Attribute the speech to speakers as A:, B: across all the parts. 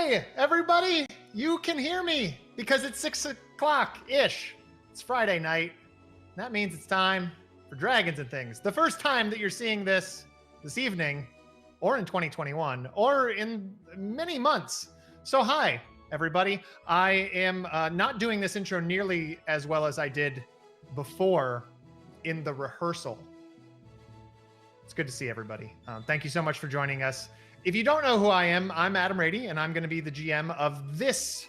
A: Hi, everybody. You can hear me because it's 6 o'clock-ish. It's Friday night. That means it's time for Dragons and Things. The first time that you're seeing this evening, or in 2021, or in many months. So hi, everybody. I am not doing this intro nearly as well as I did before in the rehearsal. It's good to see everybody. Thank you so much for joining us. If you don't know who I am, I'm Adam Rady, and I'm going to be the GM of this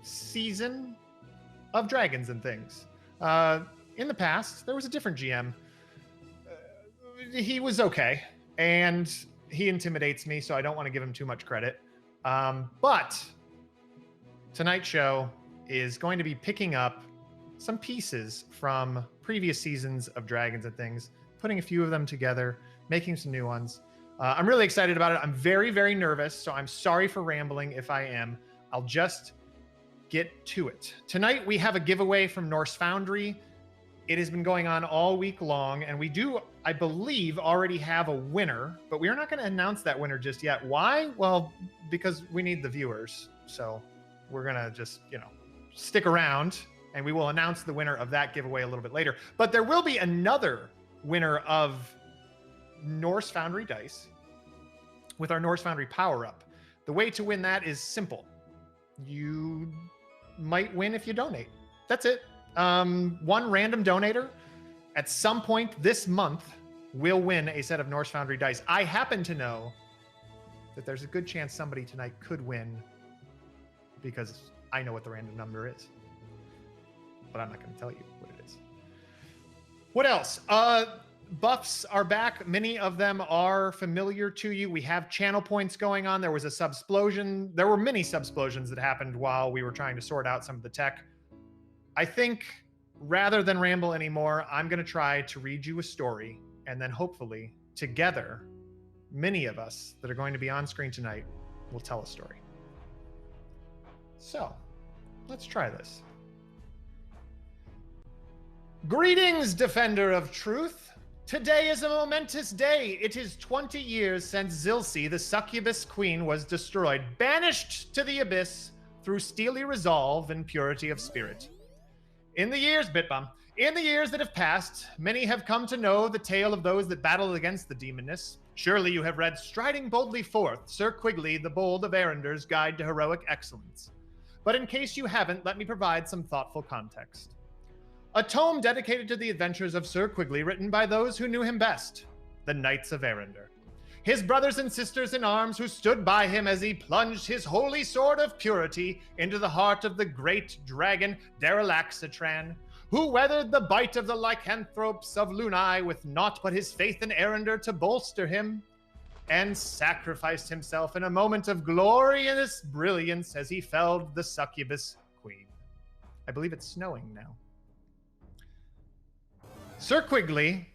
A: season of Dragons and Things. In the past, there was a different GM. He was okay, and he intimidates me, so I don't want to give him too much credit. But tonight's show is going to be picking up some pieces from previous seasons of Dragons and Things, putting a few of them together, making some new ones. I'm really excited about it. I'm very, very nervous, so I'm sorry for rambling if I am. I'll just get to it. Tonight, we have a giveaway from Norse Foundry. It has been going on all week long, and we do, I believe, already have a winner, but we are not going to announce that winner just yet. Why? Well, because we need the viewers, so we're going to just, stick around, and we will announce the winner of that giveaway a little bit later. But there will be another winner of Norse Foundry dice with our Norse Foundry power-up. The way to win that is simple. You might win if you donate. That's it. One random donator at some point this month will win a set of Norse Foundry dice. I happen to know that there's a good chance somebody tonight could win because I know what the random number is. But I'm not going to tell you what it is. What else? Buffs are back. Many of them are familiar to you. We have channel points going on. There was a subsplosion. There were many subsplosions that happened while we were trying to sort out some of the tech. I think rather than ramble anymore, I'm going to try to read you a story, and then hopefully together, many of us that are going to be on screen tonight will tell a story. So let's try this. Greetings, Defender of Truth. Today is a momentous day. It is 20 years since Xylsea, the succubus queen, was destroyed, banished to the abyss through steely resolve and purity of spirit. In the years that have passed, many have come to know the tale of those that battled against the demoness. Surely you have read Striding Boldly Forth, Sir Quigley, the Bold of Arender's Guide to Heroic Excellence. But in case you haven't, let me provide some thoughtful context. A tome dedicated to the adventures of Sir Quigley, written by those who knew him best, the Knights of Arender. His brothers and sisters in arms who stood by him as he plunged his holy sword of purity into the heart of the great dragon Derelaxatran, who weathered the bite of the lycanthropes of Lunai with naught but his faith in Arender to bolster him, and sacrificed himself in a moment of glorious brilliance as he felled the succubus queen. I believe it's snowing now. Sir Quigley,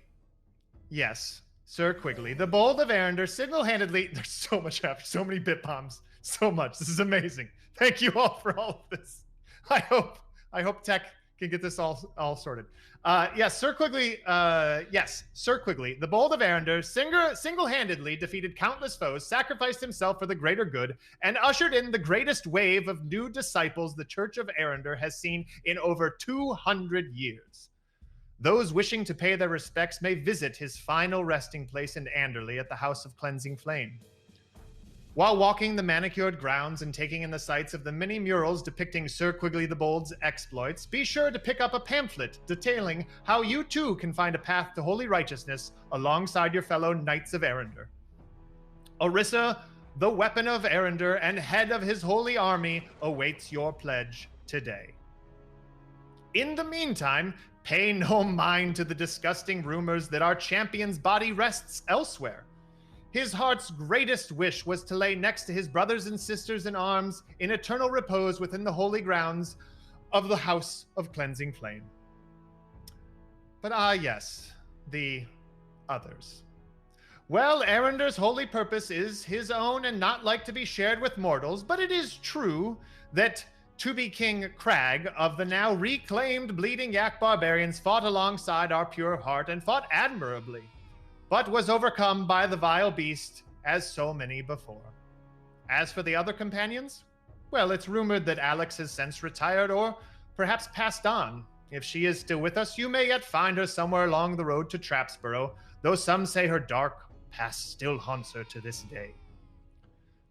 A: yes, Sir Quigley, the Bold of Arender, single-handedly, there's so much happening, so many bit bombs, so much. This is amazing. Thank you all for all of this. I hope tech can get this all sorted. Yes, Sir Quigley, the Bold of Arender, single-handedly defeated countless foes, sacrificed himself for the greater good, and ushered in the greatest wave of new disciples the Church of Arender has seen in over 200 years. Those wishing to pay their respects may visit his final resting place in Anderley at the House of Cleansing Flame. While walking the manicured grounds and taking in the sights of the many murals depicting Sir Quigley the Bold's exploits, be sure to pick up a pamphlet detailing how you too can find a path to holy righteousness alongside your fellow Knights of Arender. Orissa, the weapon of Arender and head of his holy army, awaits your pledge today. In the meantime, pay no mind to the disgusting rumors that our champion's body rests elsewhere. His heart's greatest wish was to lay next to his brothers and sisters in arms in eternal repose within the holy grounds of the House of Cleansing Flame. But yes, the others. Well, Arender's holy purpose is his own and not like to be shared with mortals, but it is true that to-be King Crag of the now reclaimed Bleeding Yak Barbarians fought alongside our pure heart and fought admirably, but was overcome by the vile beast as so many before. As for the other companions, well, it's rumored that Alex has since retired or perhaps passed on. If she is still with us, you may yet find her somewhere along the road to Trapsborough, though some say her dark past still haunts her to this day.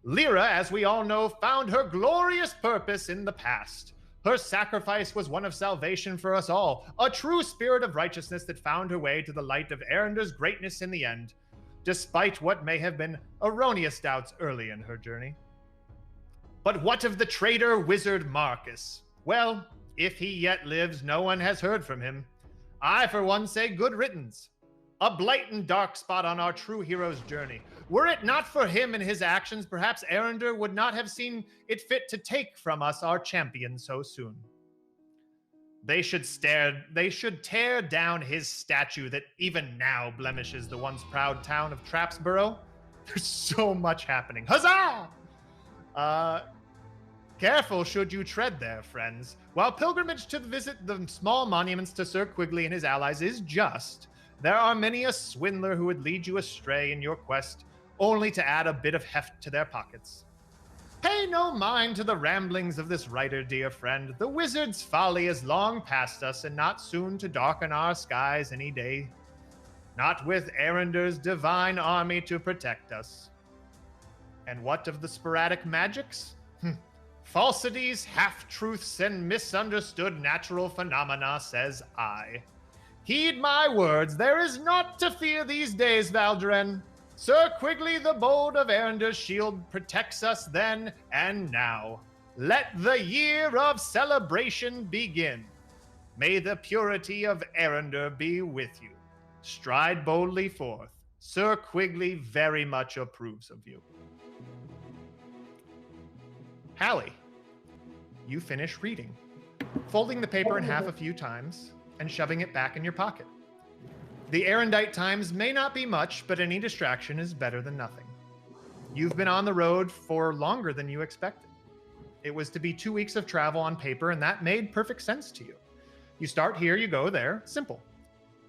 A: Lyra, as we all know, found her glorious purpose in the past. Her sacrifice was one of salvation for us all, a true spirit of righteousness that found her way to the light of Erender's greatness in the end, despite what may have been erroneous doubts early in her journey. But what of the traitor wizard Markus? Well, if he yet lives, no one has heard from him. I, for one, say good riddance. A blatant dark spot on our true hero's journey. Were it not for him and his actions, perhaps Erender would not have seen it fit to take from us our champion so soon. They should tear down his statue that even now blemishes the once proud town of Trapsborough. There's so much happening. Huzzah! Careful should you tread there, friends. While pilgrimage to visit the small monuments to Sir Quigley and his allies is just, there are many a swindler who would lead you astray in your quest, only to add a bit of heft to their pockets. Pay no mind to the ramblings of this writer, dear friend. The wizard's folly is long past us and not soon to darken our skies any day. Not with Erender's divine army to protect us. And what of the sporadic magics? Falsities, half-truths, and misunderstood natural phenomena, says I. Heed my words, there is naught to fear these days, Valdren. Sir Quigley the Bold of Erender's shield protects us then and now. Let the year of celebration begin. May the purity of Erender be with you. Stride boldly forth. Sir Quigley very much approves of you. Hallie, you finish reading, folding the paper in half a few times and shoving it back in your pocket. The erendite times may not be much, but any distraction is better than nothing. You've been on the road for longer than you expected. It was to be 2 weeks of travel on paper, and that made perfect sense to you. You start here, you go there, simple.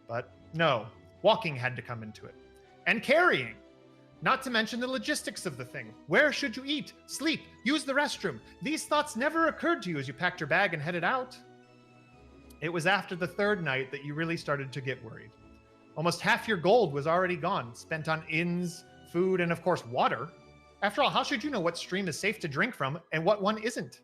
A: But no, walking had to come into it. And carrying. Not to mention the logistics of the thing. Where should you eat, sleep, use the restroom? These thoughts never occurred to you as you packed your bag and headed out. It was after the third night that you really started to get worried. Almost half your gold was already gone, spent on inns, food, and of course water. After all, how should you know what stream is safe to drink from and what one isn't?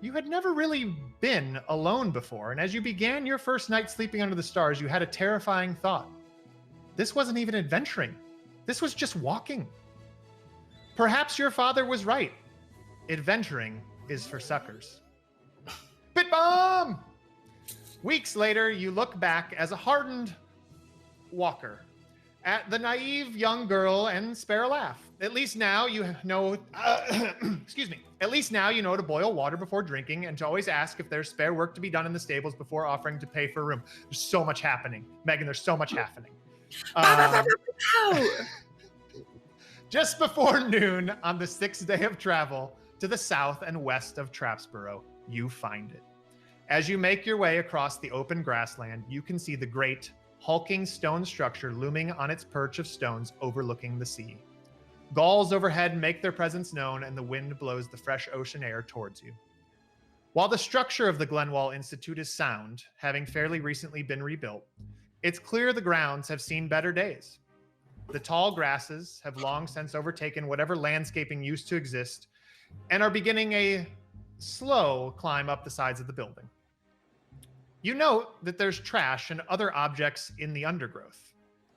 A: You had never really been alone before, and as you began your first night sleeping under the stars, you had a terrifying thought. This wasn't even adventuring. This was just walking. Perhaps your father was right. Adventuring is for suckers. Bit bomb! Weeks later, you look back as a hardened walker at the naive young girl and spare a laugh. At least now you know, excuse me. At least now you know to boil water before drinking and to always ask if there's spare work to be done in the stables before offering to pay for a room. There's so much happening. Megan, there's so much happening. Just before noon on the 6th day of travel to the south and west of Trapsborough, you find it. As you make your way across the open grassland, you can see the great, hulking stone structure looming on its perch of stones overlooking the sea. Gulls overhead make their presence known, and the wind blows the fresh ocean air towards you. While the structure of the Glenwall Institute is sound, having fairly recently been rebuilt, it's clear the grounds have seen better days. The tall grasses have long since overtaken whatever landscaping used to exist and are beginning a slow climb up the sides of the building. You note that there's trash and other objects in the undergrowth.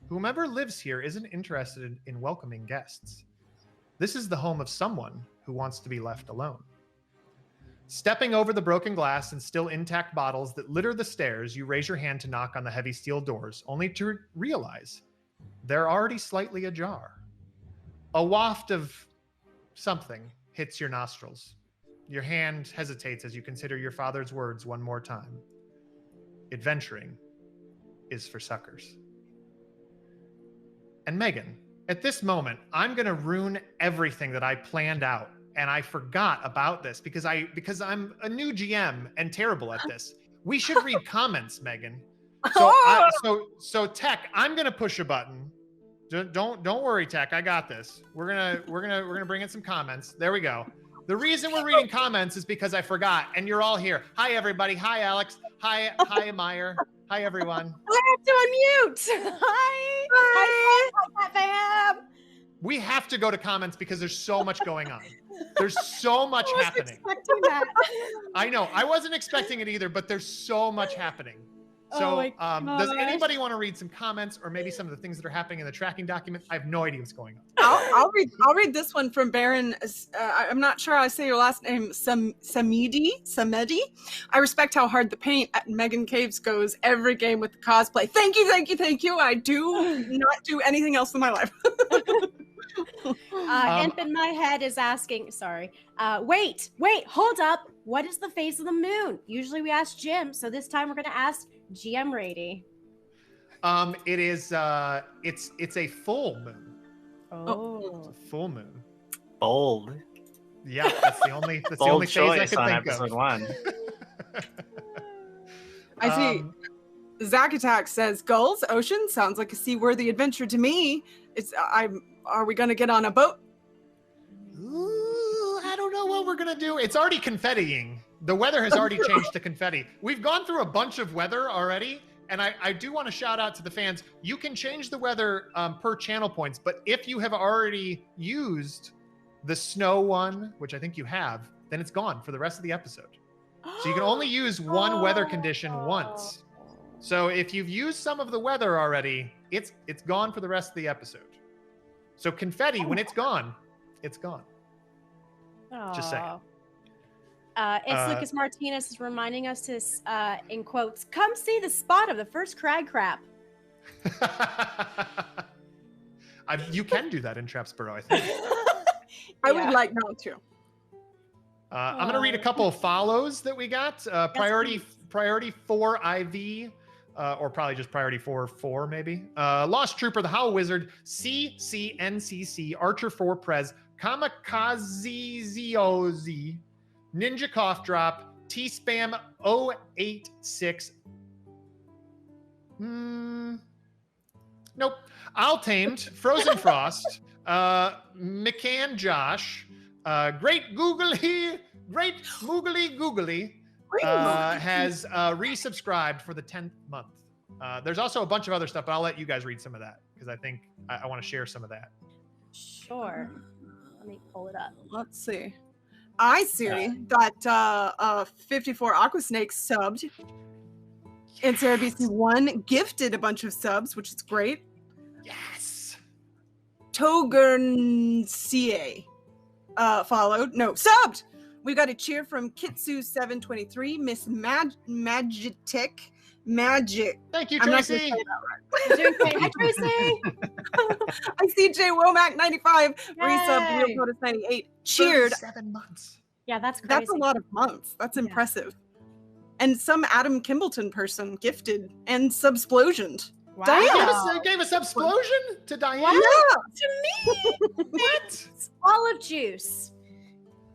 A: Whomever lives here isn't interested in welcoming guests. This is the home of someone who wants to be left alone. Stepping over the broken glass and still intact bottles that litter the stairs, you raise your hand to knock on the heavy steel doors, only to realize they're already slightly ajar. A waft of something hits your nostrils. Your hand hesitates as you consider your father's words one more time. Adventuring is for suckers. And Megan, at this moment, I'm going to ruin everything that I planned out. And I forgot about this because I'm a new GM and terrible at this. We should read comments, Megan. So Tech, I'm going to push a button Don't worry, Tech. I got this. We're gonna bring in some comments. There we go. The reason we're reading comments is because I forgot, and you're all here. Hi everybody. Hi Alex. Hi Meyer. Hi everyone.
B: I have to unmute. Hi. Hi, fam.
A: We have to go to comments because there's so much going on. There's so much happening.
B: Expecting that.
A: I know. I wasn't expecting it either, but there's so much happening. So does anybody want to read some comments or maybe some of the things that are happening in the tracking document? I have no idea what's going on.
C: I'll read this one from Baron. I'm not sure how I say your last name. Samedi. I respect how hard the paint at Megan Caves goes every game with the cosplay. Thank you. I do not do anything else in my life.
B: Imp in my head is asking, sorry. Wait, hold up. What is the phase of the moon? Usually we ask Jim, so this time we're going to ask GM Rady.
A: It is it's a full moon.
B: Oh.
A: It's a full moon.
D: Bold.
A: Yeah, that's the only
D: Bold
A: phase I
D: choice
A: could
D: on
A: think
D: episode
A: of.
D: 1.
C: I see. Zack Attack says, Gulls, ocean, sounds like a seaworthy adventure to me. Are we going to get on a boat?
A: Ooh, I don't know what we're going to do. It's already confettiing. The weather has already changed to confetti. We've gone through a bunch of weather already, and I do want to shout out to the fans. You can change the weather per channel points, but if you have already used the snow one, which I think you have, then it's gone for the rest of the episode. So you can only use one weather condition once. So if you've used some of the weather already, it's gone for the rest of the episode. So confetti, when it's gone, it's gone. Just saying.
B: It's Lucas Martinez is reminding us to, in quotes, come see the spot of the first crag crap.
A: You can do that in Trapsboro, I think.
C: I would like not to.
A: I'm going to read a couple of follows that we got. Priority 4 IV, or probably just priority 4 maybe. Lost Trooper, the Howl Wizard, CCNCC, Archer 4 Prez, Kamikaze Ziozi, Ninja Cough Drop, T-Spam 086. Nope. Owl Tamed, Frozen Frost, McCann Josh, Great Googly has resubscribed for the 10th month. There's also a bunch of other stuff, but I'll let you guys read some of that because I think I want to share some of that.
B: Sure. Let me pull it up.
C: Let's see. I see that 54 Aquasnakes subbed. And Sarah BC1 gifted a bunch of subs, which is great.
A: Yes.
C: Togernca followed. No, subbed. We got a cheer from Kitsu723, Miss Magic.
A: Thank you,
C: I'm not
A: Tracy.
B: You're doing great. Hi, Tracy.
C: I see J Womack 95 resubbed Real Potus 98. Cheered.
A: 7 months.
B: Yeah, that's crazy.
C: That's a lot of months. That's impressive. And some Adam Kimbleton person gifted and subsplosioned.
B: Wow.
A: Diana gave us Subsplosion to Diana?
C: Yeah.
B: To me.
A: What?
B: Olive juice.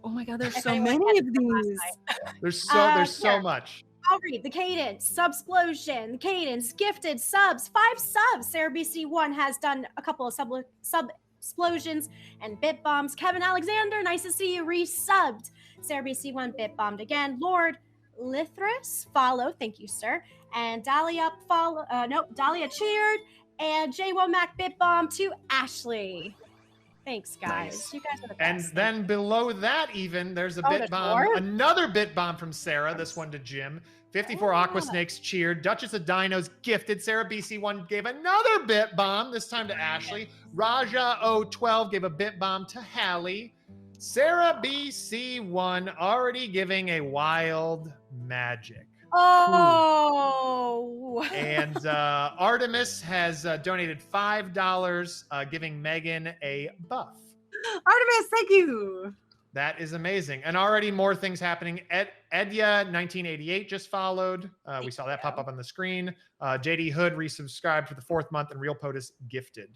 C: Oh my God, there's
B: If
C: so
B: anyone
C: many
B: catches
C: of
B: them last
C: these.
B: night.
A: There's so
B: here.
A: much.
B: I'll read the cadence, Subsplosion, the cadence, gifted subs, 5 subs. Sarah BC1 has done a couple of sub-explosions and bit bombs. Kevin Alexander, nice to see you, resubbed. Sarah BC1 bit bombed again. Lord Lithris, follow, thank you, sir. And Dahlia Dahlia cheered. And J Womack bit bomb to Ashley. Thanks, guys.
A: Nice.
B: You guys are the
A: And
B: best.
A: then below that even, there's a bit
B: there's
A: bomb.
B: more?
A: Another bit bomb from Sarah, this one to Jim. 54 Aqua Snakes cheered. Duchess of Dinos gifted. Sarah BC1 gave another bit bomb, this time to Ashley. Raja 012 gave a bit bomb to Hallie. Sarah BC1 already giving a wild magic.
B: Oh!
A: And Artemis has donated $5, giving Megan a buff.
C: Artemis, thank you.
A: That is amazing. And already more things happening. Edya 1988 just followed. We saw that pop up on the screen. JD Hood resubscribed for the 4th month, and Real POTUS gifted.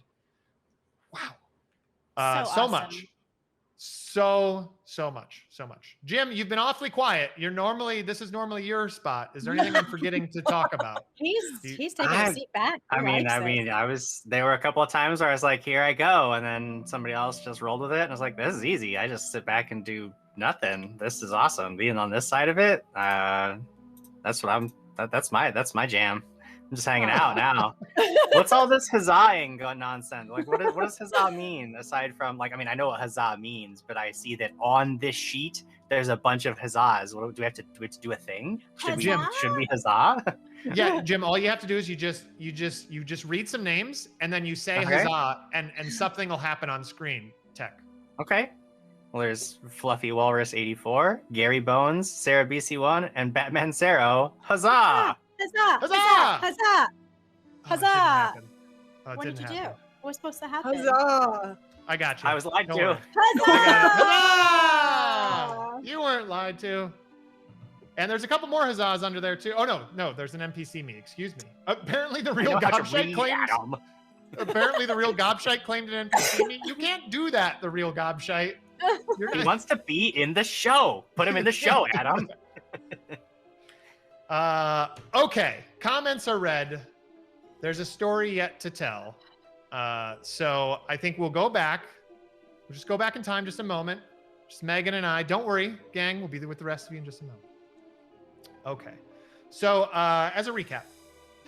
A: Wow. So
B: awesome.
A: much. So much. Jim, you've been awfully quiet. This is normally your spot. Is there anything I'm forgetting to talk about?
B: He's taking a seat back.
D: There were a couple of times where I was like, here I go. And then somebody else just rolled with it. And I was like, this is easy. I just sit back and do nothing. This is awesome. Being on this side of it. That's my jam. I'm just hanging out now. What's all this huzzahing nonsense? Like, what does huzzah mean? Aside from, like, I mean, I know what huzzah means, but I see that on this sheet there's a bunch of huzzahs. Do we have to do a thing? Should we huzzah?
A: Yeah, Jim. All you have to do is you just read some names and then you say huzzah, and something will happen on screen. Tech.
D: Okay. Well, there's Fluffy Walrus 84, Gary Bones, Sarah BC1, and Batman Zero. Huzzah!
B: Huzzah!
A: Huzzah!
B: Huzzah! Huzzah!
A: What
B: did you do? What was supposed to happen?
C: Huzzah!
A: I got you.
D: I was lied to.
A: Huzzah! You weren't lied to. And there's a couple more huzzahs under there too. Oh no, there's an NPC me. Excuse me. Apparently the real Gobshite claims. Apparently the real Gobshite claimed an NPC me. You can't do that. The real Gobshite.
D: He wants to be in the show. Put him in the show, Adam.
A: Okay, comments are read. There's a story yet to tell. So I think we'll go back. We'll just go back in time just a moment. Just Megan and I. Don't worry, gang. We'll be there with the rest of you in just a moment. Okay. So as a recap,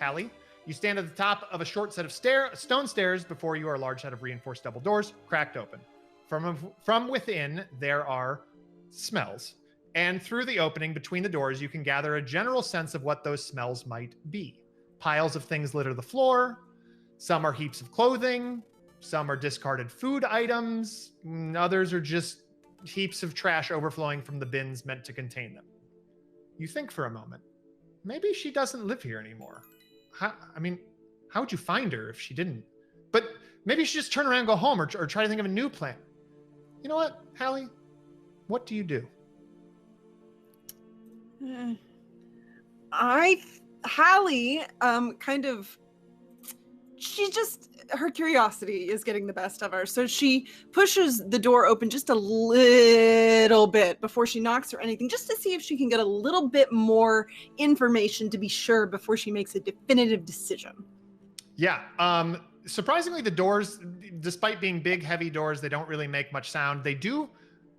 A: Hallie, you stand at the top of a short set of stone stairs. Before you are a large set of reinforced double doors, cracked open. From within, there are smells. And through the opening between the doors, you can gather a general sense of what those smells might be. Piles of things litter the floor. Some are heaps of clothing. Some are discarded food items. Others are just heaps of trash overflowing from the bins meant to contain them. You think for a moment, maybe she doesn't live here anymore. How would you find her if she didn't? But maybe you should just turn around and go home or try to think of a new plan. You know what, Hallie? What do you do?
C: Hallie, her curiosity is getting the best of her. So she pushes the door open just a little bit before she knocks or anything, just to see if she can get a little bit more information to be sure before she makes a definitive decision.
A: Yeah. Surprisingly, the doors, despite being big, heavy doors, they don't really make much sound. They do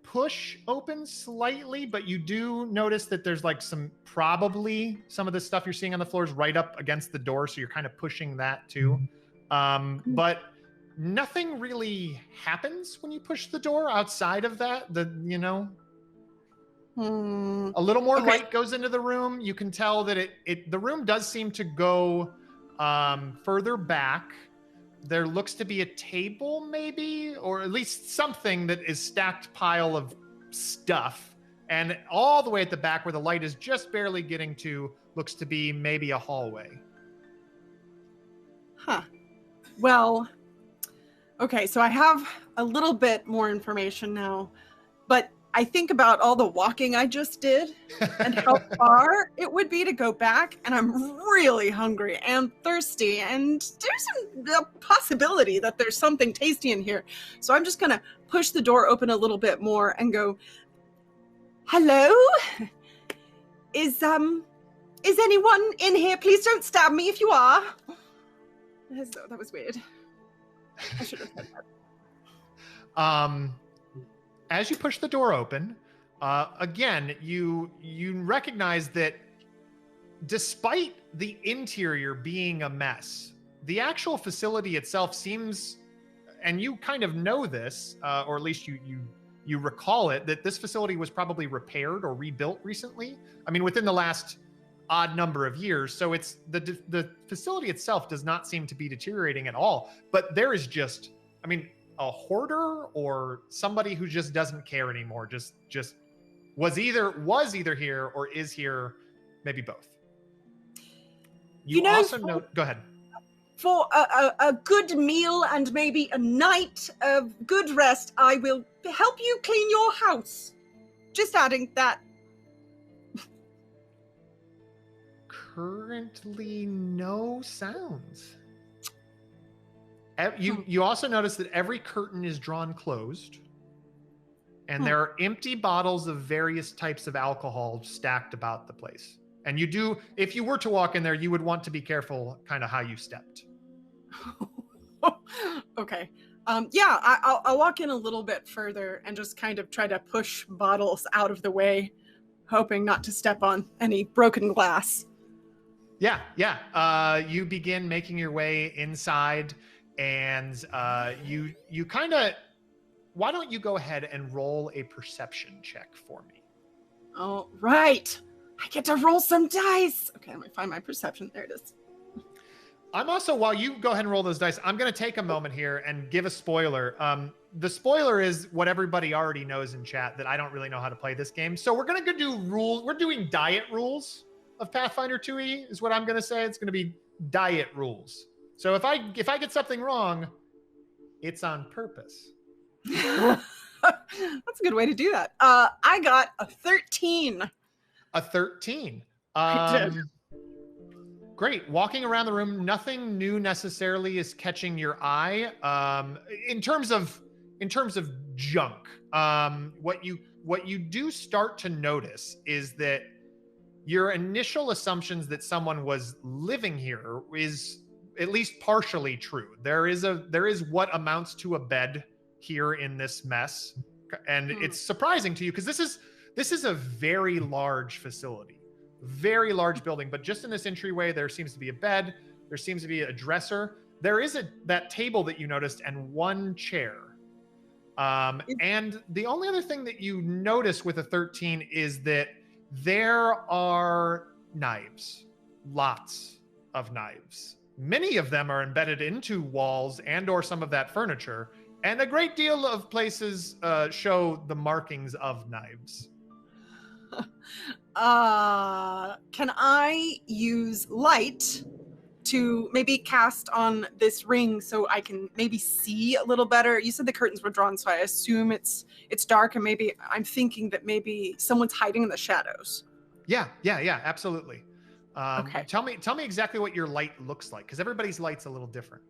A: push open slightly, but you do notice that there's like probably some of the stuff you're seeing on the floor is right up against the door, so you're kind of pushing that too. But nothing really happens when you push the door outside of that. A little more light goes into the room. You can tell that the room does seem to go further back. There looks to be a table, maybe, or at least something that is stacked pile of stuff. And all the way at the back where the light is just barely getting to looks to be maybe a hallway.
C: Huh. Well, okay, so I have a little bit more information now, but I think about all the walking I just did and how far it would be to go back, and I'm really hungry and thirsty, and there's a possibility that there's something tasty in here. So I'm just gonna push the door open a little bit more and go, hello? Is anyone in here? Please don't stab me if you are. That was weird. I should have said that.
A: As you push the door open, again, you recognize that despite the interior being a mess, the actual facility itself seems, and you kind of know this, or at least you recall it, that this facility was probably repaired or rebuilt recently. I mean, within the last odd number of years. So it's the facility itself does not seem to be deteriorating at all. But there is just, a hoarder or somebody who just doesn't care anymore. Just was either here or is here, maybe both. You also know. Go ahead.
C: For a good meal and maybe a night of good rest, I will help you clean your house. Just adding that.
A: Currently, no sounds. You also notice that every curtain is drawn closed. And there are empty bottles of various types of alcohol stacked about the place. And you do, if you were to walk in there, you would want to be careful kind of how you stepped.
C: Okay. Yeah, I'll walk in a little bit further and just kind of try to push bottles out of the way, hoping not to step on any broken glass.
A: Yeah. You begin making your way inside, and you kind of. Why don't you go ahead and roll a perception check for me?
C: Oh, right. I get to roll some dice. Okay, let me find my perception. There it is.
A: I'm also, while you go ahead and roll those dice, I'm going to take a moment here and give a spoiler. The spoiler is what everybody already knows in chat, that I don't really know how to play this game. So we're going to do rules. We're doing diet rules of Pathfinder 2e is what I'm going to say. It's going to be diet rules. So if I get something wrong, it's on purpose.
C: That's a good way to do that. I got a 13.
A: A 13.
C: I did.
A: Great. Walking around the room, nothing new necessarily is catching your eye. In terms of junk, what you do start to notice is that your initial assumptions that someone was living here is at least partially true. There is what amounts to a bed here in this mess, and it's surprising to you because this is a very large facility, very large building. But just in this entryway, there seems to be a bed, there seems to be a dresser, there is that table that you noticed, and one chair. And the only other thing that you notice with a 13 is that there are knives, lots of knives. Many of them are embedded into walls and or some of that furniture. And a great deal of places show the markings of knives.
C: Can I use light to maybe cast on this ring so I can maybe see a little better? You said the curtains were drawn, so I assume it's dark, and maybe I'm thinking that maybe someone's hiding in the shadows.
A: Yeah, absolutely.
C: Okay.
A: Tell me exactly what your light looks like, because everybody's light's a little different.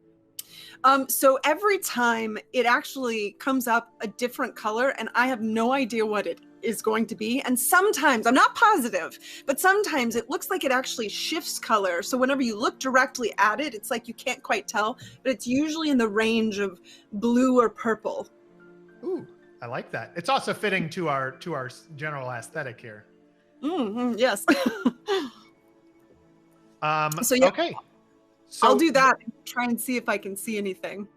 C: So every time it actually comes up a different color, and I have no idea what it is going to be. And sometimes, I'm not positive, but sometimes it looks like it actually shifts color. So whenever you look directly at it, it's like you can't quite tell, but it's usually in the range of blue or purple.
A: Ooh, I like that. It's also fitting to our general aesthetic here.
C: Mm-hmm, yes.
A: So yeah. Okay. So
C: I'll do that and try and see if I can see anything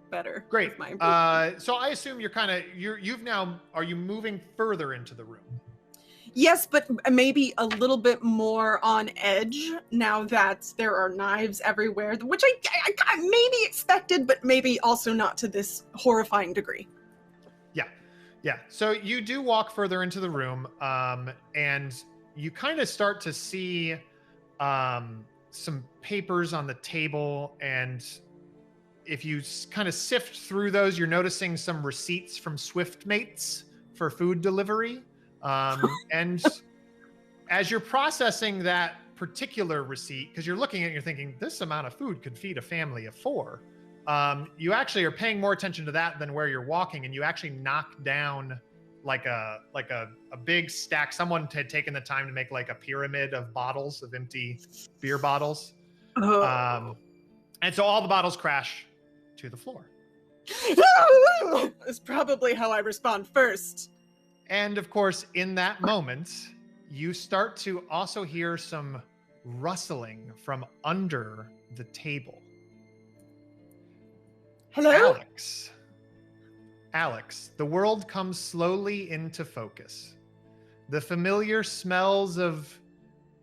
C: better.
A: Great. So I assume are you moving further into the room?
C: Yes, but maybe a little bit more on edge now that there are knives everywhere, which I maybe expected, but maybe also not to this horrifying degree.
A: Yeah. So you do walk further into the room, and you kind of start to see some papers on the table, and if you kind of sift through those, you're noticing some receipts from Swiftmates for food delivery. And as you're processing that particular receipt, because you're looking at it and you're thinking, this amount of food could feed a family of 4. You actually are paying more attention to that than where you're walking, and you actually knock down like a big stack. Someone had taken the time to make like a pyramid of bottles, of empty beer bottles. And so all the bottles crash to the floor.
C: That's probably how I respond first.
A: And of course, in that moment, you start to also hear some rustling from under the table.
C: Hello?
A: Alex, the world comes slowly into focus. The familiar smells of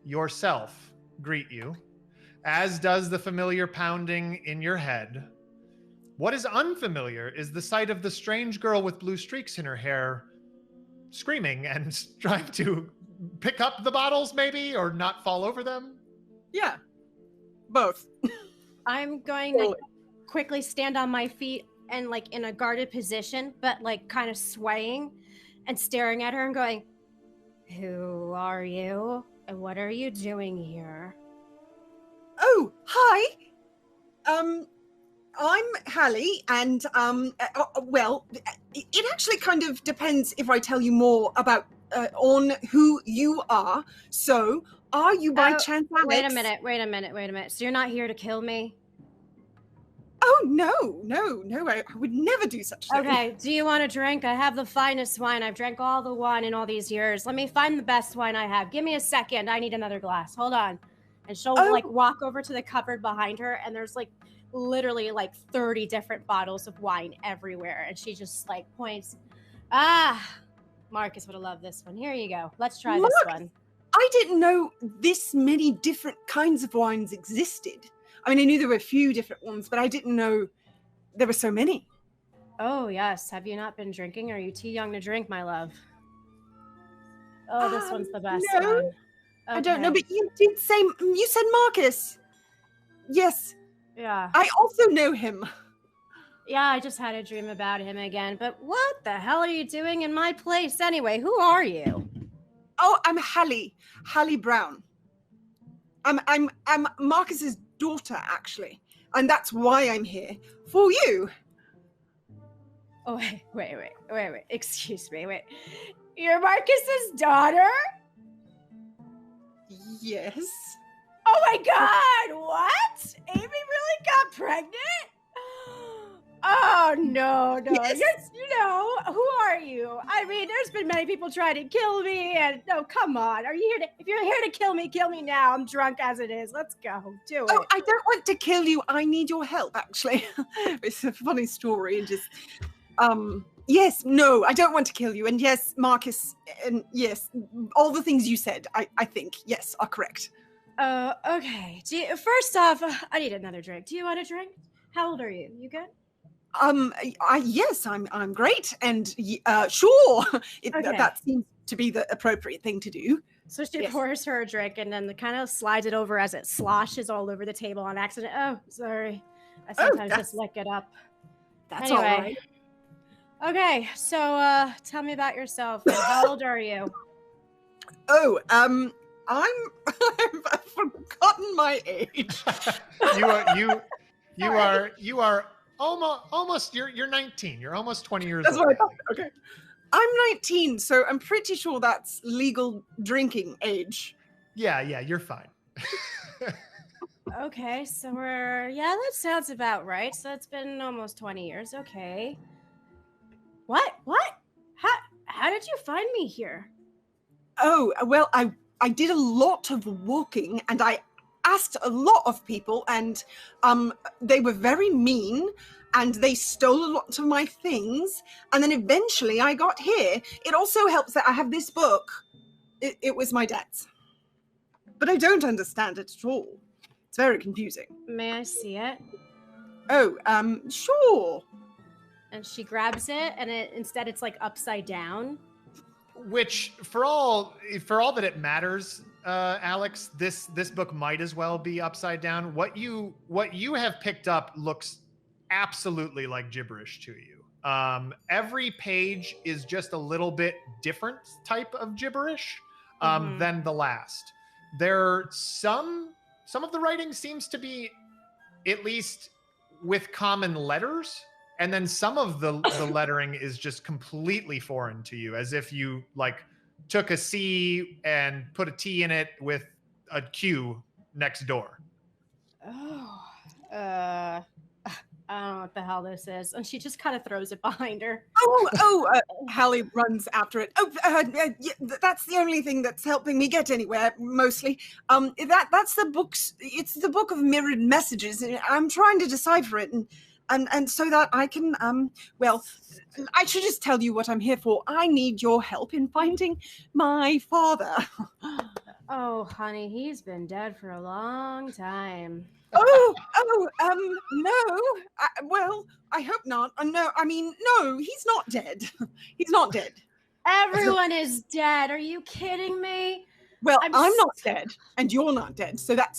A: yourself greet you, as does the familiar pounding in your head. What is unfamiliar is the sight of the strange girl with blue streaks in her hair screaming and trying to pick up the bottles maybe, or not fall over them.
C: Yeah, both.
B: I'm going to quickly stand on my feet and like in a guarded position, but like kind of swaying and staring at her and going, "Who are you? And what are you doing here?"
C: Oh, hi. I'm Hallie, and well, it actually kind of depends if I tell you more about on who you are. So, are you by chance Alex?
B: Wait a minute. So you're not here to kill me?
C: Oh, no, I would never do such a thing.
B: Okay, do you want a drink? I have the finest wine. I've drank all the wine in all these years. Let me find the best wine I have. Give me a second. I need another glass. Hold on. And she'll like walk over to the cupboard behind her, and there's like literally like 30 different bottles of wine everywhere. And she just like points. Markus would have loved this one. Here you go. Let's try this one.
C: I didn't know this many different kinds of wines existed. I mean, I knew there were a few different ones, but I didn't know there were so many.
B: Oh, yes. Have you not been drinking? Are you too young to drink, my love? Oh, this one's the best one. Okay.
C: I don't know, but you did say, you said Markus. Yes.
B: Yeah.
C: I also know him.
B: Yeah, I just had a dream about him again. But what the hell are you doing in my place anyway? Who are you?
C: Oh, I'm Hallie Brown. I'm Markus's daughter, actually, and that's why I'm here for you.
B: Oh, wait. Excuse me. Wait. You're Markus's daughter?
C: Yes.
B: Oh my God! What? Amy really got pregnant? Oh no!
C: Yes.
B: Who are you? I mean, there's been many people trying to kill me, and no, come on. Are you here to? If you're here to kill me now. I'm drunk as it is. Let's go. Do it.
C: Oh, I don't want to kill you. I need your help, actually. It's a funny story, and just yes, no, I don't want to kill you, and yes, Markus, and yes, all the things you said, I think, yes, are correct.
B: Okay. First off, I need another drink. Do you want a drink? How old are you? You good?
C: Yes, I'm great, and sure, that seems to be the appropriate thing to do.
B: So she pours her a drink and then kind of slides it over as it sloshes all over the table on accident. Oh, sorry. I sometimes just lick it up.
C: That's
B: anyway.
C: all right.
B: Okay, so tell me about yourself. How old are you?
C: Oh, I've forgotten my age.
A: You are almost you're 19. You're almost 20 years old.
C: That's what I thought. Okay. I'm 19, so I'm pretty sure that's legal drinking age.
A: Yeah, you're fine.
B: Okay, so that sounds about right. So it's been almost 20 years. Okay. What? How did you find me here?
C: Oh, well, I did a lot of walking, and I asked a lot of people, and they were very mean, and they stole a lot of my things, and then eventually I got here. It also helps that I have this book. It was my dad's, but I don't understand it at all. It's very confusing.
B: May I see it?
C: Oh, sure.
B: And she grabs it, and instead it's like upside down.
A: Which, for all that it matters, Alex, this book might as well be upside down. What you have picked up looks absolutely like gibberish to you. Every page is just a little bit different type of gibberish than the last. Some of the writing seems to be at least with common letters. And then some of the lettering is just completely foreign to you, as if you like took a C and put a T in it with a Q next door.
B: Oh, I don't know what the hell this is. And she just kind of throws it behind her.
C: Hallie runs after it. That's the only thing that's helping me get anywhere, mostly. That's the books. It's the book of mirrored messages. I'm trying to decipher it, and so that I can, I should just tell you what I'm here for. I need your help in finding my father.
B: Oh, honey, he's been dead for a long time.
C: No. I hope not. No, he's not dead. He's not dead.
B: Everyone is dead. Are you kidding me?
C: Well, I'm not dead, and you're not dead, so that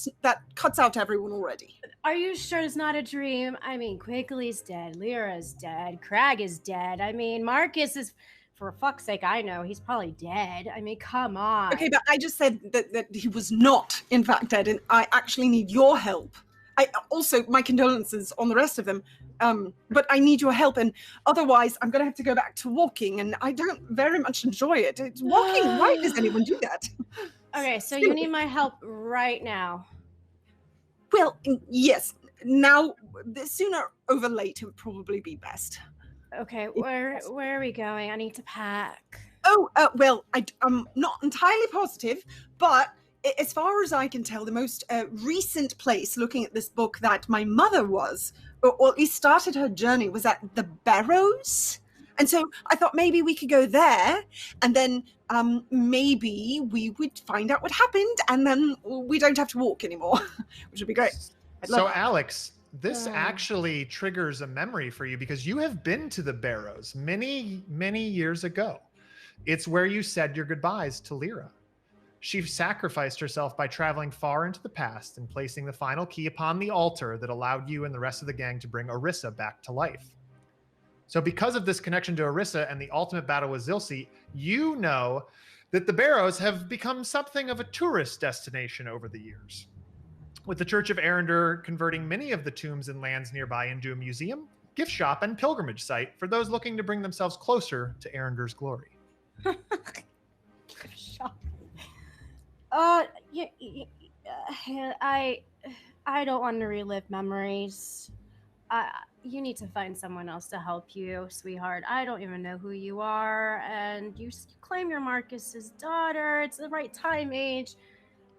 C: cuts out everyone already.
B: Are you sure it's not a dream? I mean, Quigley's dead, Lyra's dead, Crag is dead. I mean, Markus is, for fuck's sake, I know, he's probably dead. I mean, come on.
C: Okay, but I just said that he was not, in fact, dead, and I actually need your help. Also, my condolences on the rest of them. But I need your help, and otherwise I'm going to have to go back to walking, and I don't very much enjoy it. It's walking. Why does anyone do that?
B: Okay, so you need my help right now.
C: Well, yes. Now, sooner over late, it would probably be best.
B: Okay, where are we going? I need to pack.
C: Oh, well, I'm not entirely positive, but as far as I can tell, the most recent place, looking at this book, that my mother was, or at least started her journey, was at the Barrows. And so I thought maybe we could go there, and then maybe we would find out what happened, and then we don't have to walk anymore, which would be great.
A: So, Alex, this actually triggers a memory for you because you have been to the Barrows many, many years ago. It's where you said your goodbyes to Lyra. She sacrificed herself by traveling far into the past and placing the final key upon the altar that allowed you and the rest of the gang to bring Orissa back to life. So because of this connection to Orissa and the ultimate battle with Xylsea, you know that the Barrows have become something of a tourist destination over the years, with the Church of Arendar converting many of the tombs and lands nearby into a museum, gift shop, and pilgrimage site for those looking to bring themselves closer to Arendar's glory.
B: Gift shop. I don't want to relive memories. You need to find someone else to help you, sweetheart. I don't even know who you are, and you claim you're Markus's daughter. It's the right time age.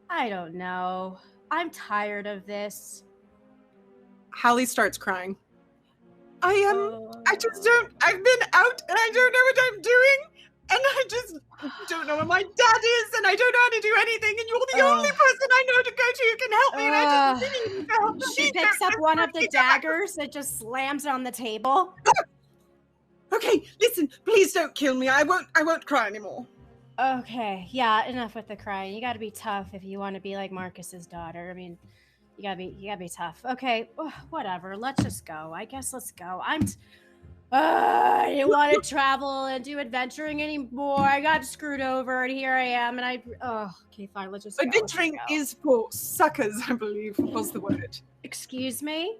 B: I don't know. I'm tired of this.
C: Hallie starts crying. I just don't, I've been out and I don't know what I'm doing, and I just don't know where my dad is, and I don't know how to do anything, and you're the only person I know to go to who can help me, and I just really need help.
B: She picks up one of the daggers and just slams it on the table.
C: Okay, listen, please don't kill me. I won't cry anymore.
B: Okay, yeah, enough with the crying. You gotta be tough if you want to be like Markus's daughter. I mean, you gotta be tough. Okay, whatever. Let's just go. I guess let's go. I didn't want to travel and do adventuring anymore. I got screwed over, and here I am. And okay, fine. Let's just go.
C: Adventuring is for suckers, I believe was the word.
B: Excuse me?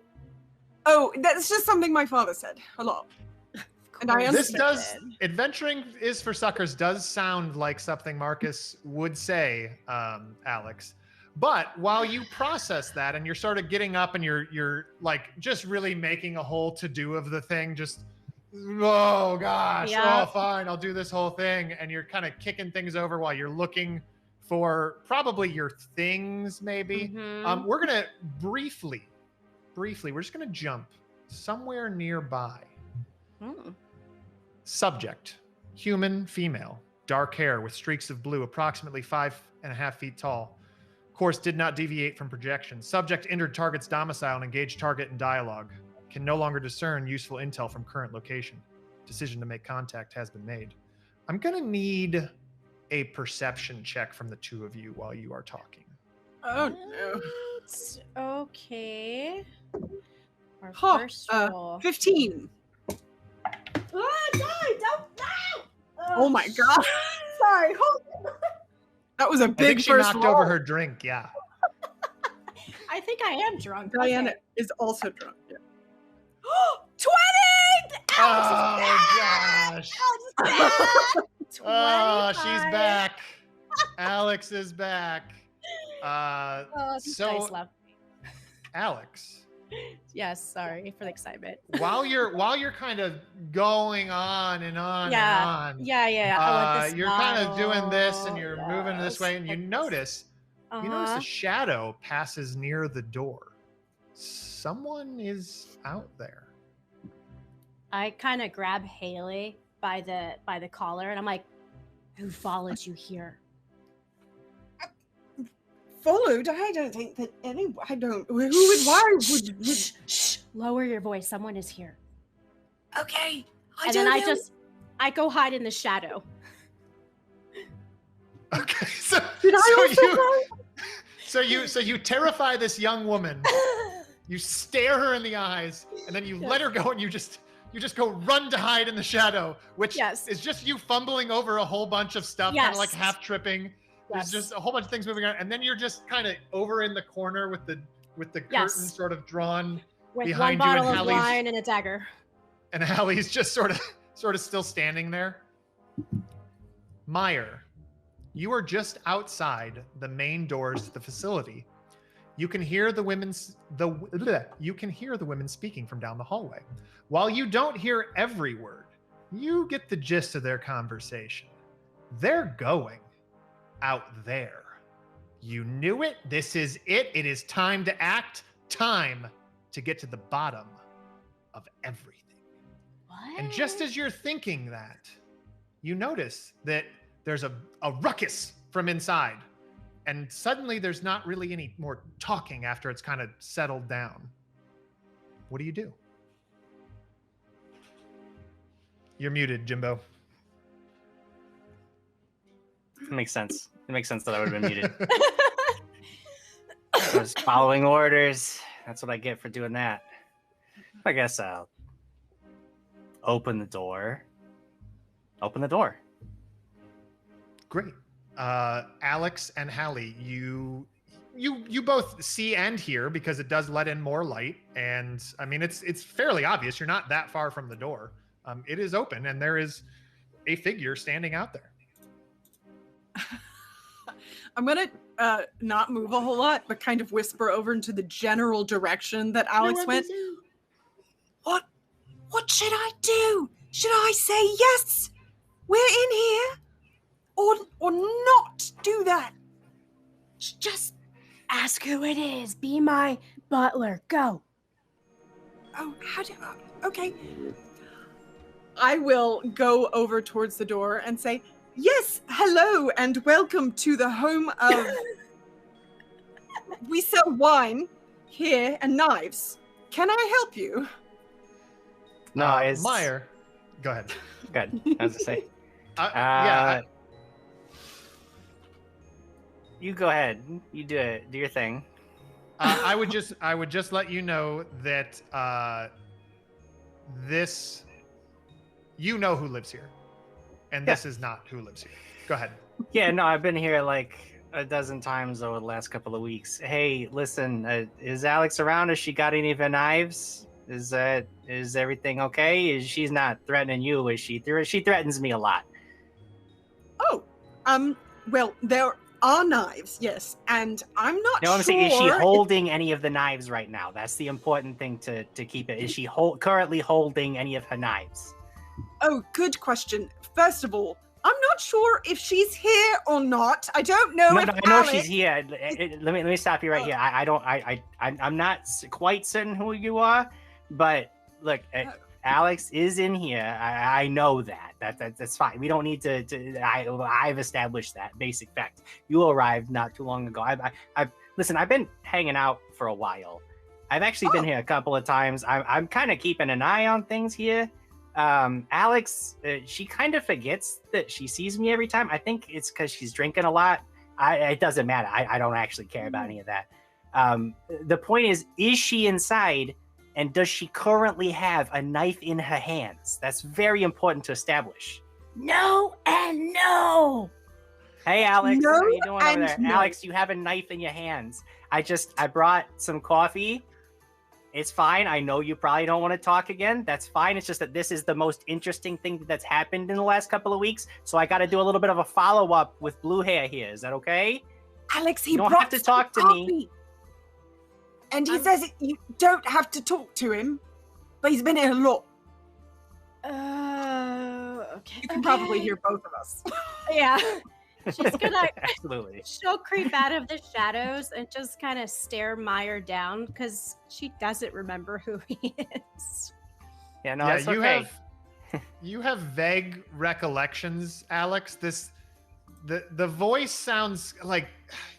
C: Oh, that's just something my father said a lot. And I understand.
A: Adventuring is for suckers does sound like something Markus would say, Alex. But while you process that and you're sort of getting up and you're like just really making a whole to-do of the thing, just, oh gosh, oh fine, I'll do this whole thing. And you're kind of kicking things over while you're looking for probably your things maybe.
B: Mm-hmm.
A: We're going to briefly, we're just going to jump somewhere nearby. Subject, human, female, dark hair with streaks of blue, approximately 5.5 feet tall. Course did not deviate from projection. Subject entered target's domicile and engaged target in dialogue. Can no longer discern useful intel from current location. Decision to make contact has been made. I'm going to need a perception check from the two of you while you are talking.
C: Oh, no.
B: Okay. Our first roll.
C: 15.
B: Oh, no, don't.
C: Oh my god. Sorry. That was a big
A: I think she
C: first
A: knocked
C: roll.
A: over her drink, yeah.
B: I think I am drunk.
C: Diana
B: Okay.
C: is also drunk. Yeah.
B: 20!
A: Oh, gosh. Oh, she's
B: 25.
A: back. Alex is back.
B: These
A: So,
B: dice love me.
A: Alex,
B: Yes, sorry for the excitement.
A: while you're kind of going on and on and on,
B: I want this
A: you're kind of doing this and
B: bottle.
A: you're moving this way, and you notice a shadow passes near the door. Someone is out there.
B: I kind of grab Haley by the collar, and I'm like, "Who followed you here?"
C: Followed? I don't think that any. I don't. Who would? Why would?
B: Shh! Lower your voice. Someone is here.
C: Okay.
B: And then I go hide in the shadow.
A: Okay, so
C: Did I
A: so you terrify this young woman. You stare her in the eyes, and then you let her go, and you just go run to hide in the shadow, which is just you fumbling over a whole bunch of stuff, kind of like half tripping. There's just a whole bunch of things moving around, and then you're just kind of over in the corner with the with the curtain
B: Yes.
A: sort of drawn
B: With
A: behind
B: one
A: you, and
B: bottle of
A: Hallie's
B: wine and a dagger.
A: and Hallie's just sort of still standing there. Meyer, you are just outside the main doors to the facility. You can hear the women speaking from down the hallway. While you don't hear every word, you get the gist of their conversation. They're going out there. You knew it. This is it. It is time to act. Time to get to the bottom of everything.
B: What?
A: And just as you're thinking that, you notice that there's a ruckus from inside. And suddenly there's not really any more talking after it's kind of settled down. What do you do? You're muted, Jimbo.
D: It makes sense. It makes sense that I would have been muted. I was following orders. That's what I get for doing that. I guess I'll open the door. Open the door.
A: Great. Alex and Hallie, you both see and hear because it does let in more light. And I mean, it's fairly obvious. You're not that far from the door. It is open and there is a figure standing out there.
C: I'm gonna not move a whole lot, but kind of whisper over into the general direction that Alex went. What should I do? Should I say yes? We're in here, or not do that?
B: Just ask who it is. Be my butler. Go.
C: Oh, okay. I will go over towards the door and say, yes, hello, and welcome to the home of... We sell wine here and knives. Can I help you?
D: No, it's...
A: Meyer, go ahead.
D: Good. I was to say. You go ahead. You do it. Do your thing.
A: I would just let you know that this, you know who lives here, and this is not who lives here. Go ahead.
D: Yeah, no, I've been here like a dozen times over the last couple of weeks. Hey, listen, is Alex around? Has she got any of her knives? Is everything okay? She's not threatening you, is she? She threatens me a lot.
C: Oh, well, there are knives, yes, and I'm not
D: No, I'm
C: sure.
D: saying, is she holding any of the knives right now? That's the important thing to keep it. Is she currently holding any of her knives?
C: Oh, good question. First of all, I'm not sure if she's here or not. I don't know.
D: No, I know she's here. Let me stop you right here. I'm not quite certain who you are, but look, Alex is in here. I know that. That's fine. We don't need to. I've established that basic fact. You arrived not too long ago. Listen. I've been hanging out for a while. I've actually been here a couple of times. I'm kind of keeping an eye on things here. Alex, she kind of forgets that she sees me every time. I think it's because she's drinking a lot. It doesn't matter. I don't actually care about any of that. The point is she inside? And does she currently have a knife in her hands? That's very important to establish.
B: No and no.
D: Hey, Alex.
C: No
D: how you doing over there?
C: no.
D: Alex, you have a knife in your hands. I brought some coffee. It's fine. I know you probably don't want to talk again. That's fine. It's just that this is the most interesting thing that's happened in the last couple of weeks. So I got to do a little bit of a follow-up with Blue Hair here. Is that okay?
C: Alex,
D: You don't have to talk to me.
C: And he says you don't have to talk to him, but he's been here a lot.
B: Okay.
C: You can probably hear both of us.
B: Yeah. She's gonna.
D: Absolutely.
B: She'll creep out of the shadows and just kind of stare Meyer down because she doesn't remember who he is.
D: Yeah, no, it's okay.
A: You have vague recollections, Alex. The voice sounds like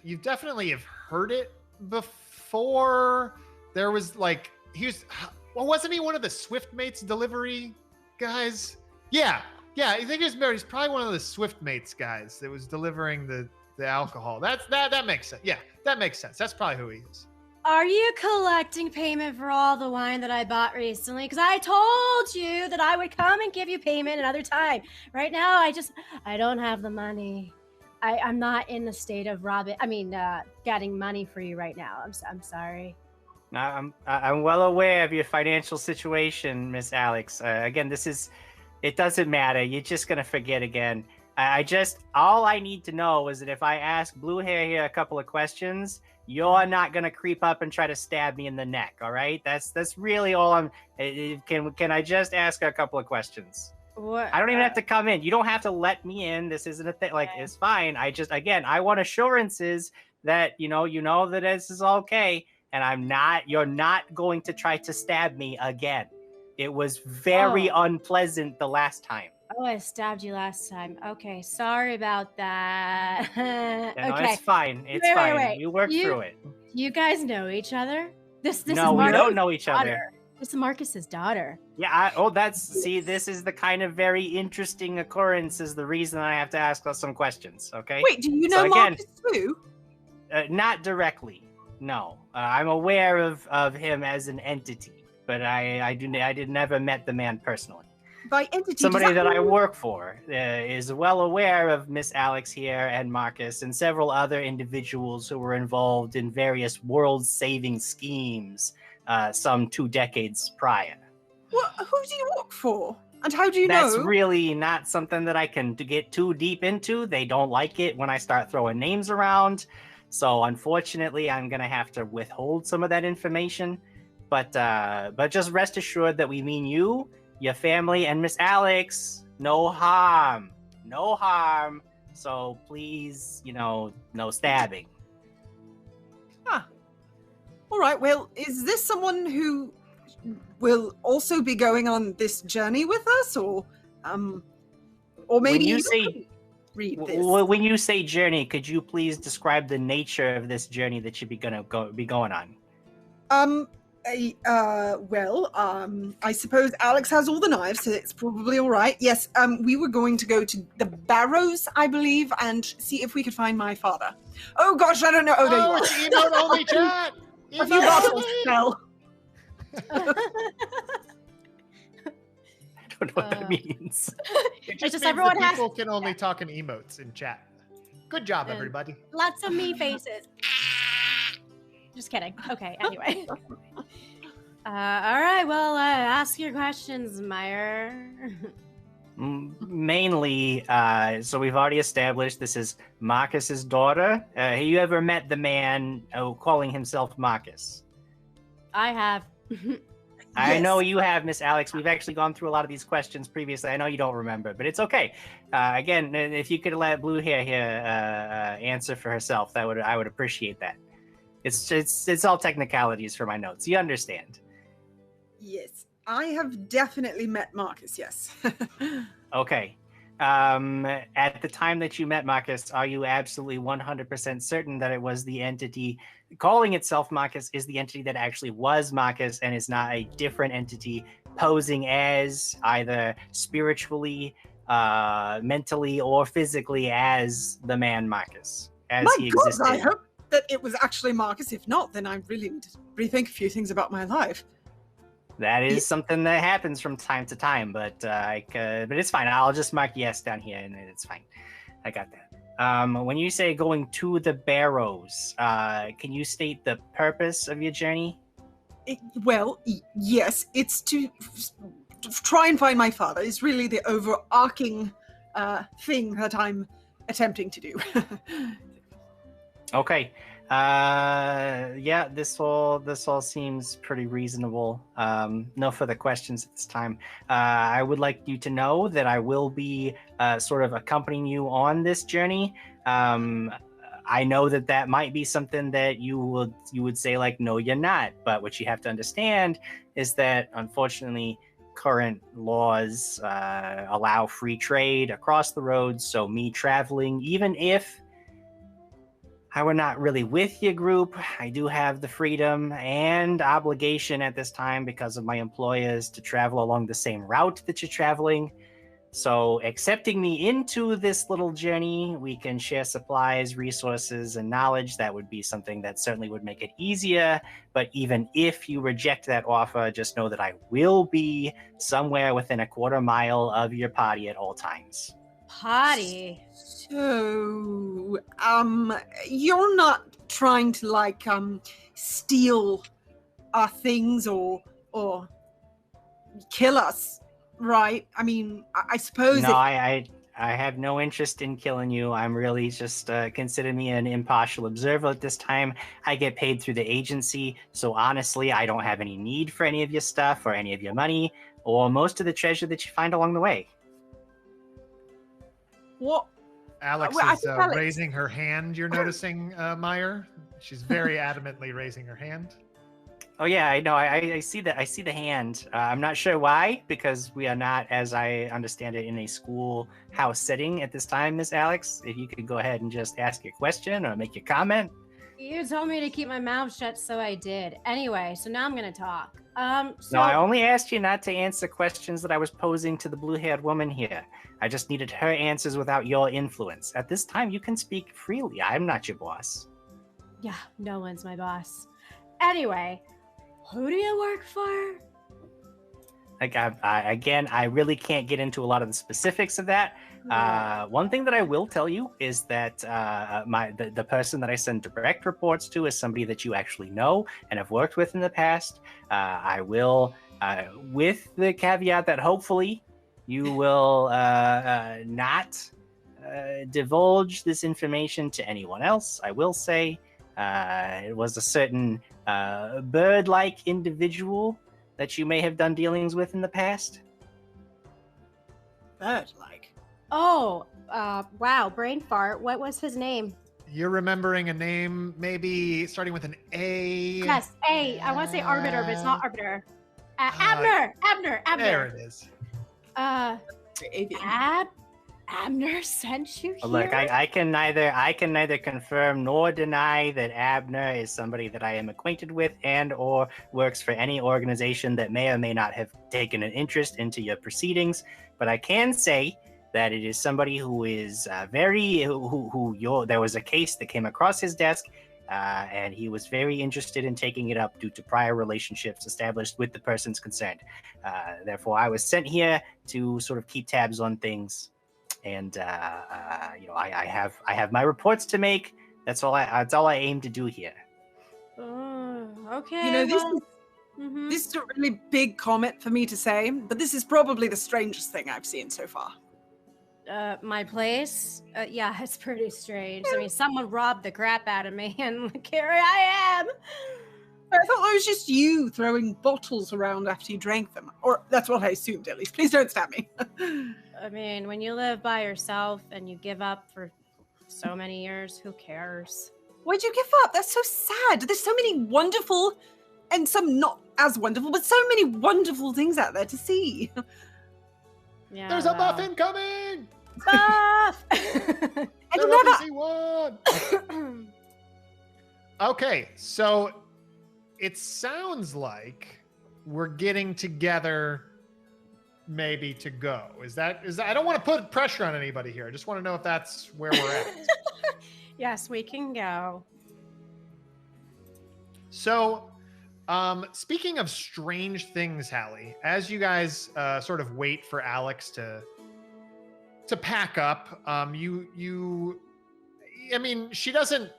A: you definitely have heard it before. There was like wasn't he one of the Swiftmates delivery guys? Yeah, I think he's probably one of the Swiftmates guys that was delivering the alcohol. That makes sense. Yeah, that makes sense. That's probably who he is.
B: Are you collecting payment for all the wine that I bought recently? Because I told you that I would come and give you payment another time. Right now, I don't have the money. I'm not in the state of getting money for you right now. I'm sorry.
D: I'm well aware of your financial situation, Miss Alex. Again, it doesn't matter. You're just gonna forget again. All I need to know is that if I ask Blue Hair here a couple of questions, you're not gonna creep up and try to stab me in the neck. All right? That's really all I'm. Can I just ask a couple of questions?
B: What?
D: I don't even have to come in. You don't have to let me in. This isn't a thing. Like, it's fine. I want assurances that you know that this is okay. And you're not going to try to stab me again. It was very unpleasant the last time.
B: Oh, I stabbed you last time. Okay, sorry about that.
D: No,
B: okay.
D: it's fine. It's fine.
B: Wait.
D: We worked through it.
B: You guys know each other? This is
D: No, we
B: Marcus'
D: don't know each other.
B: daughter. This is Marcus's daughter.
D: Yeah, this is the kind of very interesting occurrence is the reason I have to ask us some questions, okay?
C: Wait, do you know Marcus too?
D: Not directly, no. I'm aware of him as an entity, but I did never met the man personally.
C: By entity,
D: somebody that I work for is well aware of Miss Alex here and Marcus and several other individuals who were involved in various world-saving schemes some 2 decades prior.
C: Who do you work for? And how do you know?
D: That's really not something that I can get too deep into. They don't like it when I start throwing names around. So unfortunately, I'm going to have to withhold some of that information. But just rest assured that we mean you, your family, and Miss Alex. No harm. No harm. So please, no stabbing.
C: All right. Well, is this someone who will also be going on this journey with us, or maybe you say read this?
D: When you say journey, could you please describe the nature of this journey that you'd be going on?
C: I suppose Alex has all the knives, so it's probably all right. Yes, we were going to go to the barrows, I believe, and see if we could find my father. Oh gosh, I don't know. Oh, there you are.
A: It's emote only chat.
C: A few bottles fell.
D: I don't know what that means.
A: It just means
B: everyone
A: that people can only talk in emotes in chat. Good job, everybody.
B: Lots of me faces. Just kidding. Okay, anyway. All right, well, ask your questions, Meyer.
D: Mainly, so we've already established this is Marcus's daughter. Have you ever met the man calling himself Markus?
B: I have.
D: I know you have, Miss Alex. We've actually gone through a lot of these questions previously. I know you don't remember, but it's okay. Again, if you could let Blue Hair here answer for herself, I would appreciate that. It's all technicalities for my notes. You understand?
C: Yes, I have definitely met Markus. Yes.
D: Okay. At the time that you met Markus, are you absolutely 100% certain that it was the entity calling itself Markus is the entity that actually was Markus and is not a different entity posing as either spiritually, mentally, or physically as the man Markus, as he existed?
C: I hope that it was actually Markus. If not, then I really need to rethink a few things about my life.
D: That is something that happens from time to time, but it's fine. I'll just mark yes down here, and it's fine. I got that. When you say going to the barrows, can you state the purpose of your journey?
C: Yes, it's to try and find my father. It's really the overarching thing that I'm attempting to do.
D: Okay. Yeah, this all seems pretty reasonable. No further questions at this time. I would like you to know that I will be sort of accompanying you on this journey. I know that might be something that you would say like, no, you're not. But what you have to understand is that unfortunately, current laws allow free trade across the roads. So me traveling, even if I were not really with your group, I do have the freedom and obligation at this time because of my employers to travel along the same route that you're traveling. So accepting me into this little journey, we can share supplies, resources, and knowledge. That would be something that certainly would make it easier. But even if you reject that offer, just know that I will be somewhere within a quarter mile of your party at all times.
B: Party?
C: So, you're not trying to, steal our things or kill us, right? I mean, I suppose.
D: No, I have no interest in killing you. I'm really just consider me an impartial observer at this time. I get paid through the agency, so honestly, I don't have any need for any of your stuff or any of your money or most of the treasure that you find along the way.
C: What?
A: Alex
C: Well, I
A: is
C: think Alex-
A: raising her hand. You're noticing, Meyer. She's very adamantly raising her hand.
D: Oh yeah, I know. I see that. I see the hand. I'm not sure why, because we are not, as I understand it, in a schoolhouse setting at this time, Miss Alex. If you could go ahead and just ask your question or make your comment.
B: You told me to keep my mouth shut, so I did. Anyway, so now I'm gonna talk. So
D: No, I only asked you not to answer questions that I was posing to the blue-haired woman here. I just needed her answers without your influence. At this time, you can speak freely. I'm not your boss.
B: yeah, no one's my boss. Anyway, who do you work for?
D: Like, I really can't get into a lot of the specifics of that. One thing that I will tell you is that the person that I send direct reports to is somebody that you actually know and have worked with in the past. I will, with the caveat that hopefully you will not divulge this information to anyone else. I will say it was a certain bird-like individual that you may have done dealings with in the past.
C: Bird-like.
B: Oh, wow, brain fart. What was his name?
A: You're remembering a name, maybe starting with an A.
B: Yes, A. I want to say Arbiter, but it's not Arbiter. Abner.
A: There it is.
B: Abner sent you here?
D: Look, I can neither confirm nor deny that Abner is somebody that I am acquainted with and or works for any organization that may or may not have taken an interest into your proceedings. But I can say that it is somebody who is there was a case that came across his desk, and he was very interested in taking it up due to prior relationships established with the persons concerned. Therefore, I was sent here to sort of keep tabs on things. And I have my reports to make. That's all I aim to do here.
B: Okay.
C: You know,
B: well,
C: this is a really big comment for me to say, but this is probably the strangest thing I've seen so far.
B: my place? Yeah, it's pretty strange. I mean, someone robbed the crap out of me, and look, here I am.
C: I thought it was just you throwing bottles around after you drank them. Or that's what I assumed, at least. Please don't stab me.
B: I mean, when you live by yourself and you give up for so many years, who cares?
C: Why'd you give up? That's so sad. There's so many wonderful, and some not as wonderful, but so many wonderful things out there to see.
B: Yeah.
A: There's a buff incoming!
B: Buff!
C: I
A: They're
C: never.
A: NPC1! Okay, so it sounds like we're getting together maybe to go. Is that I don't want to put pressure on anybody here. I just want to know if that's where we're at.
B: Yes, we can go.
A: So, speaking of strange things, Hallie, as you guys sort of wait for Alex to pack up, I mean, she doesn't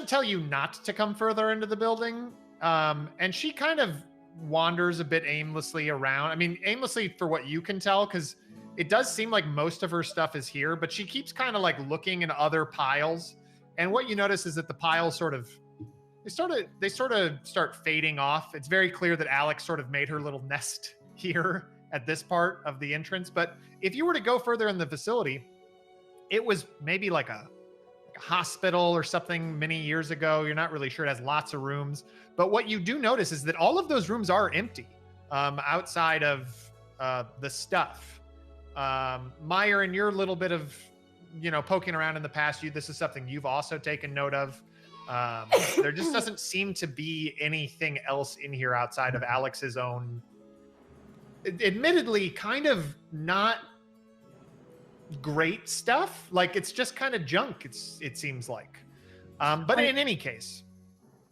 A: tell you not to come further into the building, and she kind of wanders a bit aimlessly around. I mean, aimlessly for what you can tell, because it does seem like most of her stuff is here, but she keeps kind of like looking in other piles. And what you notice is that the piles they sort of start fading off. It's very clear that Alex sort of made her little nest here at this part of the entrance. But if you were to go further in the facility, it was maybe like a hospital or something many years ago. You're not really sure. It has lots of rooms. But what you do notice is that all of those rooms are empty outside of the stuff. Meyer, in your little bit of, poking around in the past, this is something you've also taken note of. There just doesn't seem to be anything else in here outside of Alex's own, admittedly, kind of not great stuff. Like, it's just kind of junk, it seems like. But in any case,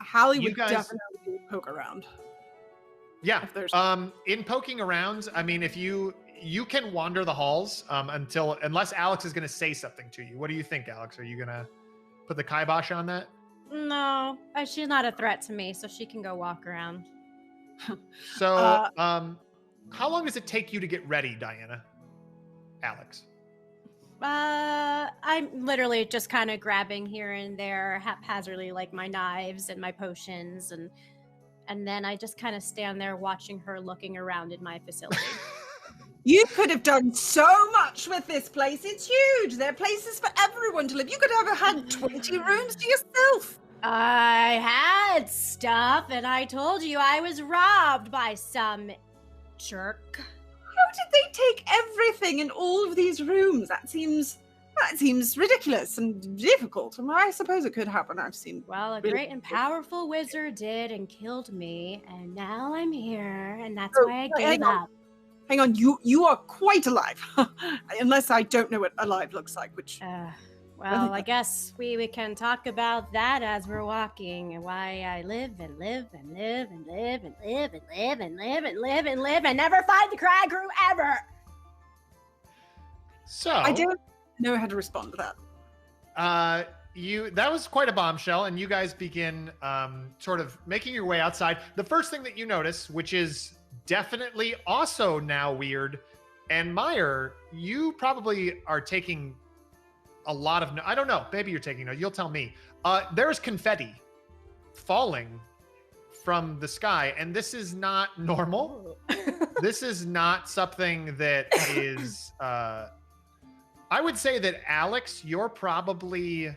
C: Hallie
A: you
C: would
A: guys
C: definitely poke around.
A: Yeah.
C: If there's...
A: In poking around, I mean, if you can wander the halls unless Alex is going to say something to you. What do you think, Alex? Are you going to put the kibosh on that?
B: No, she's not a threat to me, so she can go walk around.
A: So, how long does it take you to get ready, Diana? Alex?
B: I'm literally just kind of grabbing here and there haphazardly, like my knives and my potions, and then I just kind of stand there watching her looking around in my facility.
C: You could have done so much with this place. It's huge. There are places for everyone to live. You could have had 20 rooms to yourself.
B: I had stuff, and I told you I was robbed by some jerk.
C: How did they take everything in all of these rooms? That seems ridiculous and difficult. Well, I suppose it could happen. I've seen.
B: Well, a great and powerful wizard did and killed me, and now I'm here, and that's why I gave up.
C: Hang on, you are quite alive. Unless I don't know what alive looks like, which...
B: Well, I guess we can talk about that as we're walking, and why I live and live and live and live and live and live and live and live and live and never find the cry crew ever.
A: So
C: I don't know how to respond to that.
A: That was quite a bombshell, and you guys begin sort of making your way outside. The first thing that you notice, which is definitely also now weird, and Meyer, you probably are taking a lot of, I don't know, maybe you're taking notes, you'll tell me. There's confetti falling from the sky, and this is not normal. This is not something that is, I would say that Alex, you're probably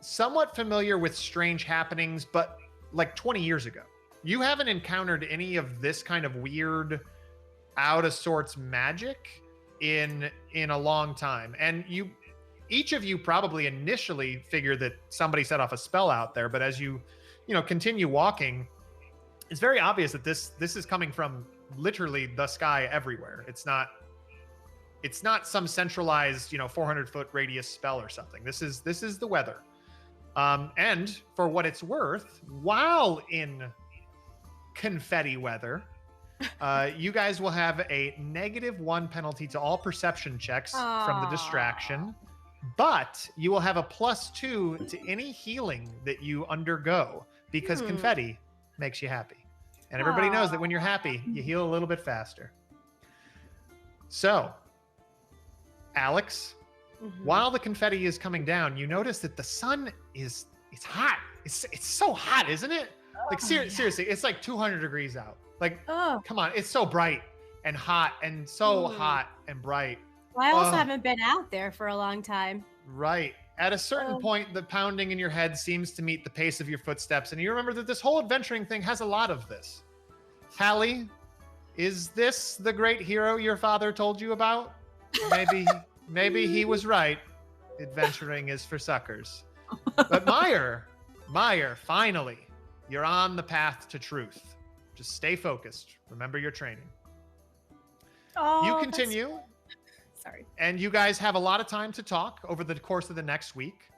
A: somewhat familiar with strange happenings, but like 20 years ago. You haven't encountered any of this kind of weird, out of sorts magic in a long time. And each of you probably initially figured that somebody set off a spell out there, but as you continue walking, it's very obvious that this is coming from literally the sky everywhere. It's not some centralized 400-foot radius spell or something. This is the weather. And for what it's worth, while in confetti weather, you guys will have a -1 penalty to all perception checks from the distraction, but you will have a +2 to any healing that you undergo, because confetti makes you happy. And everybody knows that when you're happy, you heal a little bit faster. So, Alex, while the confetti is coming down, you notice that the sun it's hot. It's so hot, isn't it? Like seriously, it's like 200 degrees out. Like, come on, it's so bright and hot and so hot and bright.
B: Well, I also haven't been out there for a long time.
A: Right. At a certain point, the pounding in your head seems to meet the pace of your footsteps, and you remember that this whole adventuring thing has a lot of this. Hallie, is this the great hero your father told you about? Maybe he was right. Adventuring is for suckers. But Meyer, finally, you're on the path to truth. Just stay focused. Remember your training. You continue.
B: Sorry.
A: And you guys have a lot of time to talk over the course of the next week.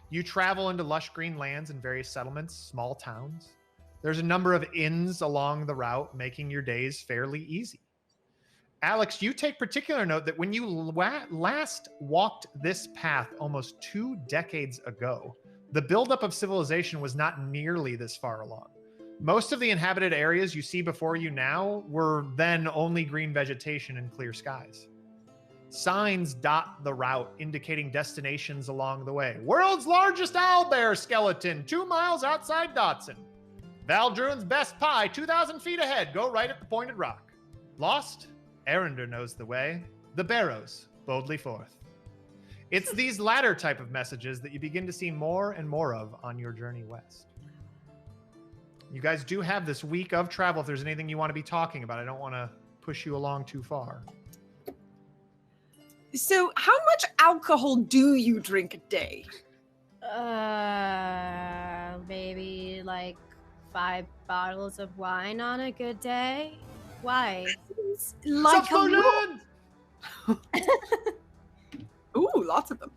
A: You travel into lush green lands and various settlements, small towns. There's a number of inns along the route, making your days fairly easy. Alex, you take particular note that when you last walked this path almost 2 decades ago, the buildup of civilization was not nearly this far along. Most of the inhabited areas you see before you now were then only green vegetation and clear skies. Signs dot the route, indicating destinations along the way. World's largest owlbear skeleton, 2 miles outside Dotson. Valdruin's best pie, 2,000 feet ahead. Go right at the pointed rock. Lost? Arender knows the way. The barrows, boldly forth. It's these latter type of messages that you begin to see more and more of on your journey west. You guys do have this week of travel. If there's anything you want to be talking about, I don't want to push you along too far.
C: So, how much alcohol do you drink a day?
B: Maybe like 5 bottles of wine on a good day. Why?
C: Like a lot. Ooh, lots of them.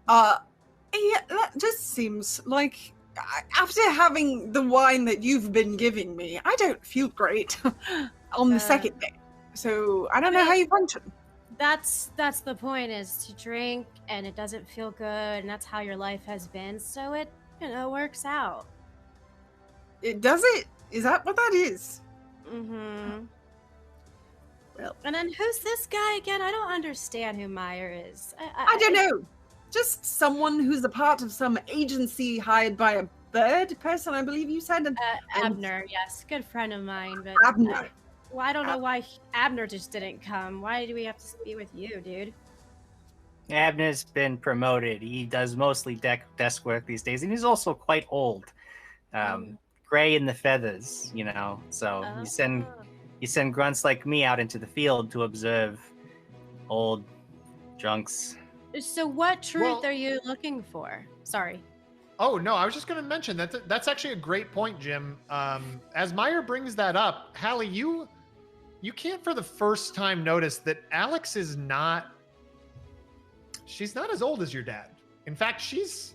C: Yeah, that just seems like after having the wine that you've been giving me, I don't feel great on the second day. So I don't know how you function.
B: That's the point, is to drink and it doesn't feel good, and that's how your life has been. So it works out.
C: It does it? Is that what that is?
B: Mm-hmm.
C: Well,
B: And then who's this guy again? I don't understand who Meyer is.
C: I don't know. Just someone who's a part of some agency hired by a bird person, I believe you said. And
B: Abner, yes, good friend of mine. But
C: Abner.
B: I don't know why Abner just didn't come. Why do we have to be with you, dude?
D: Abner's been promoted. He does mostly desk work these days, and he's also quite old. Gray in the feathers, you know. So you send grunts like me out into the field to observe old drunks.
B: So what truth are you looking for? Sorry.
A: Oh, no, I was just going to mention that's actually a great point, Jim. As Meyer brings that up, Hallie, you can't for the first time notice that Alex is not... She's not as old as your dad. In fact, she's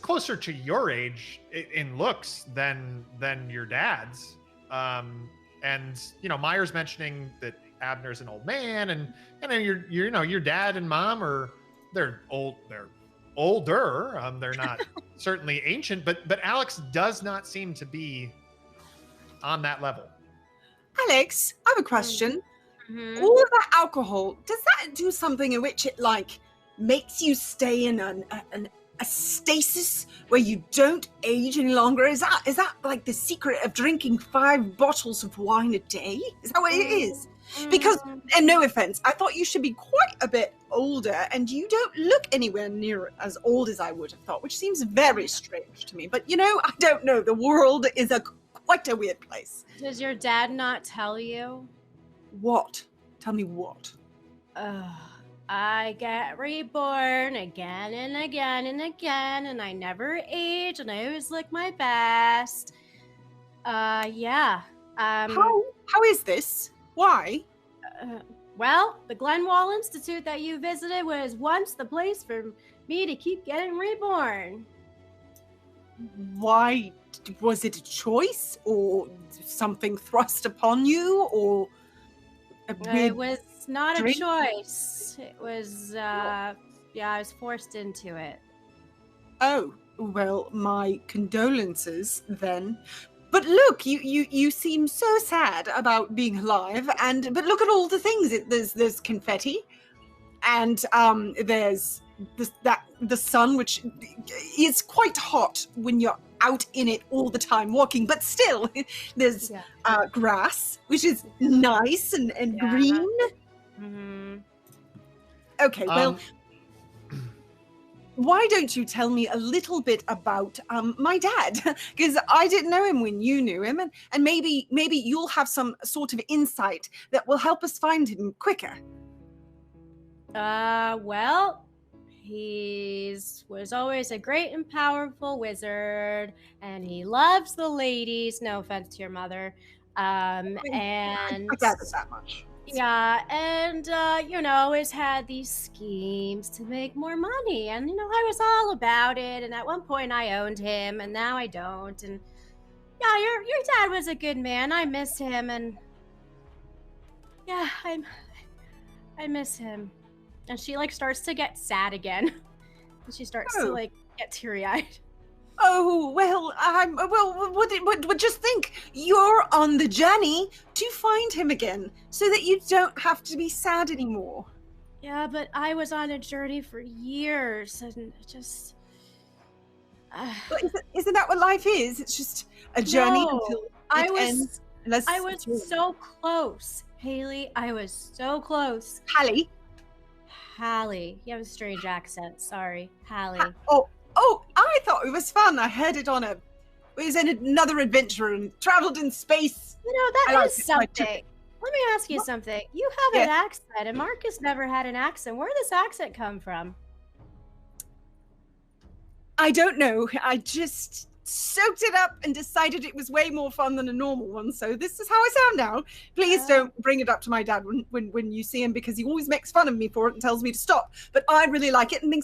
A: closer to your age in looks than your dad's. And, you know, Meyer's mentioning that Abner's an old man, and then your dad and mom they're older. They're not certainly ancient, but Alex does not seem to be on that level. Alex,
C: I have a question.
B: Mm-hmm.
C: All of that alcohol, does that do something in which it like makes you stay in a stasis where you don't age any longer? Is that like the secret of drinking 5 bottles of wine a day? Is that what it is? Because, and no offense, I thought you should be quite a bit older, and you don't look anywhere near as old as I would have thought, which seems very strange to me. But, you know, I don't know. The world is quite a weird place.
B: Does your dad not tell you?
C: What? Tell me what?
B: I get reborn again and again and again, and I never age, and I always look my best. Yeah.
C: How is this? Why?
B: Well, the Glenwall Institute that you visited was once the place for me to keep getting reborn.
C: Why? Was it a choice, or something thrust upon you, or
B: it was not a choice. It was, I was forced into it.
C: Oh, well, my condolences then. But look, you seem so sad about being alive, but look at all the things. There's confetti, and there's the sun, which is quite hot when you're out in it all the time walking. But still, there's grass, which is nice and green.
B: Mm-hmm.
C: Okay, well. Why don't you tell me a little bit about my dad? Because I didn't know him when you knew him, and maybe you'll have some sort of insight that will help us find him quicker.
B: Well, he was always a great and powerful wizard, and he loves the ladies. No offense to your mother. And
C: I gathered that much.
B: Yeah, and, always had these schemes to make more money. And, I was all about it. And at one point I owned him, and now I don't. And, yeah, your dad was a good man. I miss him, and, yeah, I miss him. And she, starts to get sad again. And she starts to, get teary-eyed.
C: Oh, well, but just think, you're on the journey to find him again, so that you don't have to be sad anymore.
B: Yeah, but I was on a journey for years, and just...
C: Well, isn't that what life is? It's just a journey until it ends.
B: I was so close, Haley. I was so close.
C: Hallie?
B: Hallie. You have a strange accent. Sorry. Hallie.
C: Oh, I thought it was fun. I heard it it was in another adventure and traveled in space.
B: That is something. Let me ask you something. You have an accent, and Markus never had an accent. Where did this accent come from?
C: I don't know. I just soaked it up and decided it was way more fun than a normal one. So this is how I sound now. Please don't bring it up to my dad when you see him, because he always makes fun of me for it and tells me to stop. But I really like it and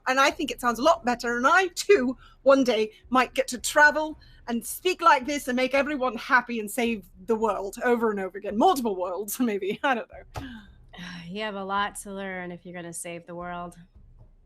C: I think it sounds a lot better. And I too, one day, might get to travel and speak like this and make everyone happy and save the world over and over again. Multiple worlds, maybe. I don't know.
B: You have a lot to learn if you're going to save the world.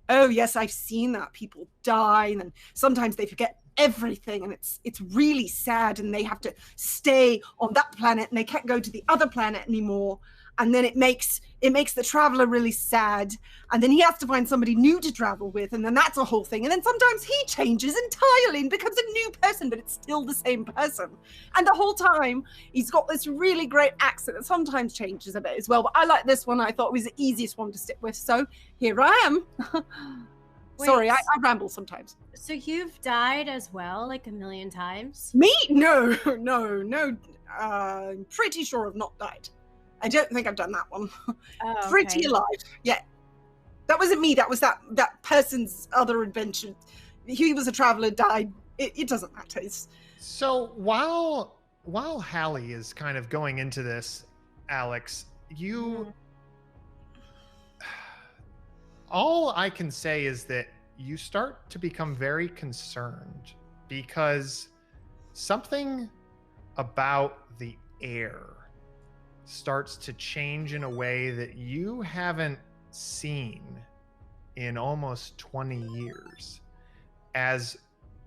C: Oh yes, I've seen that. People die, and then sometimes they forget everything, and it's really sad, and they have to stay on that planet, and they can't go to the other planet anymore. And then it makes the traveler really sad, and then he has to find somebody new to travel with, and then that's a whole thing. And then sometimes he changes entirely and becomes a new person, but it's still the same person. And the whole time he's got this really great accent that sometimes changes a bit as well. But I like this one. I thought it was the easiest one to stick with, so here I am. Sorry, I ramble sometimes.
B: So you've died as well, like a million times?
C: Me? No. I'm pretty sure I've not died. I don't think I've done that one.
B: Oh,
C: Pretty alive. Yeah. That wasn't me. That was that person's other adventure. He was a traveler, died. It doesn't matter.
A: So while Hallie is kind of going into this, Alex, all I can say is that you start to become very concerned because something about the air starts to change in a way that you haven't seen in almost 20 years, as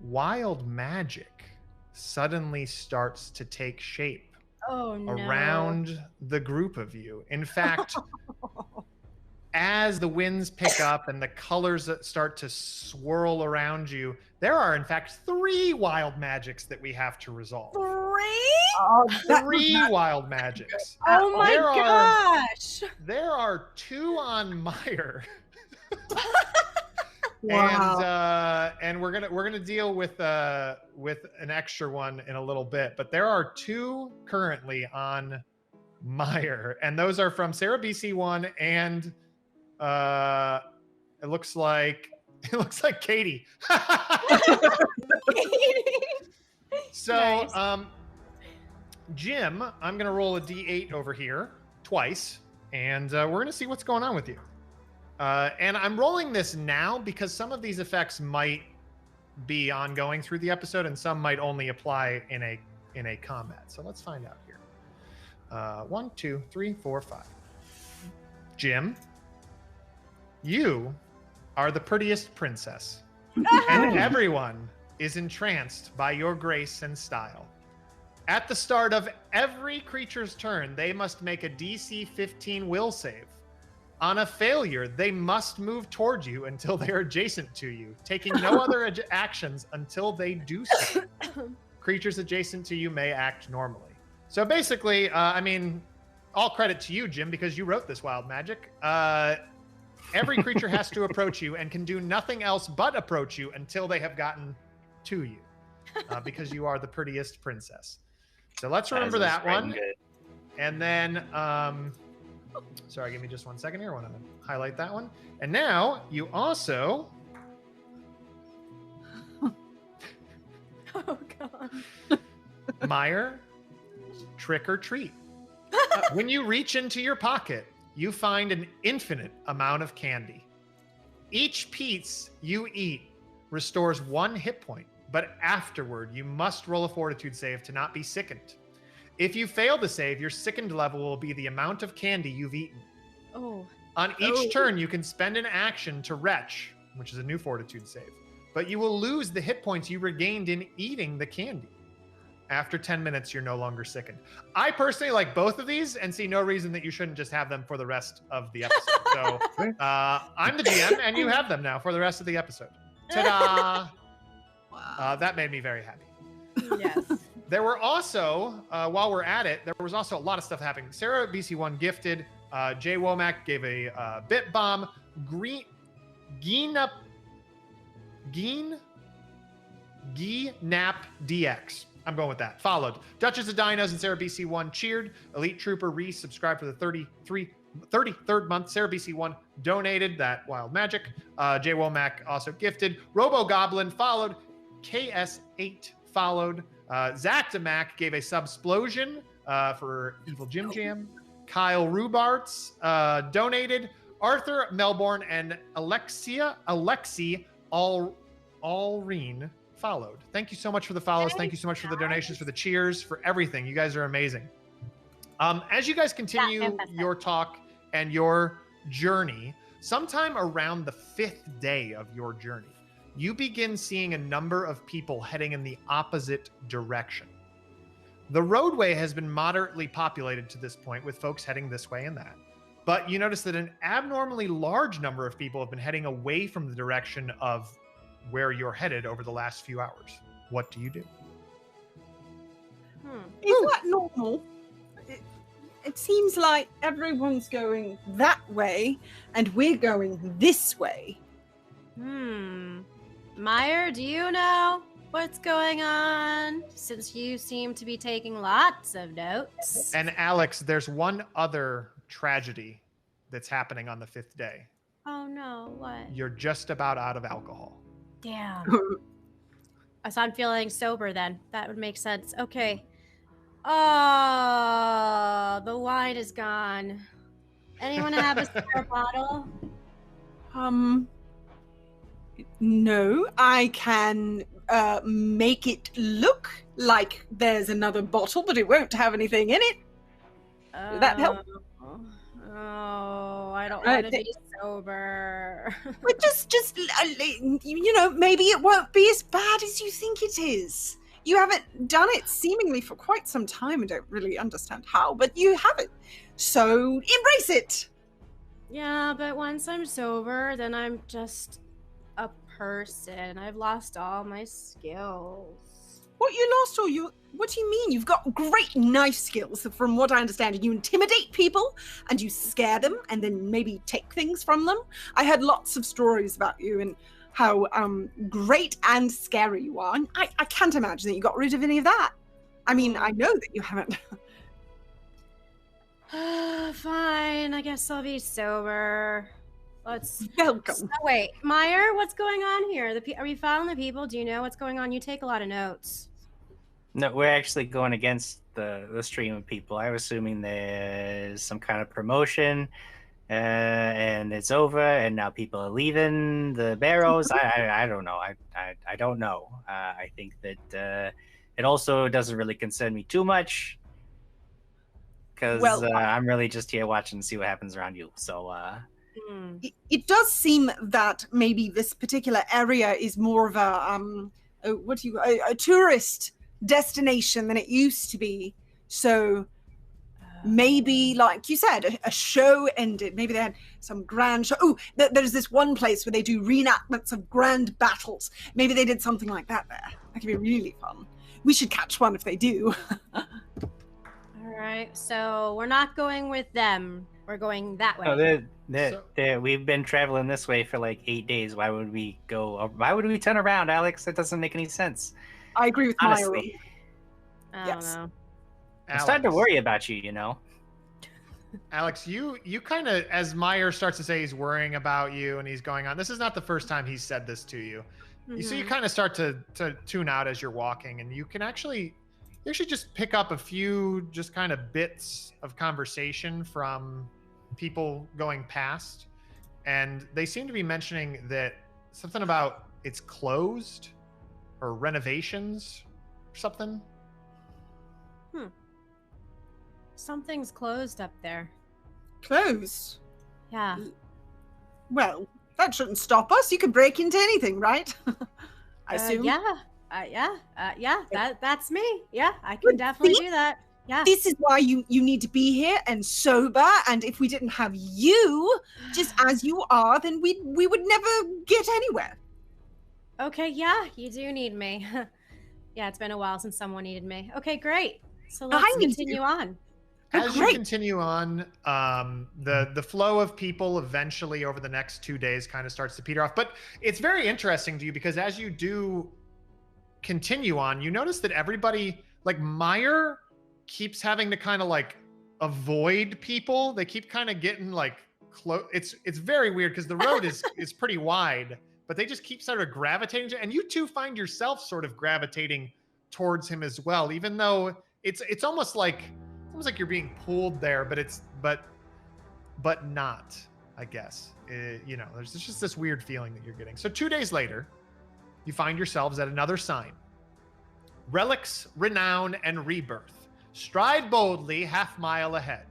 A: wild magic suddenly starts to take shape around the group of you. In fact, as the winds pick up and the colors that start to swirl around you, there are in fact 3 wild magics that we have to resolve. 3 wild magics.
B: Oh my gosh!
A: There are 2 on Meyer.
C: Wow.
A: And we're gonna deal with an extra one in a little bit, but there are 2 currently on Meyer, and those are from Sarah BC1 and it looks like Katie. So
B: Nice.
A: Jim, I'm gonna roll a D8 over here twice, and we're gonna see what's going on with you. And I'm rolling this now because some of these effects might be ongoing through the episode, and some might only apply in a combat. So let's find out here. 1, 2, 3, 4, 5. Jim, you are the prettiest princess, and everyone is entranced by your grace and style. At the start of every creature's turn, they must make a DC 15 will save. On a failure, they must move toward you until they are adjacent to you, taking no other actions until they do so. Creatures adjacent to you may act normally. So basically, I mean, all credit to you, Jim, because you wrote this wild magic. Every creature has to approach you and can do nothing else but approach you until they have gotten to you, because you are the prettiest princess. So let's remember that one.
D: Good.
A: And then, sorry, give me just 1 second here. I want to highlight that one. And now you also...
B: Oh, God.
A: Meyer, trick or treat. When you reach into your pocket, you find an infinite amount of candy. Each piece you eat restores 1 hit point, but afterward, you must roll a fortitude save to not be sickened. If you fail to save, your sickened level will be the amount of candy you've eaten.
B: Oh.
A: On each turn, you can spend an action to retch, which is a new fortitude save, but you will lose the hit points you regained in eating the candy. After 10 minutes, you're no longer sickened. I personally like both of these and see no reason that you shouldn't just have them for the rest of the episode. So I'm the GM, and you have them now for the rest of the episode. Ta-da!
C: Wow.
A: That made me very happy.
B: Yes.
A: There were also, while we're at it, there was also a lot of stuff happening. Sarah BC1 gifted. Jay Womack gave a bit bomb. Geenap DX. I'm going with that. Followed. Duchess of Dinos and Sarah BC1 cheered. Elite Trooper Reese subscribed for the 33rd month. Sarah BC1 donated that wild magic. Jay Womack also gifted. Robo Goblin followed. KS8 followed. Zach DeMac gave a subsplosion for Evil Jim Jam. Kyle Rubarts donated. Arthur Melbourne and Alexi Allreen followed. Thank you so much for the follows. Thank you so much for the donations, for the cheers, for everything. You guys are amazing. As you guys continue your talk and your journey, sometime around the 5th day of your journey, you begin seeing a number of people heading in the opposite direction. The roadway has been moderately populated to this point, with folks heading this way and that. But you notice that an abnormally large number of people have been heading away from the direction of where you're headed over the last few hours. What do you do?
C: Is that normal? It seems like everyone's going that way and we're going this way.
B: Meyer, do you know what's going on? Since you seem to be taking lots of notes.
A: And Alex, there's one other tragedy that's happening on the 5th day.
B: Oh no, what?
A: You're just about out of alcohol.
B: Damn. So I'm feeling sober then. That would make sense. Okay. Oh, the wine is gone. Anyone have a spare bottle?
C: No, I can make it look like there's another bottle, but it won't have anything in it. Does that help?
B: Oh, I don't want to be sober.
C: But just maybe it won't be as bad as you think it is. You haven't done it seemingly for quite some time and don't really understand how, but you have it. So embrace it.
B: Yeah, but once I'm sober, then I'm just a person. I've lost all my skills.
C: What, you lost all your... What do you mean? You've got great knife skills, from what I understand. You intimidate people, and you scare them, and then maybe take things from them. I heard lots of stories about you and how great and scary you are. And I can't imagine that you got rid of any of that. I mean, I know that you haven't.
B: Fine, I guess I'll be sober. Let's...
C: Welcome.
B: Oh, wait, Meyer, what's going on here? Are we following the people? Do you know what's going on? You take a lot of notes.
D: No, we're actually going against the stream of people. I was assuming there's some kind of promotion, and it's over, and now people are leaving the barrows. I don't know. I don't know. I think that it also doesn't really concern me too much, because I'm really just here watching to see what happens around you. So
C: it does seem that maybe this particular area is more of a tourist destination than it used to be. So maybe, like you said, a show ended. Maybe they had some grand show. Oh, there's this one place where they do reenactments of grand battles. Maybe they did something like that there. That could be really fun. We should catch one if they do.
B: All right, so we're not going with them. We're going that way.
D: We've been traveling this way for like 8 days. Why would we go? Why would we turn around, Alex? That doesn't make any sense.
C: I agree with
D: honestly.
B: I don't know.
D: I'm starting to worry about you, you know.
A: Alex, you kind of, as Meyer starts to say he's worrying about you and he's going on, this is not the first time he's said this to you. So you kind of start to tune out as you're walking, and you can actually just pick up a few just kind of bits of conversation from people going past. And they seem to be mentioning that something about it's closed or renovations or something.
B: Something's closed up there.
C: Closed?
B: Yeah.
C: Well, that shouldn't stop us. You can break into anything, right? I assume.
B: That's me. Yeah, I can definitely do that. Yeah.
C: This is why you need to be here and sober. And if we didn't have you, just as you are, then we would never get anywhere.
B: Okay, yeah, you do need me. Yeah, it's been a while since someone needed me. Okay, great. So let's continue on.
A: As you continue on, the flow of people eventually over the next 2 days kind of starts to peter off. But it's very interesting to you because as you do continue on, you notice that everybody, like Meyer, keeps having to kind of like avoid people. They keep kind of getting like close. It's very weird because the road is pretty wide, but they just keep sort of gravitating to, and you two find yourself sort of gravitating towards him as well, even though it's almost like you're being pulled there, but not, I guess. There's just this weird feeling that you're getting. So 2 days later, you find yourselves at another sign. Relics, renown, and rebirth. Stride boldly, half mile ahead.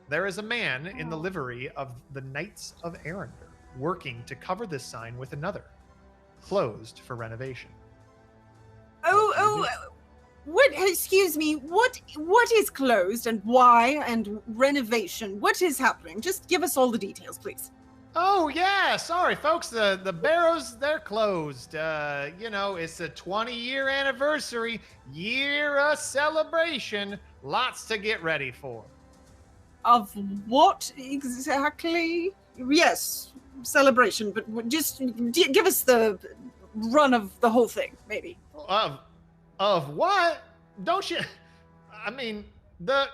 A: there is a man in the livery of the Knights of Arender working to cover this sign with another, closed for renovation.
C: What? Excuse me. What is closed and why? And renovation. What is happening? Just give us all the details, please.
A: Oh yeah, sorry folks. The barrows, they're closed. It's a 20-year anniversary, year of celebration. Lots to get ready for.
C: Of what exactly? Yes, celebration, but just give us the run of the whole thing, maybe.
A: Of what? Don't you? I mean, the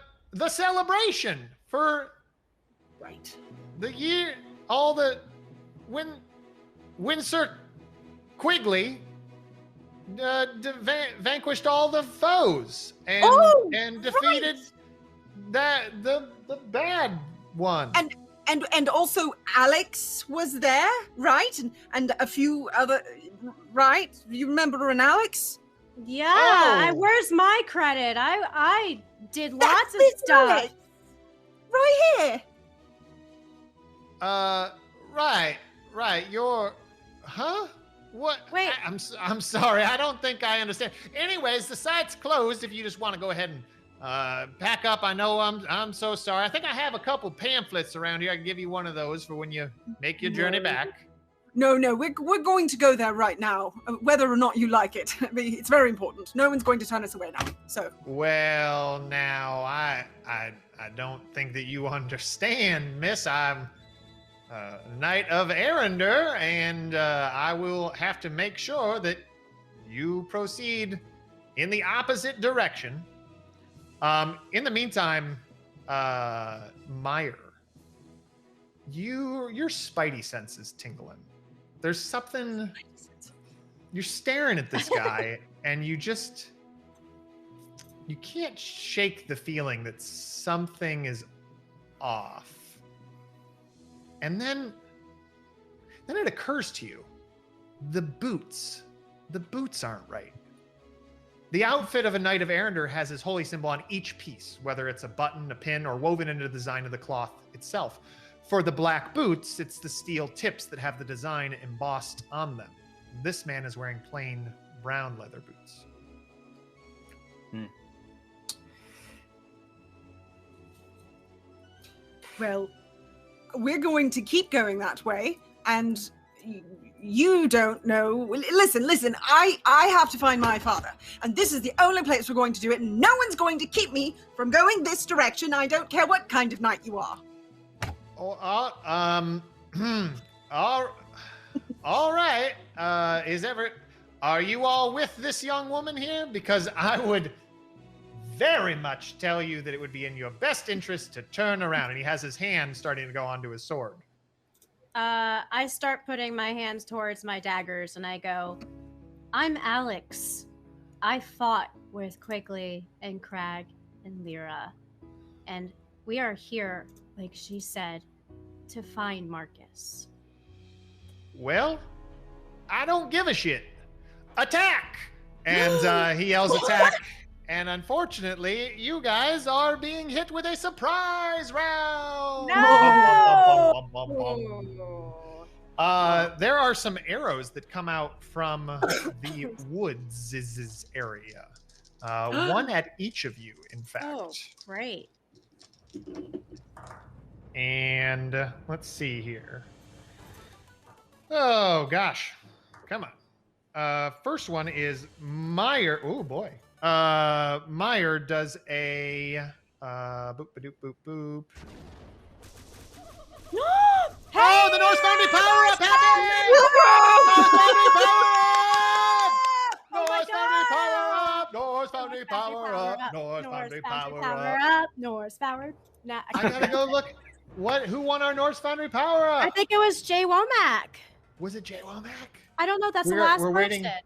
A: celebration for
C: Right.
A: the year. When Sir Quigley vanquished all the foes and defeated the bad one.
C: And also Alex was there, right? And a few other, right? You remember an Alex?
B: Yeah, where's my credit? I did lots of stuff.
C: Right here.
A: Right. You're, huh? What?
B: Wait.
A: I'm sorry. I don't think I understand. Anyways, the site's closed. If you just want to go ahead and pack up, I know I'm so sorry. I think I have a couple pamphlets around here. I can give you one of those for when you make your journey back.
C: No, we're going to go there right now, whether or not you like it. I mean, it's very important. No one's going to turn us away now. So.
A: Well, now I don't think that you understand, Miss. I'm Knight of Arender, and I will have to make sure that you proceed in the opposite direction. In the meantime, Meyer, your spidey sense is tingling. There's something. You're staring at this guy, and you can't shake the feeling that something is off. And then it occurs to you, the boots aren't right. The outfit of a Knight of Arender has his holy symbol on each piece, whether it's a button, a pin, or woven into the design of the cloth itself. For the black boots, it's the steel tips that have the design embossed on them. This man is wearing plain brown leather boots.
C: Well, we're going to keep going that way, and you don't know. Listen, I have to find my father, and this is the only place we're going to do it, and no one's going to keep me from going this direction. I don't care what kind of knight you are.
A: All right. Are you all with this young woman here? Because I would very much tell you that it would be in your best interest to turn around. And he has his hand starting to go onto his sword.
B: I start putting my hands towards my daggers, and I go, I'm Alex. I fought with Quigley and Crag and Lyra, and we are here, like she said, to find Markus.
A: Well, I don't give a shit. Attack! And he yells attack. And unfortunately, you guys are being hit with a surprise round.
B: No!
A: There are some arrows that come out from the woods' area. One at each of you, in fact.
B: Oh, great.
A: And let's see here. Oh, gosh. Come on. First one is Meyer. Oh, boy. Meyer does a boop, boop, boop, boop.
B: Hey!
A: Oh, the Norse Foundry power up happened! Norse Foundry power up! Norse Foundry power up! Norse Foundry power up!
B: Norse Foundry. Nah,
A: I gotta go look. Who won our Norse Foundry power up?
B: I think it was Jay Womack.
A: Was it Jay Womack?
B: I don't know. That's the last
A: we're
B: person.
A: waiting.
B: I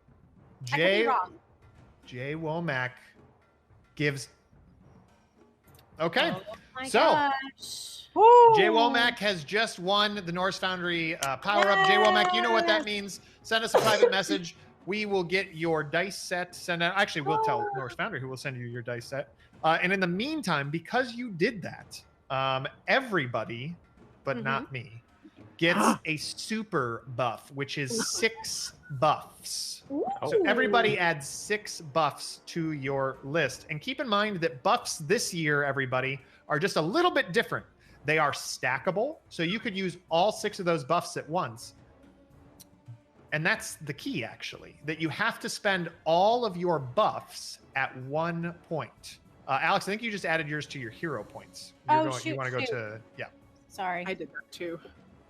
B: could be wrong.
A: Jay Womack gives. Okay,
B: Oh my
A: so
B: gosh.
A: Jay Womack has just won the Norse Foundry power up. Jay Womack, you know what that means. Send us a private message. We will get your dice set. Actually, we'll tell Norse Foundry who will send you your dice set. And in the meantime, because you did that, everybody, but not me, gets a super buff, which is 6 buffs. So everybody adds 6 buffs to your list. And keep in mind that buffs this year, everybody, are just a little bit different. They are stackable, so you could use all 6 of those buffs at once. And that's the key, actually, that you have to spend all of your buffs at one point. Alex, I think you just added yours to your hero points. You want to go to,
B: Sorry.
C: I did that too.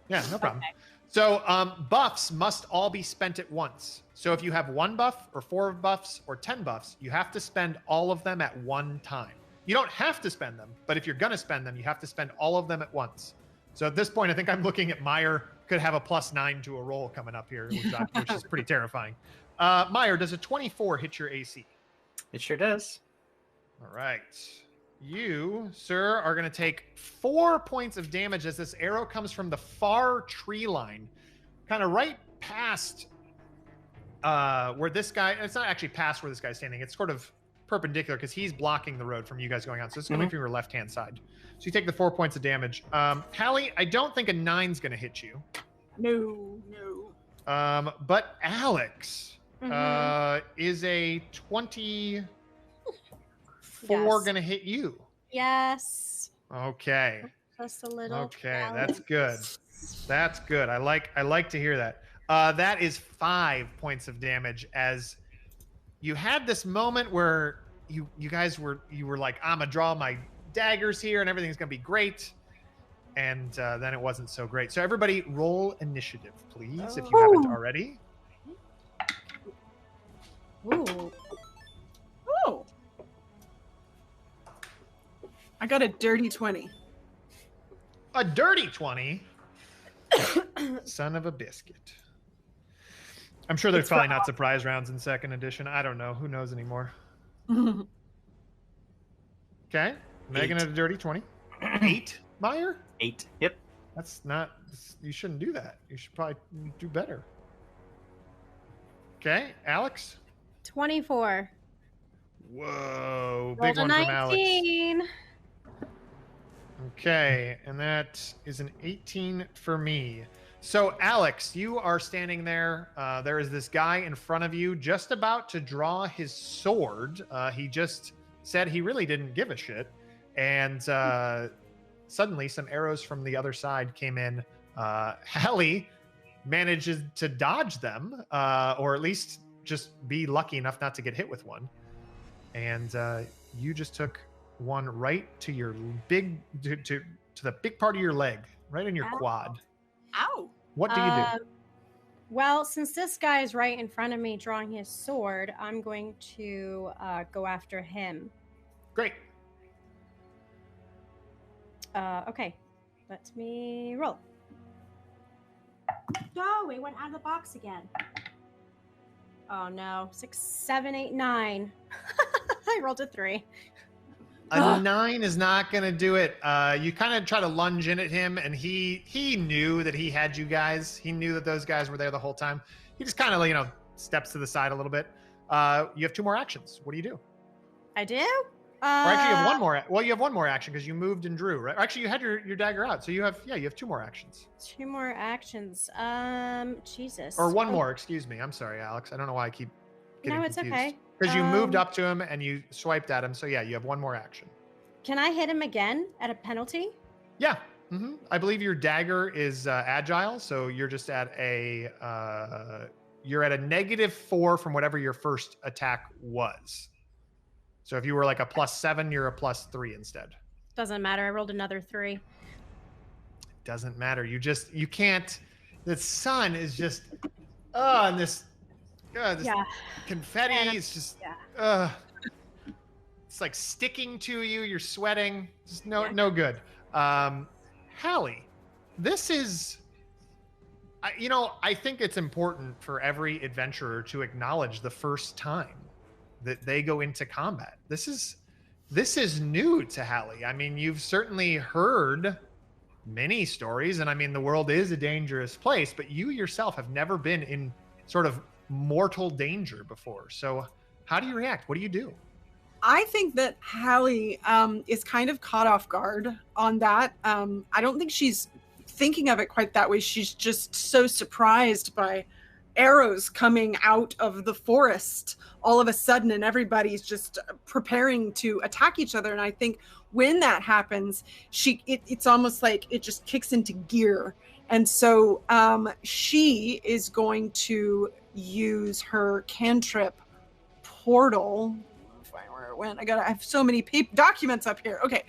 A: Yeah, no problem.
B: Okay.
A: So buffs must all be spent at once. So if you have 1 buff or 4 buffs or 10 buffs, you have to spend all of them at one time. You don't have to spend them, but if you're going to spend them, you have to spend all of them at once. So at this point, I think I'm looking at Meyer could have a +9 to a roll coming up here, which is pretty terrifying. Meyer, does a 24 hit your AC?
D: It sure does.
A: All right. You, sir, are going to take 4 points of damage as this arrow comes from the far tree line, kind of right past where this guy, it's not actually past where this guy's standing, it's sort of perpendicular because he's blocking the road from you guys going on. So it's coming from your left-hand side. So you take the 4 points of damage. Hallie, I don't think a 9's going to hit you.
C: No.
A: But Alex is a 24 going to hit you.
B: Yes.
A: Okay.
B: Just a little.
A: Okay,
B: challenge.
A: that's good. That's good. I like to hear that. That is 5 points of damage as you had this moment where you guys were like, I'm gonna draw my daggers here and everything's gonna be great, and then it wasn't so great. So everybody, roll initiative, please, if you haven't already.
B: Ooh.
C: Oh. I got a dirty 20.
A: A dirty 20. Son of a biscuit. I'm sure there's probably not surprise rounds in 2nd edition. I don't know. Who knows anymore? Okay. Megan at a dirty 20. 8, Meyer?
D: 8. Yep.
A: That's not... You shouldn't do that. You should probably do better. Okay. Alex?
B: 24.
A: Whoa.
B: Rolled
A: Big
B: a
A: one from Alex.
B: 19.
A: Okay. And that is an 18 for me. So, Alex, you are standing there. There is this guy in front of you just about to draw his sword. He just said he really didn't give a shit. And suddenly some arrows from the other side came in. Hallie manages to dodge them, or at least just be lucky enough not to get hit with one. And you just took one right to your big, to the big part of your leg, right in your quad.
C: Ow.
A: What do you do?
B: Well, since this guy is right in front of me drawing his sword, I'm going to go after him.
A: Great.
B: Okay. Let me roll. No, it went out of the box again. Oh no. 6, 7, 8, 9. I rolled a 3.
A: A 9 is not going to do it. You kind of try to lunge in at him, and he knew that he had you guys. He knew that those guys were there the whole time. He just kind of, steps to the side a little bit. You have 2 more actions. What do you do?
B: I do?
A: Or actually, you have 1 more. Well, you have 1 more action because you moved and drew, right? Actually, you had your dagger out, so you have 2 more actions.
B: 2 more actions. Jesus.
A: Or 1 more, excuse me. I'm sorry, Alex. I don't know why I keep getting confused.
B: Okay.
A: Because you moved up to him and you swiped at him, so yeah, you have 1 more action.
B: Can I hit him again at a penalty?
A: Yeah. I believe your dagger is agile, so you're just at a you're at a -4 from whatever your first attack was. So if you were like a +7, you're a +3 instead.
B: Doesn't matter. I rolled another 3.
A: Doesn't matter. You can't. The sun is just and this confetti is just it's like sticking to you. You're sweating. Just no good. Hallie, this is, I think it's important for every adventurer to acknowledge the first time that they go into combat. This is new to Hallie. I mean, you've certainly heard many stories, and I mean, the world is a dangerous place, but you yourself have never been in sort of mortal danger before. So how do you react? What do you do?
C: I think that Hallie is kind of caught off guard on that. I don't think she's thinking of it quite that way. She's just so surprised by arrows coming out of the forest all of a sudden, and everybody's just preparing to attack each other. And I think when that happens, it's almost like it just kicks into gear. And so she is going to use her cantrip portal. I have so many documents up here. Okay,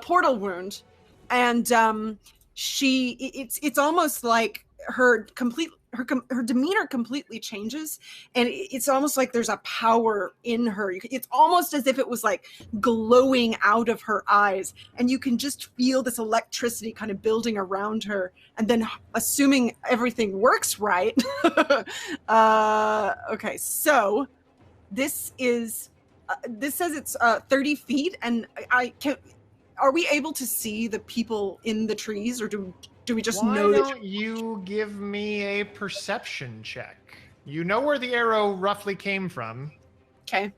C: portal wound, and it's almost like her demeanor completely changes, and it's almost like there's a power in her. It's almost as if it was like glowing out of her eyes, and you can just feel this electricity kind of building around her. And then, assuming everything works right, okay, so this is. This says it's 30 feet, and are we able to see the people in the trees, or do we just know?
A: Why don't you give me a perception check? You know where the arrow roughly came from.
C: Okay.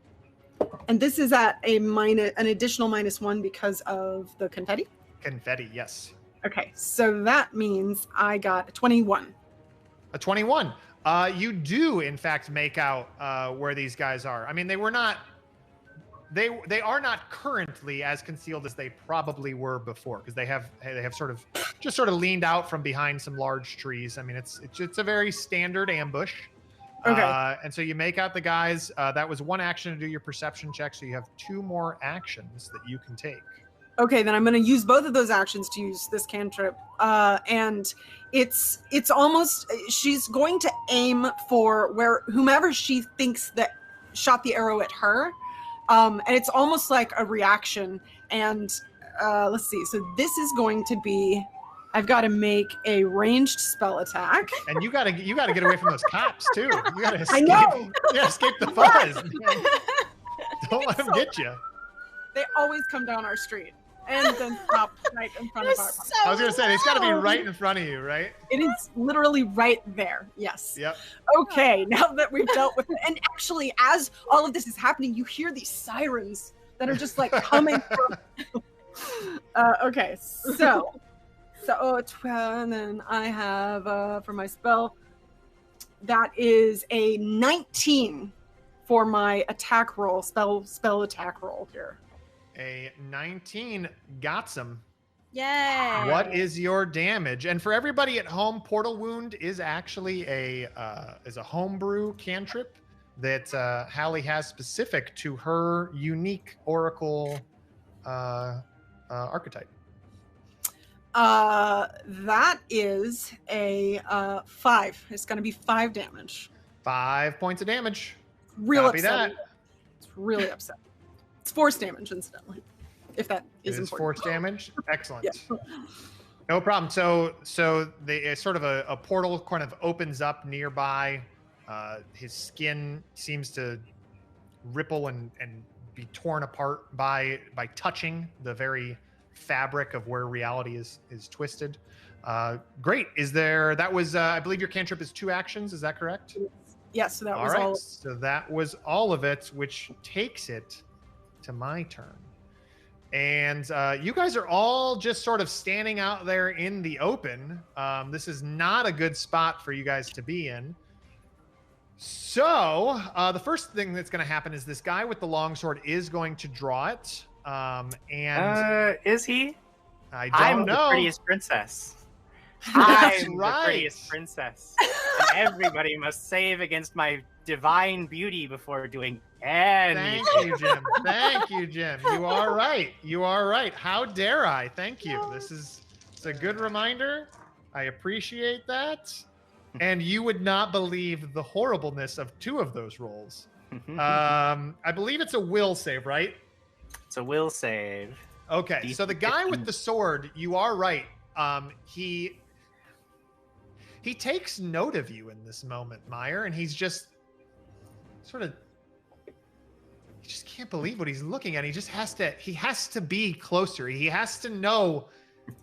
C: And this is at an additional -1 because of the confetti?
A: Confetti, yes.
C: Okay, so that means I got a 21.
A: A 21. You do, in fact, make out where these guys are. I mean, they were not... They are not currently as concealed as they probably were before, because they have sort of leaned out from behind some large trees. I mean, it's a very standard ambush.
C: Okay.
A: And so you make out the guys. That was one action to do your perception check, so you have 2 more actions that you can take.
C: Okay, then I'm going to use both of those actions to use this cantrip. And it's almost, she's going to aim for whomever she thinks that shot the arrow at her. And it's almost like a reaction. And let's see. So this is going to be, I've got to make a ranged spell attack.
A: And you gotta get away from those cops too. You gotta escape.
C: I know.
A: Yeah, escape the fuzz. Don't let them get you.
C: They always come down our street and then stop right in front of our apartment.
A: I was gonna say it's gotta be right in front of you, right?
C: It is literally right there. Yes.
A: Yep.
C: Okay, now that we've dealt with it, and actually, as all of this is happening, you hear these sirens that are just like coming from. Okay, so 12, and then I have for my spell, that is a 19 for my attack roll, spell attack roll here.
A: A 19 got some.
B: Yay!
A: What is your damage? And for everybody at home, Portal Wound is actually a homebrew cantrip that Hallie has specific to her unique Oracle archetype.
C: That is a 5. It's going to be 5 damage.
A: 5 points of damage.
C: Real
A: Copy
C: upsetting.
A: that.
C: It's really upsetting. It's force damage, incidentally, if that is
A: It is
C: important.
A: force damage. Excellent.
C: Yeah.
A: No problem. So the sort of a portal kind of opens up nearby. His skin seems to ripple and be torn apart by touching the very fabric of where reality is twisted. Great. That was I believe your cantrip is 2 actions. Is that correct?
C: Yes. So that was
A: right.
C: all.
A: So that was all of it, which takes it to my turn. And you guys are all just sort of standing out there in the open. This is not a good spot for you guys to be in. So the first thing that's going to happen is this guy with the longsword is going to draw it.
D: Is he?
A: I'm
D: the prettiest princess.
A: That's
D: I'm
A: right.
D: the prettiest princess. And everybody must save against my divine beauty before doing anything.
A: Thank you, Jim. Thank you, Jim. You are right. You are right. How dare I? Thank you. It's a good reminder. I appreciate that. And you would not believe the horribleness of 2 of those rolls. I believe it's a will save, right?
D: It's a will save.
A: Okay, so the guy with the sword, you are right. He takes note of you in this moment, Meyer, and he's just sort of, he just can't believe what he's looking at. He has to be closer. He has to know,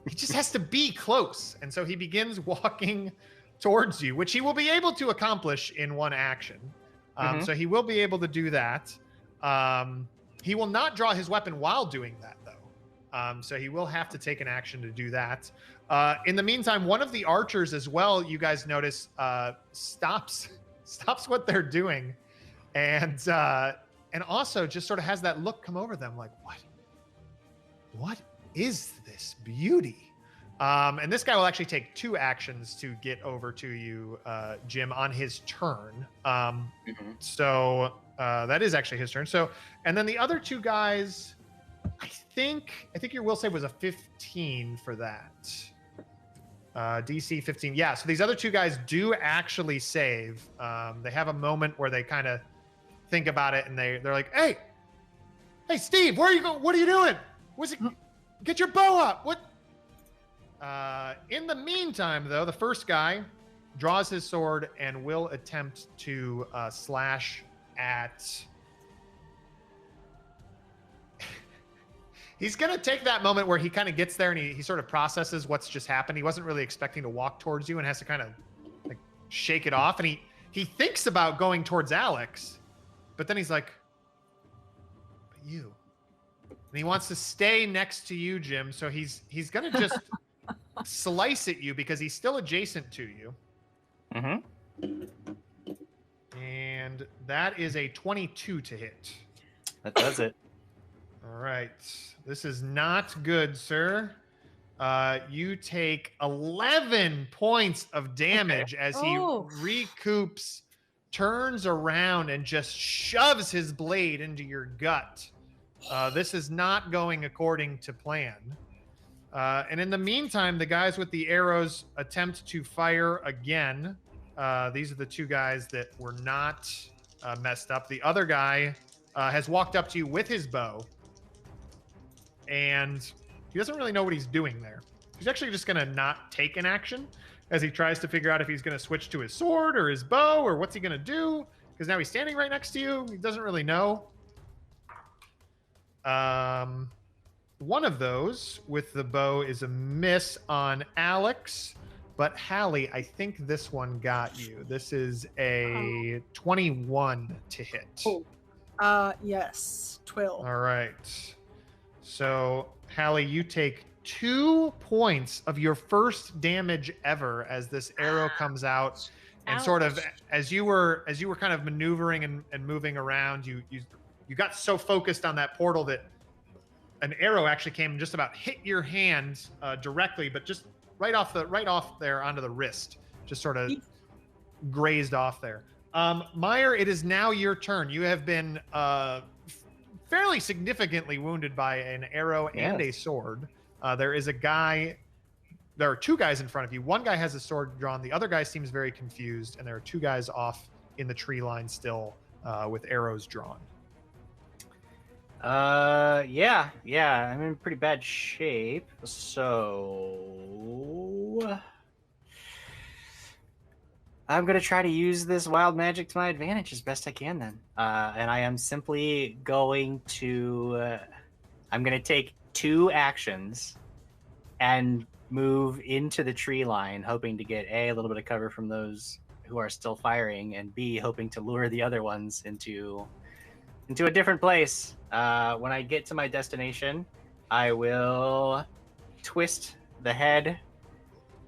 A: he just has to be close. And so he begins walking towards you, which he will be able to accomplish in 1 action. So he will be able to do that. He will not draw his weapon while doing that, though. So he will have to take an action to do that. In the meantime, one of the archers as well, you guys notice, stops what they're doing, and also just sort of has that look come over them, like, what is this beauty? And this guy will actually take 2 actions to get over to you, Jim, on his turn. So that is actually his turn. So, and then the other 2 guys, I think your will save was a 15 for that. DC 15. Yeah, so these other 2 guys do actually save. They have a moment where they kind of think about it, and they're like, hey, Steve, where are you going? What are you doing? Get your bow up. What? In the meantime, though, the first guy draws his sword and will attempt to slash at... He's going to take that moment where he kind of gets there and he sort of processes what's just happened. He wasn't really expecting to walk towards you and has to kind of like shake it off. And he thinks about going towards Alex, but then he's like, but you. And he wants to stay next to you, Jim. So he's going to just slice at you because he's still adjacent to you. And that is a 22 to hit.
D: That does it.
A: All right. This is not good, sir. You take 11 points of damage as he recoups, turns around, and just shoves his blade into your gut. This is not going according to plan. And in the meantime, the guys with the arrows attempt to fire again. These are the 2 guys that were not messed up. The other guy has walked up to you with his bow, and he doesn't really know what he's doing there. He's actually just going to not take an action as he tries to figure out if he's going to switch to his sword or his bow or what's he going to do, because now he's standing right next to you. He doesn't really know. One of those with the bow is a miss on Alex, but Hallie, I think this one got you. This is a 21 to hit.
C: Yes, 12.
A: All right. So, Hallie, you take 2 points of your first damage ever as this arrow comes out, and sort of as you were kind of maneuvering and moving around, you got so focused on that portal that an arrow actually came and just about hit your hand directly, but just right off there onto the wrist, just sort of grazed off there. Meyer, it is now your turn. You have been fairly significantly wounded by an arrow and a sword. There are 2 guys in front of you. One guy has a sword drawn. The other guy seems very confused, and there are 2 guys off in the tree line still with arrows drawn.
D: Yeah, I'm in pretty bad shape. So I'm going to try to use this wild magic to my advantage as best I can then. And I am simply going to... I'm going to take 2 actions and move into the tree line, hoping to get A, a little bit of cover from those who are still firing, and B, hoping to lure the other ones into a different place. When I get to my destination, I will twist the head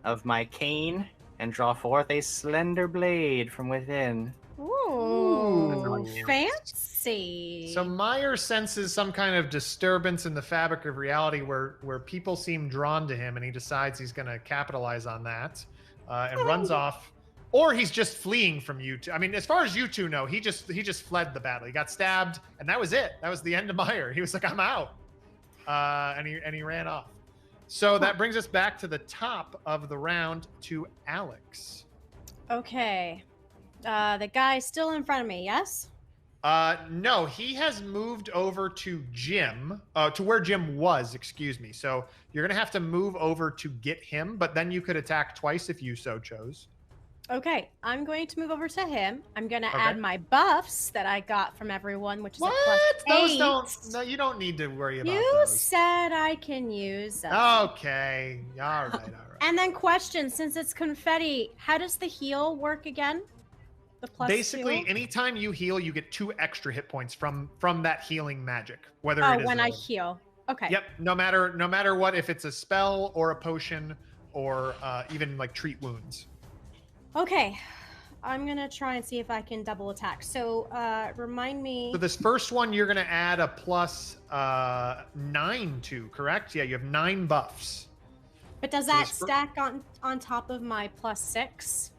D: of my cane and draw forth a slender blade from within.
B: Ooh, fancy.
A: So Meyer senses some kind of disturbance in the fabric of reality where people seem drawn to him, and he decides he's going to capitalize on that and runs off. Or he's just fleeing from you two. I mean, as far as you 2 know, he just fled the battle. He got stabbed, and that was it. That was the end of Meyer. He was like, I'm out. And he ran off. So that brings us back to the top of the round to Alex.
B: Okay. The guy's still in front of me, yes?
A: No, he has moved over to Jim, to where Jim was, excuse me. So you're going to have to move over to get him, but then you could attack twice if you so chose.
B: Okay, I'm going to move over to him. I'm going to add my buffs that I got from everyone, which is a +8.
A: No, you don't need to worry about
B: you
A: those.
B: said I can use them.
A: Okay, all right.
B: And then question, since it's confetti, how does the heal work again? The plus
A: Basically,
B: 2?
A: anytime you heal, you get 2 extra hit points from that healing magic. Whether
B: Oh,
A: it is
B: when I heal. Okay.
A: Yep. No matter what, if it's a spell or a potion or even like treat wounds.
B: Okay. I'm gonna try and see if I can double attack. So remind me.
A: So this first one you're gonna add a plus 9 to, correct? Yeah, you have 9 buffs.
B: But does that stack on top of my plus 6?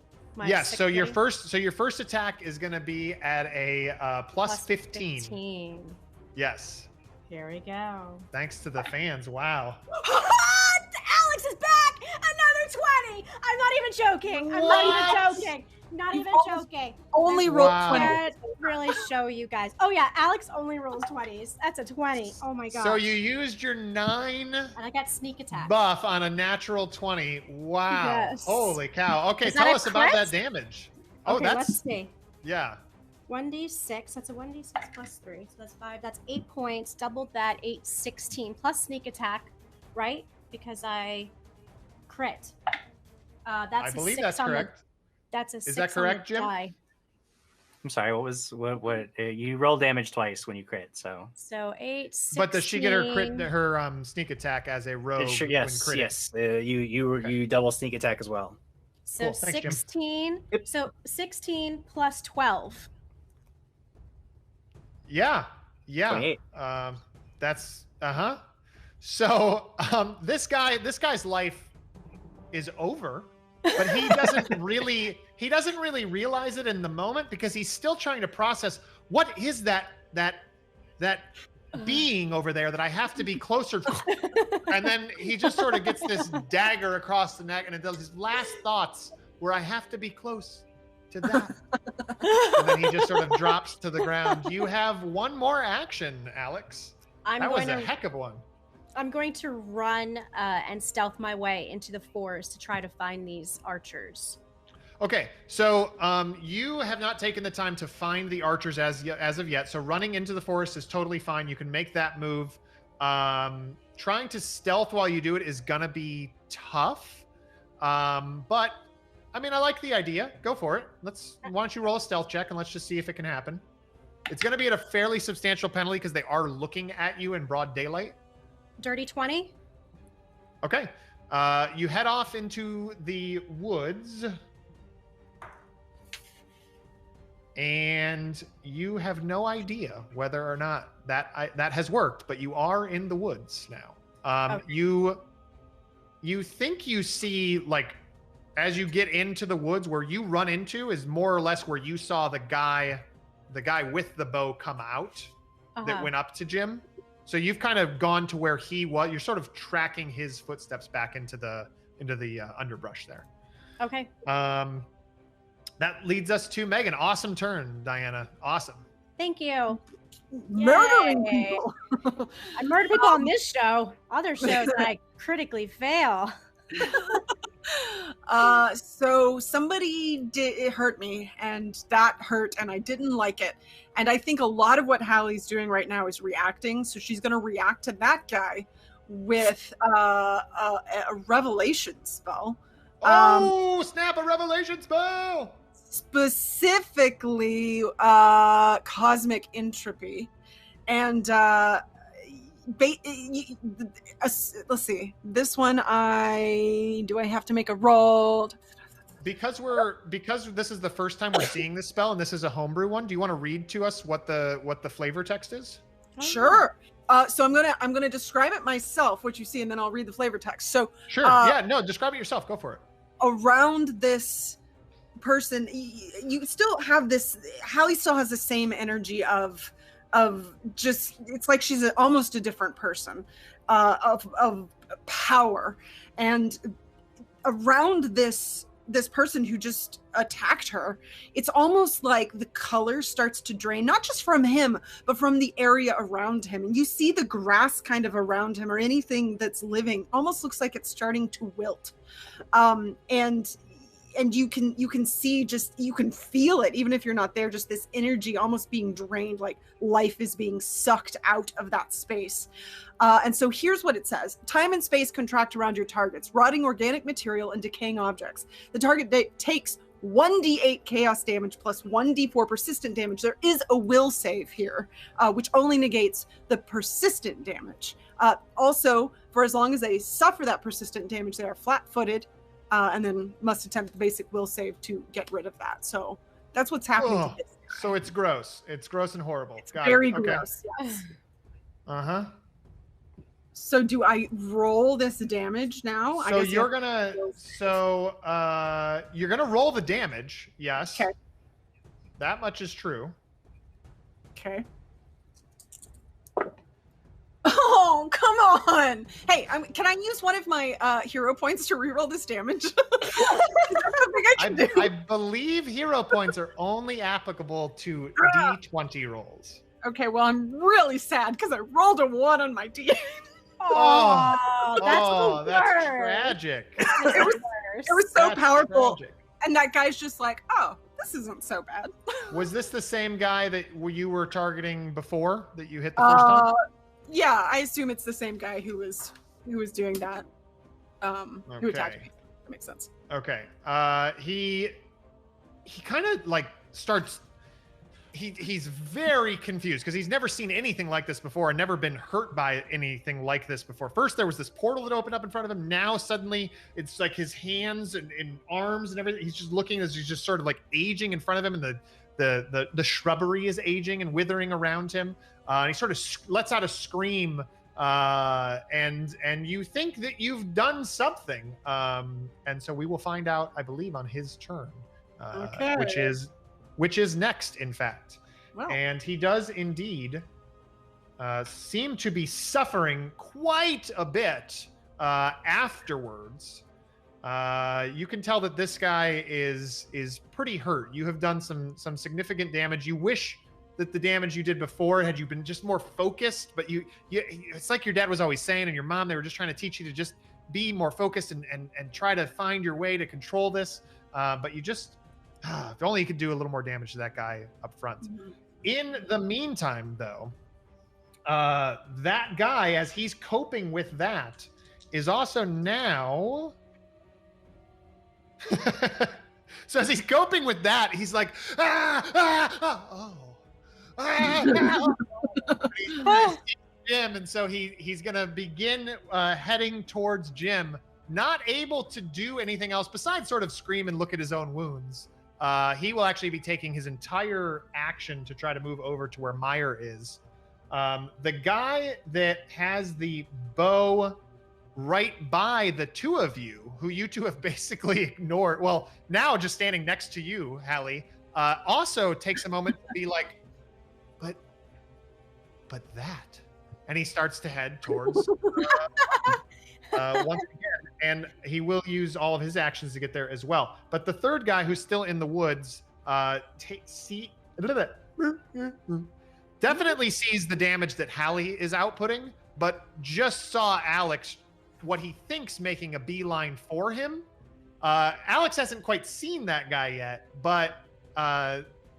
A: Yes. So your first attack is gonna be at a plus 15. Yes.
B: Here we go.
A: Thanks to the fans. Wow.
B: Alex is back! Another 20! I'm not even joking. I'm not even joking. Not even joking.
C: Only rolled 20.
B: Can't really show you guys. Oh yeah, Alex only rolls 20s. That's a 20. Oh my god.
A: So you used your 9
B: and I got sneak attack
A: buff on a natural 20. Wow.
B: Yes.
A: Holy cow. Okay,
B: Is that
A: tell
B: a
A: us about
B: crit?
A: that damage.
B: Okay, let's see.
A: Yeah.
B: 1d6. That's a 1d6 plus 3. So that's 5. That's 8 points. Doubled that. 8, 16 plus sneak attack, right? Because I crit. That's
A: I believe that's correct.
B: That's a 6
A: Is that correct, Jim?
B: die.
D: I'm sorry. What? You roll damage twice when you crit. So
B: 8, 16.
A: But does she get her sneak attack as a rogue?
D: Yes.
A: when
D: Yes. You double sneak attack as well.
B: So
A: Cool. Thanks, Jim.
B: 16.
D: Yep.
B: So 16 plus 12.
A: Yeah.
D: 28.
A: That's So this guy's life is over, but he doesn't really realize it in the moment because he's still trying to process what is that being over there that I have to be closer to. And then he just sort of gets this dagger across the neck and it does his last thoughts where I have to be close to that. And then he just sort of drops to the ground. You have one more action, Alex. That was a heck of one.
B: I'm going to run and stealth my way into the forest to try to find these archers.
A: Okay, so you have not taken the time to find the archers as of yet. So running into the forest is totally fine. You can make that move. Trying to stealth while you do it is gonna be tough. But I mean, I like the idea. Go for it. Why don't you roll a stealth check and let's just see if it can happen. It's gonna be at a fairly substantial penalty because they are looking at you in broad daylight.
B: Dirty 20.
A: Okay. You head off into the woods. And you have no idea whether or not that has worked, but you are in the woods now.
B: Okay.
A: You think you see, like, as you get into the woods, where you run into is more or less where you saw the guy with the bow come out that went up to Jim. So you've kind of gone to where he was. You're sort of tracking his footsteps back into the underbrush there.
B: Okay.
A: That leads us to Megan. Awesome turn, Diana. Awesome.
B: Thank you.
C: Murdering
B: Yay.
C: people.
B: I murder people on this show. Other shows I critically fail.
C: So somebody did hurt me, and that hurt, and I didn't like it. And I think a lot of what Hallie's doing right now is reacting. So she's going to react to that guy with a revelation spell.
A: Snap a revelation spell!
C: Specifically, cosmic entropy. And let's see. This one, do I have to make a roll?
A: Because this is the first time we're seeing this spell and this is a homebrew one, do you want to read to us what the flavor text is?
C: Sure. So I'm gonna describe it myself, what you see, and then I'll read the flavor text. So
A: sure. Describe it yourself. Go for it.
C: Around this person, you still have this. Hallie still has the same energy of just. It's like she's almost a different person, of power, and around this person who just attacked her, it's almost like the color starts to drain, not just from him, but from the area around him. And you see the grass kind of around him, or anything that's living almost looks like it's starting to wilt. And you can see, just, you can feel it, even if you're not there, just this energy almost being drained, like life is being sucked out of that space. And so here's what it says. Time and space contract around your targets, rotting organic material and decaying objects. The target takes 1d8 chaos damage plus 1d4 persistent damage. There is a will save here, which only negates the persistent damage. Also, for as long as they suffer that persistent damage, they are flat-footed, and then must attempt the basic will save to get rid of that. So that's what's happening to this guy.
A: So it's gross. It's gross and horrible.
C: It's very
A: Okay.
C: gross, yes.
A: Uh-huh.
C: So do I roll this damage now?
A: So you're gonna roll the damage, yes.
C: Okay.
A: That much is true.
C: Okay. Oh, come on! Hey, can I use one of my hero points to reroll this damage?
A: I believe hero points are only applicable to D20 rolls.
C: Okay, well, I'm really sad because I rolled a 1 on my D8.
A: That's tragic.
C: It was so powerful. Tragic. And that guy's just like, oh, this isn't so bad.
A: Was this the same guy that you were targeting before that you hit the first time?
C: Yeah, I assume it's the same guy who was doing that. Who attacked me. That makes sense.
A: Okay. He kind of like starts. He's very confused because he's never seen anything like this before and never been hurt by anything like this before. First, there was this portal that opened up in front of him. Now, suddenly, it's like his hands and arms and everything. He's just looking as he's just sort of like aging in front of him, and the shrubbery is aging and withering around him. And he sort of lets out a scream, and you think that you've done something. And so we will find out, I believe, on his turn, which is next, in fact. Wow. And he does indeed seem to be suffering quite a bit afterwards. You can tell that this guy is pretty hurt. You have done some significant damage. You wish that the damage you did before had you been just more focused, but you it's like your dad was always saying, and your mom, they were just trying to teach you to just be more focused and try to find your way to control this. But you just, if only you could do a little more damage to that guy up front. Mm-hmm. In the meantime, though, that guy, as he's coping with that, is also now... So as he's coping with that, he's like, Jim, and so he's gonna begin heading towards Jim, not able to do anything else besides sort of scream and look at his own wounds. He will actually be taking his entire action to try to move over to where Meyer is. The guy that has the bow right by the two of you, who you two have basically ignored, well, now just standing next to you, Hallie, also takes a moment to be like, but that, and he starts to head towards once again, and he will use all of his actions to get there as well. But the third guy, who's still in the woods, definitely sees the damage that Hallie is outputting, but just saw Alex, what he thinks, making a beeline for him. Alex hasn't quite seen that guy yet, but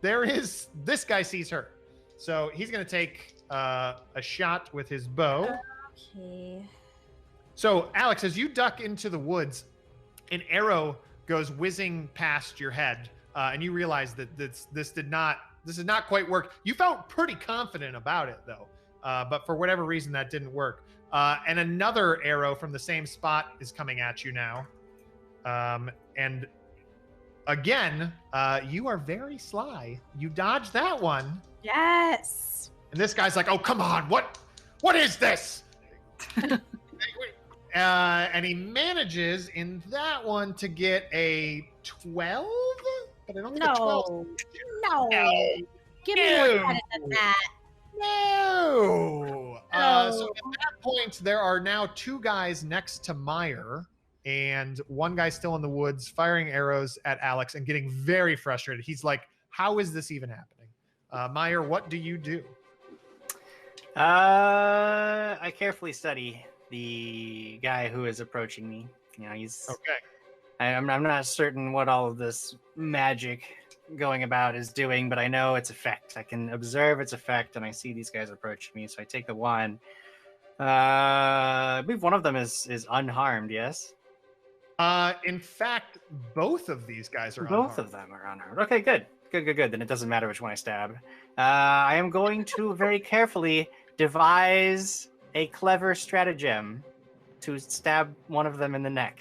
A: this guy sees her. So he's going to take a shot with his bow.
B: Okay.
A: So, Alex, as you duck into the woods, an arrow goes whizzing past your head, and you realize that this did not quite work. You felt pretty confident about it, though, but for whatever reason, that didn't work. And another arrow from the same spot is coming at you now. And again, you are very sly. You dodged that one.
B: Yes.
A: And this guy's like, "Oh, come on! What is this?" And he manages in that one to get a 12, but I don't think a 12.
B: No. Give me more credit than that.
A: No. So at that point, there are now two guys next to Meyer, and one guy still in the woods firing arrows at Alex and getting very frustrated. He's like, "How is this even happening?" Meyer, what do you do?
D: I carefully study the guy who is approaching me. You know, he's
A: okay.
D: I'm not certain what all of this magic going about is doing, but I know its effect. I can observe its effect, and I see these guys approaching me. So I take the one. I believe one of them is unharmed. Yes.
A: In fact, both of these guys are
D: Both
A: unharmed.
D: of them are unharmed. Okay, good. Good. Then it doesn't matter which one I stab. I am going to very carefully devise a clever stratagem to stab one of them in the neck.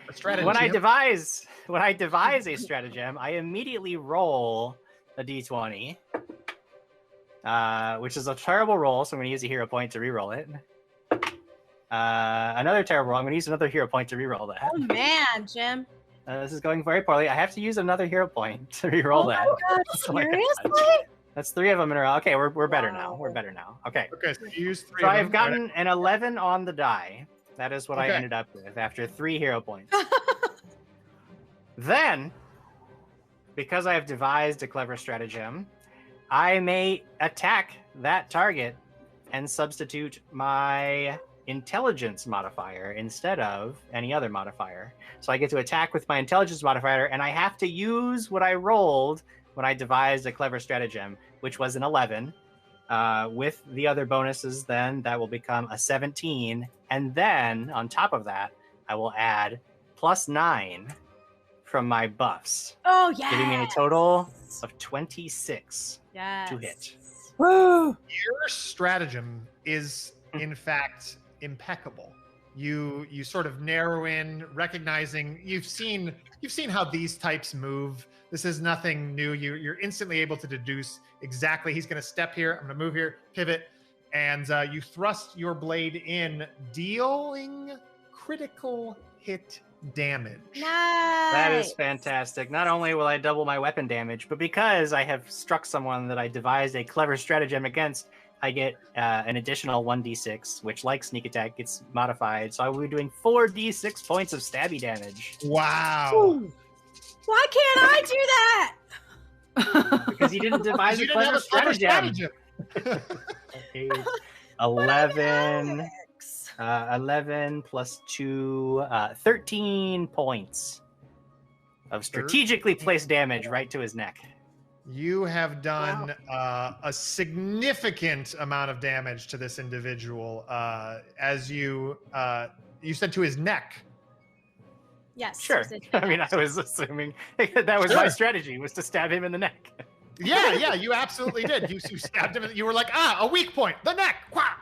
A: A strategy.
D: When I devise a stratagem, I immediately roll a d20, which is a terrible roll, so I'm going to use a hero point to reroll it. Another terrible roll. I'm going to use another hero point to reroll that.
B: Oh man, Jim.
D: This is going very poorly. I have to use another hero point to reroll that.
B: Oh my God,
D: Oh my God.
B: seriously?
D: That's 3 of them in a row. Okay, we're better now. We're better now. Okay.
A: Okay, so you use 3
D: So
A: of them.
D: I've gotten an 11 on the die. That is what I
A: Okay.
D: ended up with after 3 hero points. Then, because I have devised a clever stratagem, I may attack that target and substitute my intelligence modifier instead of any other modifier. So I get to attack with my intelligence modifier, and I have to use what I rolled when I devised a clever stratagem, which was an 11. With the other bonuses, then that will become a 17. And then on top of that, I will add +9 from my buffs,
B: Oh yeah.
D: giving me a total of 26
B: Yes.
D: to hit.
C: Woo!
A: Your stratagem is, in fact, impeccable. You sort of narrow in, recognizing you've seen how these types move. This is nothing new. You're instantly able to deduce exactly he's going to step here. I'm going to move here, pivot, and you thrust your blade in, dealing critical hit damage.
B: Nice.
D: That is fantastic. Not only will I double my weapon damage, but because I have struck someone that I devised a clever stratagem against, I get an additional 1d6, which, like sneak attack, gets modified. So I will be doing 4d6 points of stabby damage.
A: Wow.
C: Ooh.
B: Why can't I do that?
D: Because you didn't devise
A: You
D: a
A: didn't have
D: clever
A: a clever
D: stratagem.
A: stratagem.
D: 11, 11 plus 2, 13 points of strategically placed damage right to his neck.
A: You have done a significant amount of damage to this individual, as you said, to his neck.
B: Yes.
D: Sure. I mean, I was assuming that was my
A: Sure.
D: strategy, was to stab him in the neck.
A: Yeah, you absolutely did. You stabbed him. You were like, a weak point, the neck. Quah!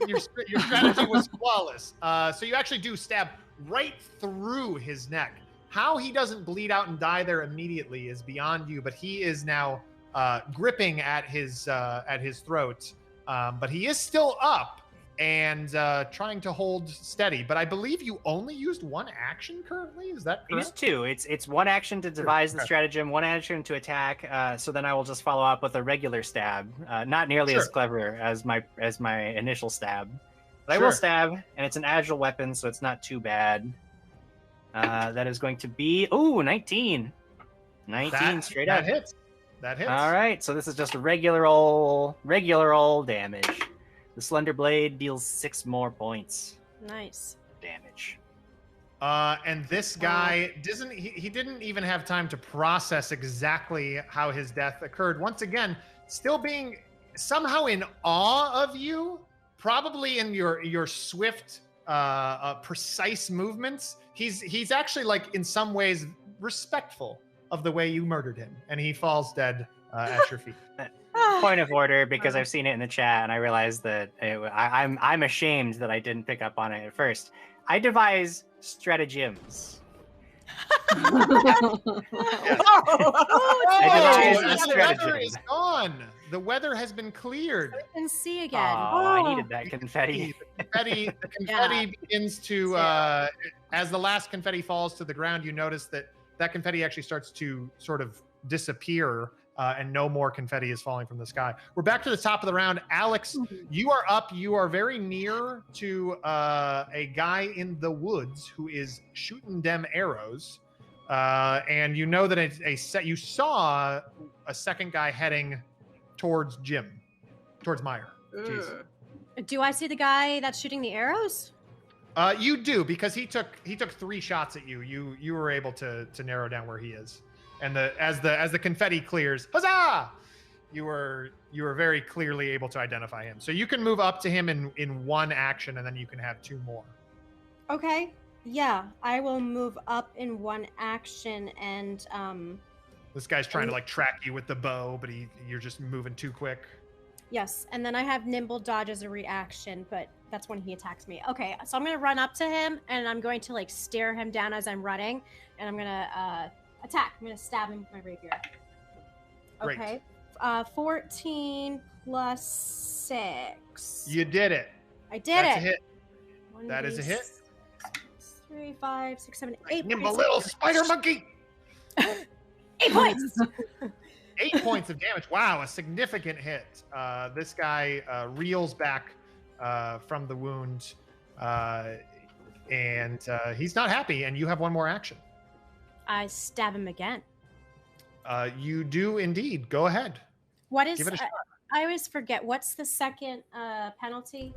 A: Your strategy was flawless. So you actually do stab right through his neck. How he doesn't bleed out and die there immediately is beyond you, but he is now gripping at his throat. But he is still up and trying to hold steady. But I believe you only used 1 action currently. Is that
D: It is
A: correct?
D: 2. It's 1 action to devise the
A: Okay.
D: stratagem, 1 action to attack. So then I will just follow up with a regular stab, not nearly as
A: Sure.
D: clever as my initial stab. But I will
A: Sure.
D: stab, and it's an agile weapon, so it's not too bad. That is going to be 19. 19 straight
A: that
D: up.
A: hits. That hits.
D: All right, so this is just a regular old damage. The slender blade deals 6 more points
B: Nice.
D: of damage.
A: And this guy he didn't even have time to process exactly how his death occurred. Once again, still being somehow in awe of you, probably in your swift, precise movements. He's actually, like, in some ways respectful of the way you murdered him, and he falls dead at your feet.
D: Point of order, because I've seen it in the chat and I realized that I'm ashamed that I didn't pick up on it at first. I devise stratagems.
A: Oh,
D: devised a
A: and the
D: stratagem.
A: weather is gone. The weather has been cleared.
B: And see
D: Oh,
B: again.
D: I needed that confetti.
A: The confetti begins to, as the last confetti falls to the ground, you notice that confetti actually starts to sort of disappear, and no more confetti is falling from the sky. We're back to the top of the round. Alex, you are up. You are very near to a guy in the woods who is shooting them arrows. And you know that you saw a second guy heading towards Meyer. Jeez.
B: Do I see the guy that's shooting the arrows?
A: You do, because he took 3 shots at you. You were able to narrow down where he is, and as the confetti clears, huzzah! You were very clearly able to identify him. So you can move up to him in 1 action, and then you can have 2 more.
B: Okay. Yeah, I will move up in one action and
A: This guy's trying to like track you with the bow, but you're just moving too quick.
B: yes, and then I have nimble dodge as a reaction, but that's when he attacks me. Okay, so I'm gonna run up to him and I'm going to like stare him down as I'm running, and I'm gonna attack. I'm gonna stab him with my rapier.
A: Great.
B: Okay, 14 plus 6.
A: You did it.
B: I did
A: That's
B: it.
A: a hit. That is a hit.
B: 3, 5, 6, 7, 8.
A: Nimble little spider monkey.
B: 8 points.
A: 8 points of damage. Wow, a significant hit. This guy reels back from the wound, and he's not happy. And you have one more action.
B: I stab him again.
A: You do indeed. Go ahead.
B: What is?
A: Give it a shot.
B: I always forget. What's the second penalty?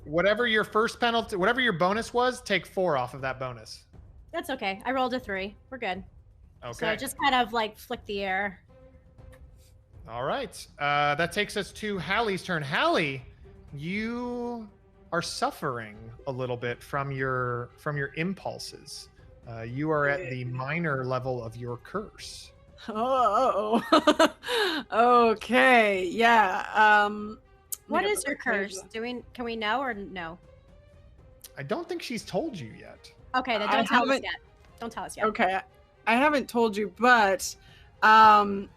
A: Whatever your first penalty, whatever your bonus was, take 4 off of that bonus.
B: That's okay. I rolled a 3. We're good.
A: Okay.
B: So I just kind of like flick the air.
A: All right. That takes us to Hallie's turn. Hallie, you are suffering a little bit from your impulses. You are at the minor level of your curse.
C: Oh. Okay. Yeah.
B: What is your curse? Can we know or no?
A: I don't think she's told you yet.
B: Okay, then don't tell us yet. Don't tell us yet.
C: Okay. I haven't told you, but you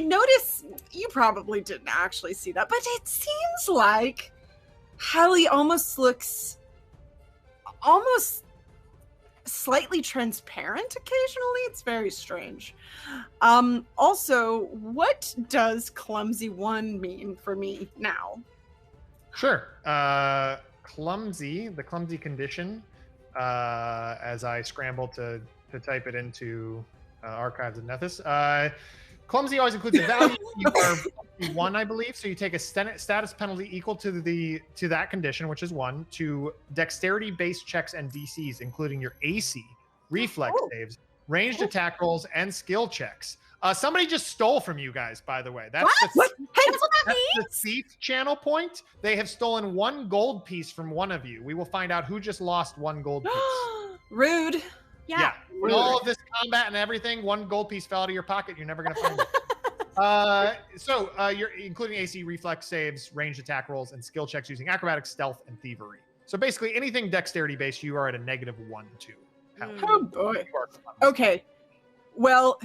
C: notice, you probably didn't actually see that, but it seems like Hallie almost looks slightly transparent occasionally. It's very strange. Also, what does clumsy 1 mean for me now?
A: Sure. The clumsy condition, as I scramble to type it into Archives of Nethys. Clumsy always includes a value. You are 1, I believe, so you take a status penalty equal to that condition, which is 1, to dexterity-based checks and DCs, including your AC, reflex saves, ranged attack rolls, and skill checks. Somebody just stole from you guys, by the way. That's
B: That's what that
A: the thief channel point. They have stolen 1 gold piece from one of you. We will find out who just lost 1 gold piece.
C: Rude.
B: Yeah.
A: With all of this combat and everything, 1 gold piece fell out of your pocket. You're never going to find it. So you're including AC, reflex saves, ranged attack rolls, and skill checks using acrobatics, stealth, and thievery. So basically, anything dexterity based, you are at a -1 to.
C: Oh boy. Okay. Well,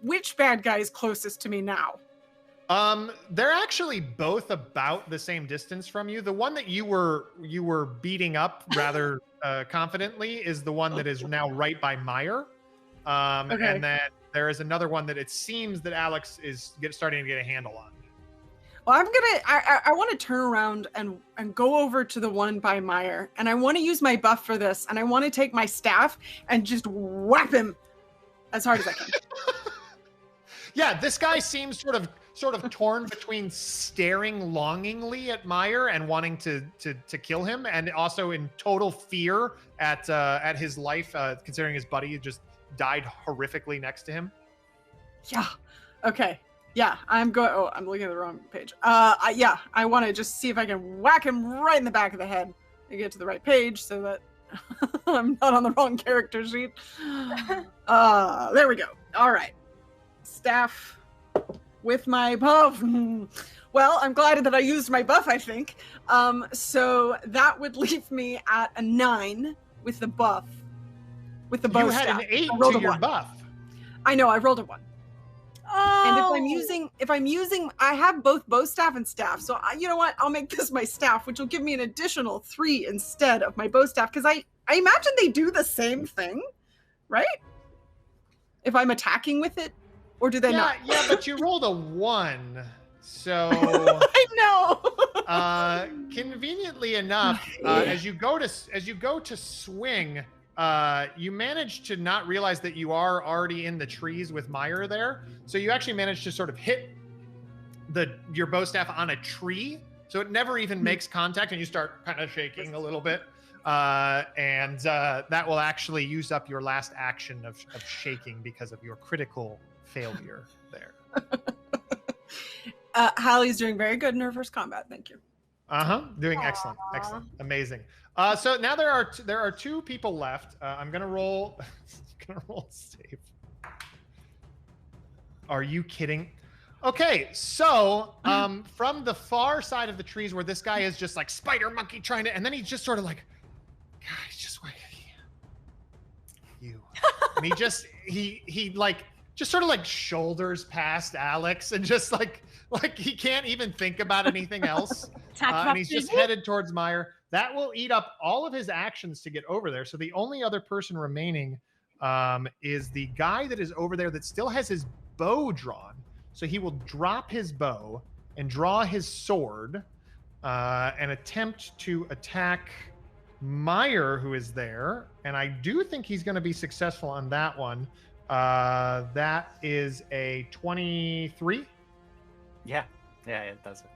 C: which bad guy is closest to me now?
A: They're actually both about the same distance from you. The one that you were beating up rather confidently is the one that is now right by Meyer. Okay. And then there is another one that it seems that Alex is starting to get a handle on.
C: Well, I want to turn around and go over to the one by Meyer, and I want to use my buff for this, and I want to take my staff and just whap him as hard as I can.
A: Yeah, this guy seems sort of torn between staring longingly at Meyer and wanting to kill him, and also in total fear at his life, considering his buddy just died horrifically next to him.
C: Yeah. Okay. Yeah, I'm looking at the wrong page. I want to just see if I can whack him right in the back of the head and get to the right page so that I'm not on the wrong character sheet. There we go. All right. Staff with my buff. Well, I'm glad that I used my buff, I think. So that would leave me at a 9 with the buff. With the bow
A: You had
C: staff.
A: an 8 to your buff.
C: I know, I rolled a 1.
B: Oh.
C: And if I'm using, I have both bow staff and staff. So you know what? I'll make this my staff, which will give me an additional 3 instead of my bow staff. Because I imagine they do the same thing, right? If I'm attacking with it, or do they not?
A: Yeah, but you rolled a 1, so
C: I know.
A: Conveniently enough, as you go to swing. You manage to not realize that you are already in the trees with Meyer there. So you actually manage to sort of hit your bow staff on a tree. So it never even makes contact and you start kind of shaking a little bit. And that will actually use up your last action of shaking because of your critical failure there.
C: Hallie's doing very good in her first combat. Thank you.
A: Doing excellent. Excellent. Amazing. So now there are two people left. I'm gonna roll. Gonna roll save. Are you kidding? Okay, so from the far side of the trees where this guy is just like spider monkey trying to, and then he's just sort of like, guys, just wait. You. And he like just sort of like shoulders past Alex and just like he can't even think about anything else. And he's just headed towards Meyer. That will eat up all of his actions to get over there. So the only other person remaining is the guy that is over there that still has his bow drawn. So he will drop his bow and draw his sword and attempt to attack Meyer, who is there. And I do think he's going to be successful on that one. That is a 23.
D: Yeah, it does it.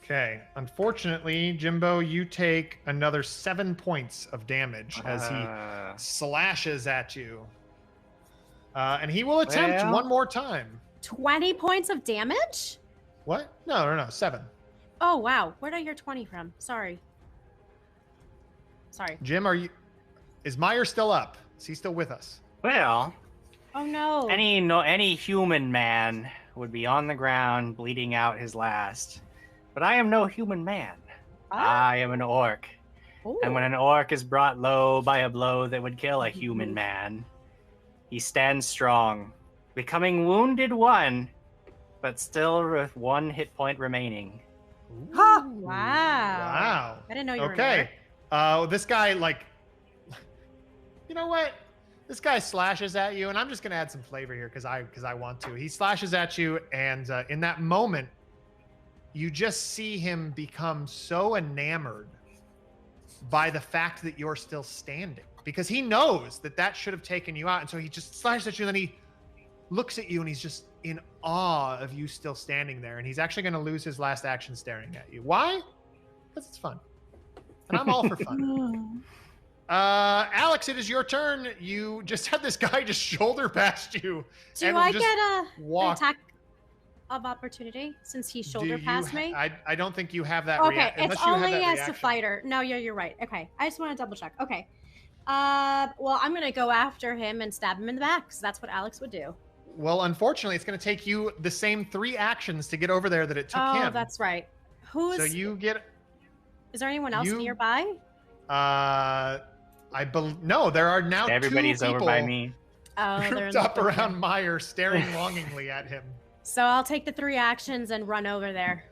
A: Okay. Unfortunately, Jimbo, you take another 7 points of damage as he slashes at you. And he will attempt one more time.
B: 20 points of damage?
A: What? No, 7.
B: Oh, wow. Where did I hear 20 from? Sorry.
A: Jim, is Meyer still up? Is he still with us?
D: Well,
B: oh no.
D: Any human man would be on the ground bleeding out his last. But I am no human man. I am an orc.
B: Ooh.
D: And when an orc is brought low by a blow that would kill a human man, he stands strong, becoming wounded 1, but still with 1 hit point remaining.
B: Huh. Wow. I didn't know you were
A: okay. This guy, like, you know what? This guy slashes at you, and I'm just gonna add some flavor here because I want to. He slashes at you, and in that moment, you just see him become so enamored by the fact that you're still standing, because he knows that should have taken you out, and so he just slashes at you, and then he looks at you, and he's just in awe of you still standing there, and he's actually going to lose his last action staring at you. Why? Because it's fun, and I'm all for fun. Alex, it is your turn. You just had this guy just shoulder past you.
B: Do I get an attack of opportunity since he shoulder past me?
A: I don't think you have that.
B: Okay, it's only as a fighter. No, you're right. Okay, I just want to double check. Okay. Well, I'm gonna go after him and stab him in the back because that's what Alex would do.
A: Well, unfortunately, it's gonna take you the same 3 actions to get over there that it took him.
B: Oh, that's right.
A: So you get.
B: Is there anyone else nearby?
A: No, there are now
D: everybody's
A: 2 people
D: over by me.
A: Grouped up around Meyer, staring longingly at him.
B: So I'll take the 3 actions and run over there.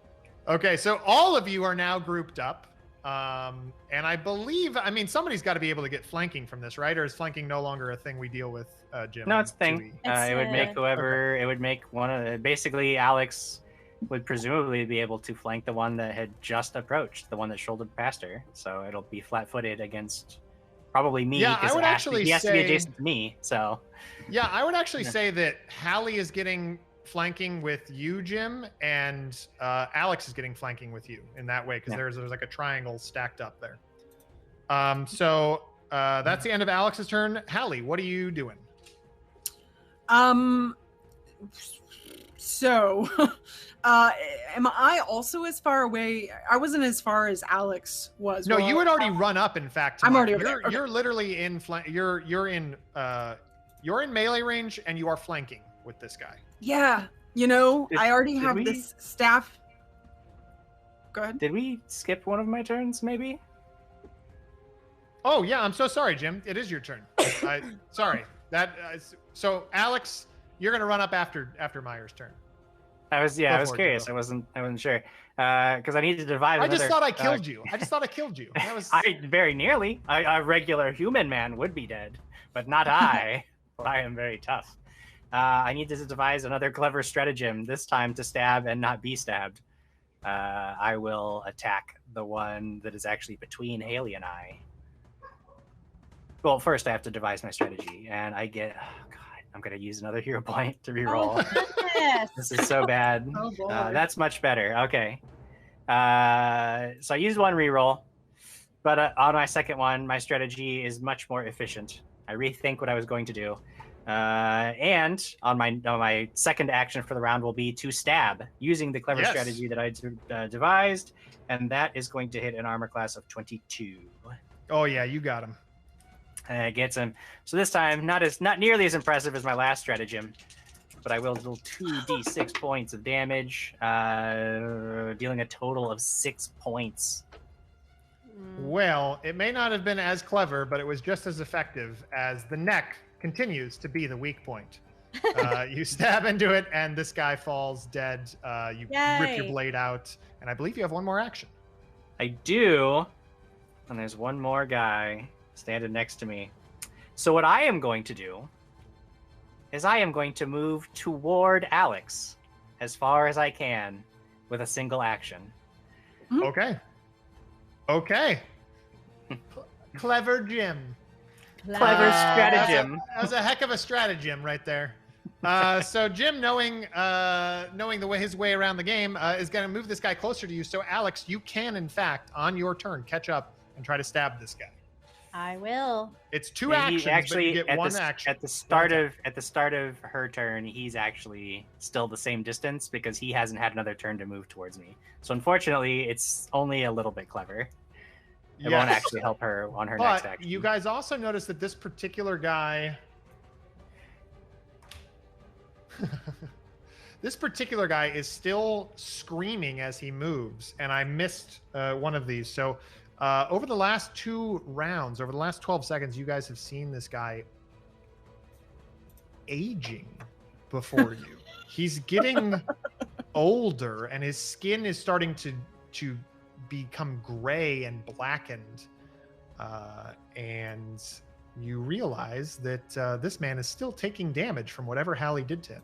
A: Okay, so all of you are now grouped up. And I believe, somebody's got to be able to get flanking from this, right? Or is flanking no longer a thing we deal with, Jim?
D: No, it's a thing. It would make whoever, it would make one of the, basically Alex would presumably be able to flank the one that had just approached, the one that shouldered past her. So it'll be flat-footed against probably me.
A: Yeah, I would actually
D: he has to be adjacent to me, so.
A: Yeah, I would actually say that Hallie is getting flanking with you, Jim, and Alex is getting flanking with you in that way, because there's like a triangle stacked up there. So that's the end of Alex's turn. Hallie, what are you doing?
C: So am I also as far away? I wasn't as far as Alex was.
A: No, you had already run up, in fact.
C: I'm already over there. Okay.
A: You're literally in you're in melee range, and you are flanking with this guy.
C: Yeah, I already have this staff. Go ahead.
D: Did we skip one of my turns, maybe?
A: Oh, yeah, I'm so sorry, Jim. It is your turn. Sorry. So, Alex, you're going to run up after Meyer's turn.
D: I was curious. I wasn't sure. Because I needed to divide.
A: I just thought I killed you. That was...
D: I very nearly. A regular human man would be dead, but not I. I am very tough. I needed to devise another clever stratagem, this time to stab and not be stabbed. I will attack the one that is actually between Hallie and I. Well, first I have to devise my strategy, and I get... Oh, God, I'm going to use another hero point to reroll.
B: Oh,
D: this is so bad.
C: Oh, boy.
D: That's much better. Okay. So I used one reroll, but on my second one, my strategy is much more efficient. I rethink what I was going to do. And on my second action for the round will be to stab, using the clever strategy that I devised, and that is going to hit an armor class of 22.
A: Oh yeah, you got him.
D: Gets him. So this time, not nearly as impressive as my last stratagem, but I will deal 2d6 points of damage, dealing a total of 6 points.
A: Well, it may not have been as clever, but it was just as effective, as the neck continues to be the weak point. You stab into it, and this guy falls dead. You rip your blade out, and I believe you have one more action.
D: I do, and there's one more guy standing next to me. So what I am going to do is I am going to move toward Alex as far as I can with a single action.
A: Okay. Clever Jim.
D: Clever stratagem.
A: That was a heck of a stratagem right there. So Jim, knowing his way around the game, is going to move this guy closer to you. So Alex, you can in fact, on your turn, catch up and try to stab this guy.
B: I will.
A: It's two actions,
D: actually,
A: but you get one action.
D: At the start of her turn, he's actually still the same distance because he hasn't had another turn to move towards me. So unfortunately, it's only a little bit clever. It won't actually help her on her next action.
A: You guys also notice that this particular guy... this particular guy is still screaming as he moves, and I missed one of these. So over the last 2 rounds, over the last 12 seconds, you guys have seen this guy aging before you. He's getting older, and his skin is starting to become gray and blackened, and you realize that this man is still taking damage from whatever Hallie did to him.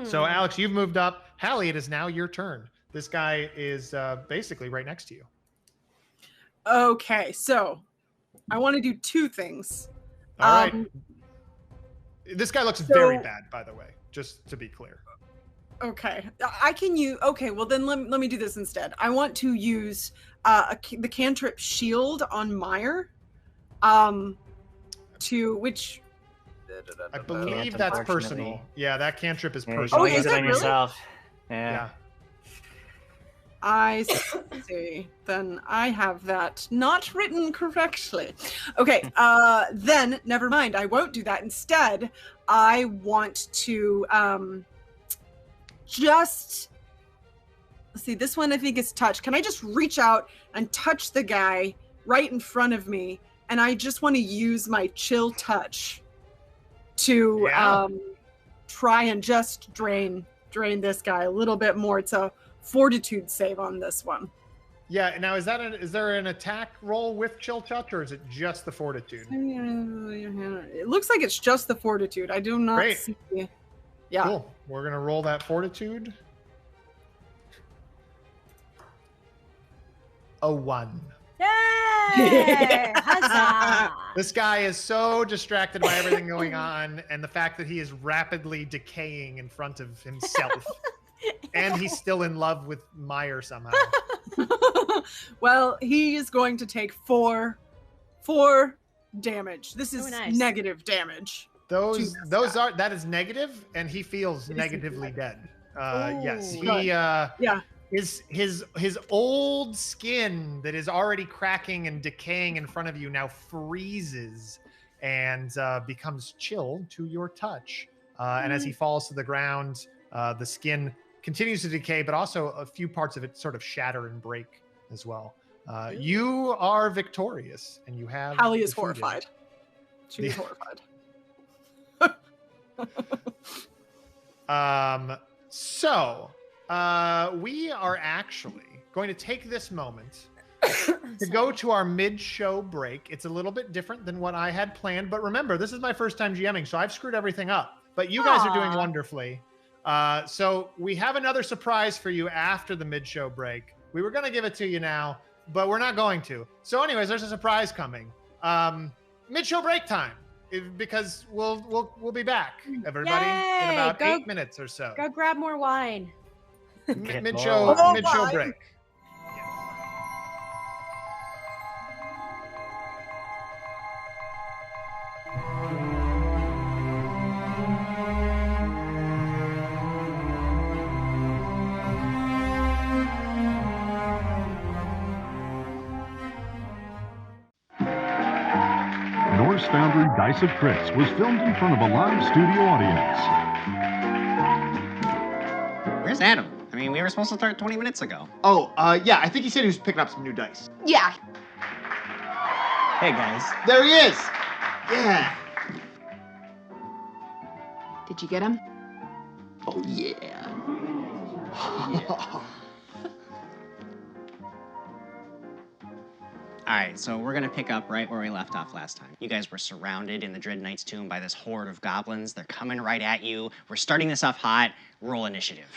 A: So Alex, you've moved up. Hallie, it is now your turn. This guy is basically right next to you.
C: Okay, so I want to do 2 things.
A: All right. This guy looks very bad, by the way, just to be clear.
C: Okay, I can use. Okay, well then let me do this instead. I want to use the cantrip shield on Meyer. To which
A: I believe that's personal. Yeah, that cantrip is personal.
C: Oh, is it really?
D: Yourself.
A: Yeah.
C: I see. Then I have that not written correctly. Okay, then never mind. I won't do that. Instead, I want to just see this one. I think is touch. Can I just reach out and touch the guy right in front of me? And I just want to use my chill touch to try and just drain this guy a little bit more. It's a fortitude save on this one.
A: Yeah. Now, is there an attack roll with chill touch, or is it just the fortitude?
C: It looks like it's just the fortitude. I do not see. Yeah.
A: Cool. We're gonna roll that fortitude. A 1.
B: Yay! Huzzah!
A: This guy is so distracted by everything going on and the fact that he is rapidly decaying in front of himself. And he's still in love with Meyer somehow.
C: Well, he is going to take 4 damage. This is negative damage.
A: That is negative, and he feels negatively dead. Yes. His old skin that is already cracking and decaying in front of you now freezes and becomes chill to your touch. And as he falls to the ground, the skin continues to decay, but also a few parts of it sort of shatter and break as well. You are victorious, and you have...
C: Hallie is horrified. She's horrified.
A: So we are actually going to take this moment to go to our mid-show break. It's a little bit different than what I had planned, but remember, this is my first time GMing, so I've screwed everything up. But you guys are doing wonderfully. So we have another surprise for you after the mid-show break. We were going to give it to you now, but we're not going to. So anyways, there's a surprise coming. Mid-show break time. Because we'll be back, everybody, in about 8 minutes or so.
B: Go grab more wine.
A: Mid-show break.
E: Foundry Dice of Crits was filmed in front of a live studio audience.
F: Where's Adam? I mean, we were supposed to start 20 minutes ago.
G: Oh, yeah, I think he said he was picking up some new dice.
H: Yeah.
F: Hey, guys.
G: There he is! Yeah!
H: Did you get him?
G: Oh, yeah.
F: Alright, so we're gonna pick up right where we left off last time. You guys were surrounded in the Dread Knight's tomb by this horde of goblins. They're coming right at you. We're starting this off hot. Roll initiative.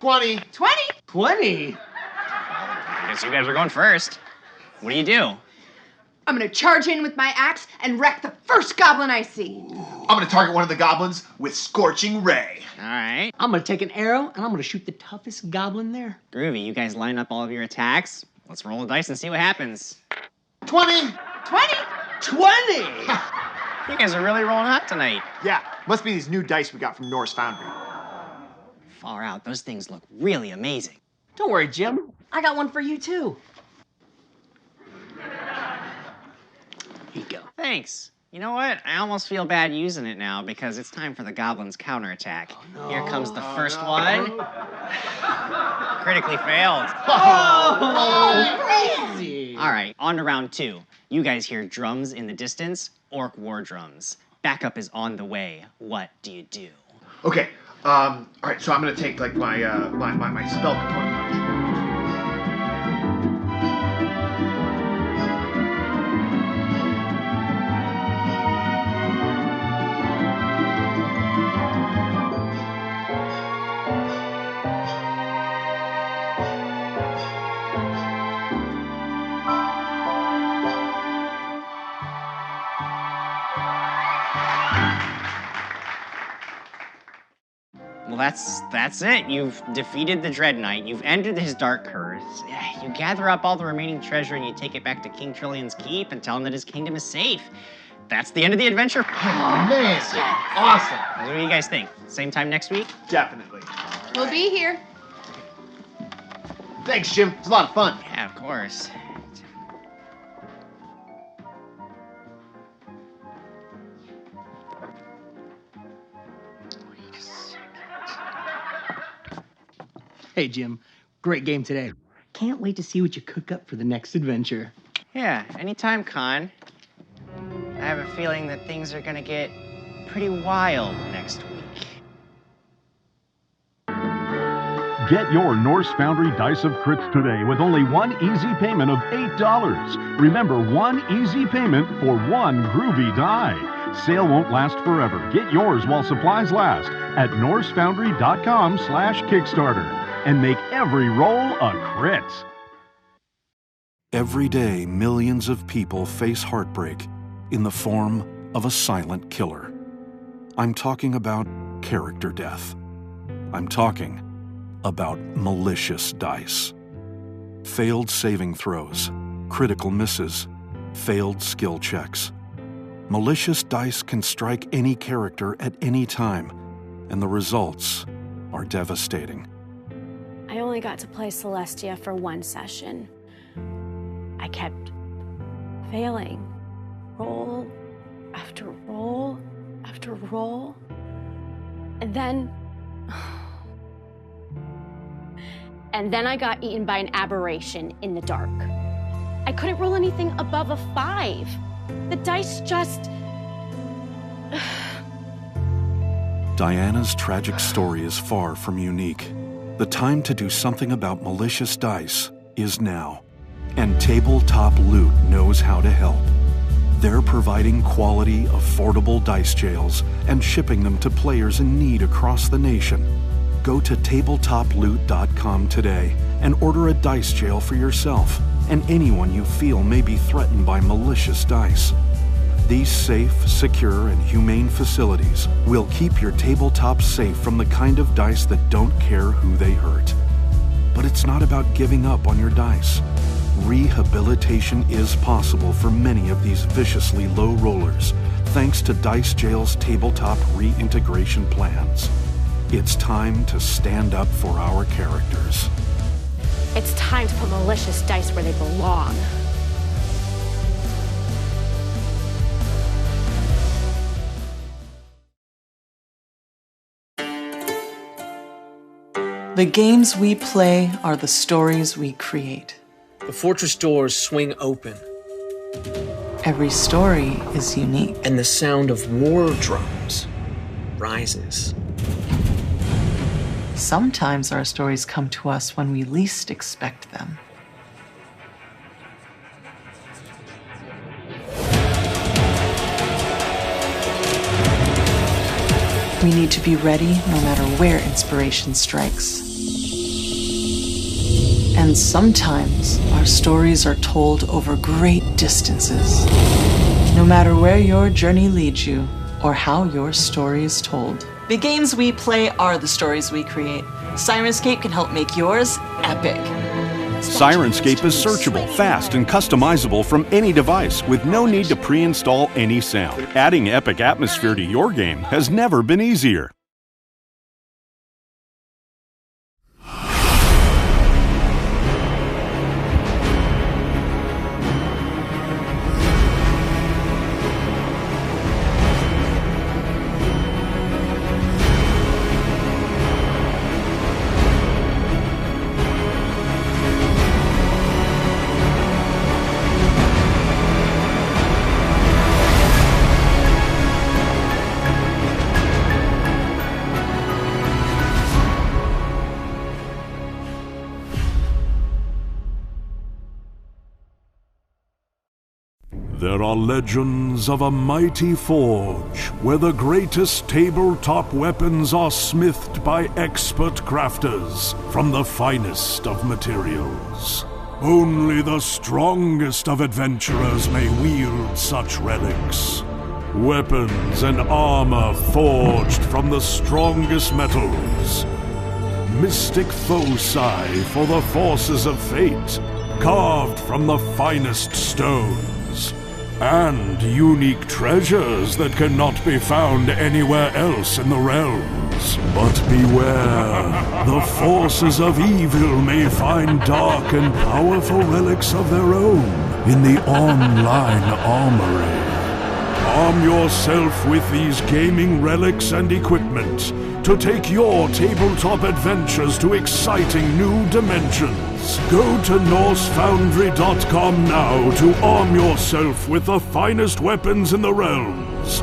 G: 20.
H: 20?
G: 20?
F: I guess you guys are going first. What do?
H: I'm gonna charge in with my axe and wreck the first goblin I see.
G: I'm gonna target one of the goblins with Scorching Ray.
F: Alright.
I: I'm gonna take an arrow and I'm gonna shoot the toughest goblin there.
F: Groovy, you guys line up all of your attacks. Let's roll the dice and see what happens.
G: 20!
H: 20?
I: 20!
F: You guys are really rolling hot tonight.
G: Yeah, must be these new dice we got from Norse Foundry.
F: Far out, those things look really amazing.
I: Don't worry, Jim. I got one for you too. Here you go.
F: Thanks. You know what? I almost feel bad using it now because it's time for the goblins' counterattack. Oh, no. Here comes the first one. Critically failed.
I: Oh, crazy!
F: All right, on to round 2. You guys hear drums in the distance, orc war drums. Backup is on the way. What do you do?
G: Okay, all right, so I'm gonna take like my spell component punch.
F: Well, that's it. You've defeated the Dread Knight. You've ended his dark curse. You gather up all the remaining treasure and you take it back to King Trillion's keep and tell him that his kingdom is safe. That's the end of the adventure.
G: Oh, man. Awesome.
F: What do you guys think? Same time next week?
G: Definitely.
H: We'll be here.
G: Thanks, Jim. It's a lot of fun.
F: Yeah, of course.
I: Hey, Jim. Great game today. Can't wait to see what you cook up for the next adventure.
F: Yeah, anytime, Con. I have a feeling that things are gonna get pretty wild next week.
E: Get your Norse Foundry Dice of Crits today with only one easy payment of $8. Remember, one easy payment for one groovy die. Sale won't last forever. Get yours while supplies last at norsefoundry.com/Kickstarter and make every roll a crit.
J: Every day, millions of people face heartbreak in the form of a silent killer. I'm talking about character death. I'm talking about malicious dice. Failed saving throws, critical misses, failed skill checks. Malicious dice can strike any character at any time, and the results are devastating.
B: I only got to play Celestia for one session. I kept failing. Roll after roll after roll. And then I got eaten by an aberration in the dark. I couldn't roll anything above a 5. The dice just...
J: Diana's tragic story is far from unique. The time to do something about malicious dice is now. And Tabletop Loot knows how to help. They're providing quality, affordable dice jails and shipping them to players in need across the nation. Go to tabletoploot.com today and order a dice jail for yourself and anyone you feel may be threatened by malicious dice. These safe, secure, and humane facilities will keep your tabletop safe from the kind of dice that don't care who they hurt. But it's not about giving up on your dice. Rehabilitation is possible for many of these viciously low rollers, thanks to Dice Jail's tabletop reintegration plans. It's time to stand up for our characters.
B: It's time to put malicious dice where they belong.
K: The games we play are the stories we create.
L: The fortress doors swing open.
K: Every story is unique.
L: And the sound of war drums rises.
K: Sometimes our stories come to us when we least expect them. We need to be ready no matter where inspiration strikes. And sometimes our stories are told over great distances. No matter where your journey leads you or how your story is told. The games we play are the stories we create. Sirenscape can help make yours epic.
J: Sirenscape is searchable, fast, and customizable from any device with no need to pre-install any sound. Adding epic atmosphere to your game has never been easier.
E: There are legends of a mighty forge where the greatest tabletop weapons are smithed by expert crafters from the finest of materials. Only the strongest of adventurers may wield such relics. Weapons and armor forged from the strongest metals. Mystic foci for the forces of fate, carved from the finest stones. And unique treasures that cannot be found anywhere else in the realms. But beware, the forces of evil may find dark and powerful relics of their own in the online armory. Arm yourself with these gaming relics and equipment to take your tabletop adventures to exciting new dimensions. Go to NorseFoundry.com now to arm yourself with the finest weapons in the realms.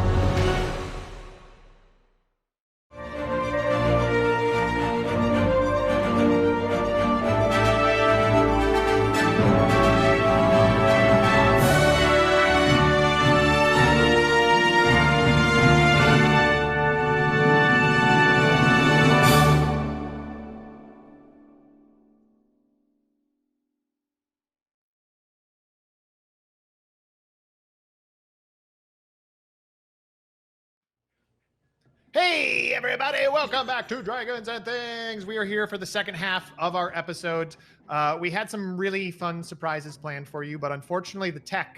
A: Hey, everybody, welcome back to Dragons and Things. We are here for the second half of our episode. We had some really fun surprises planned for you, but unfortunately the tech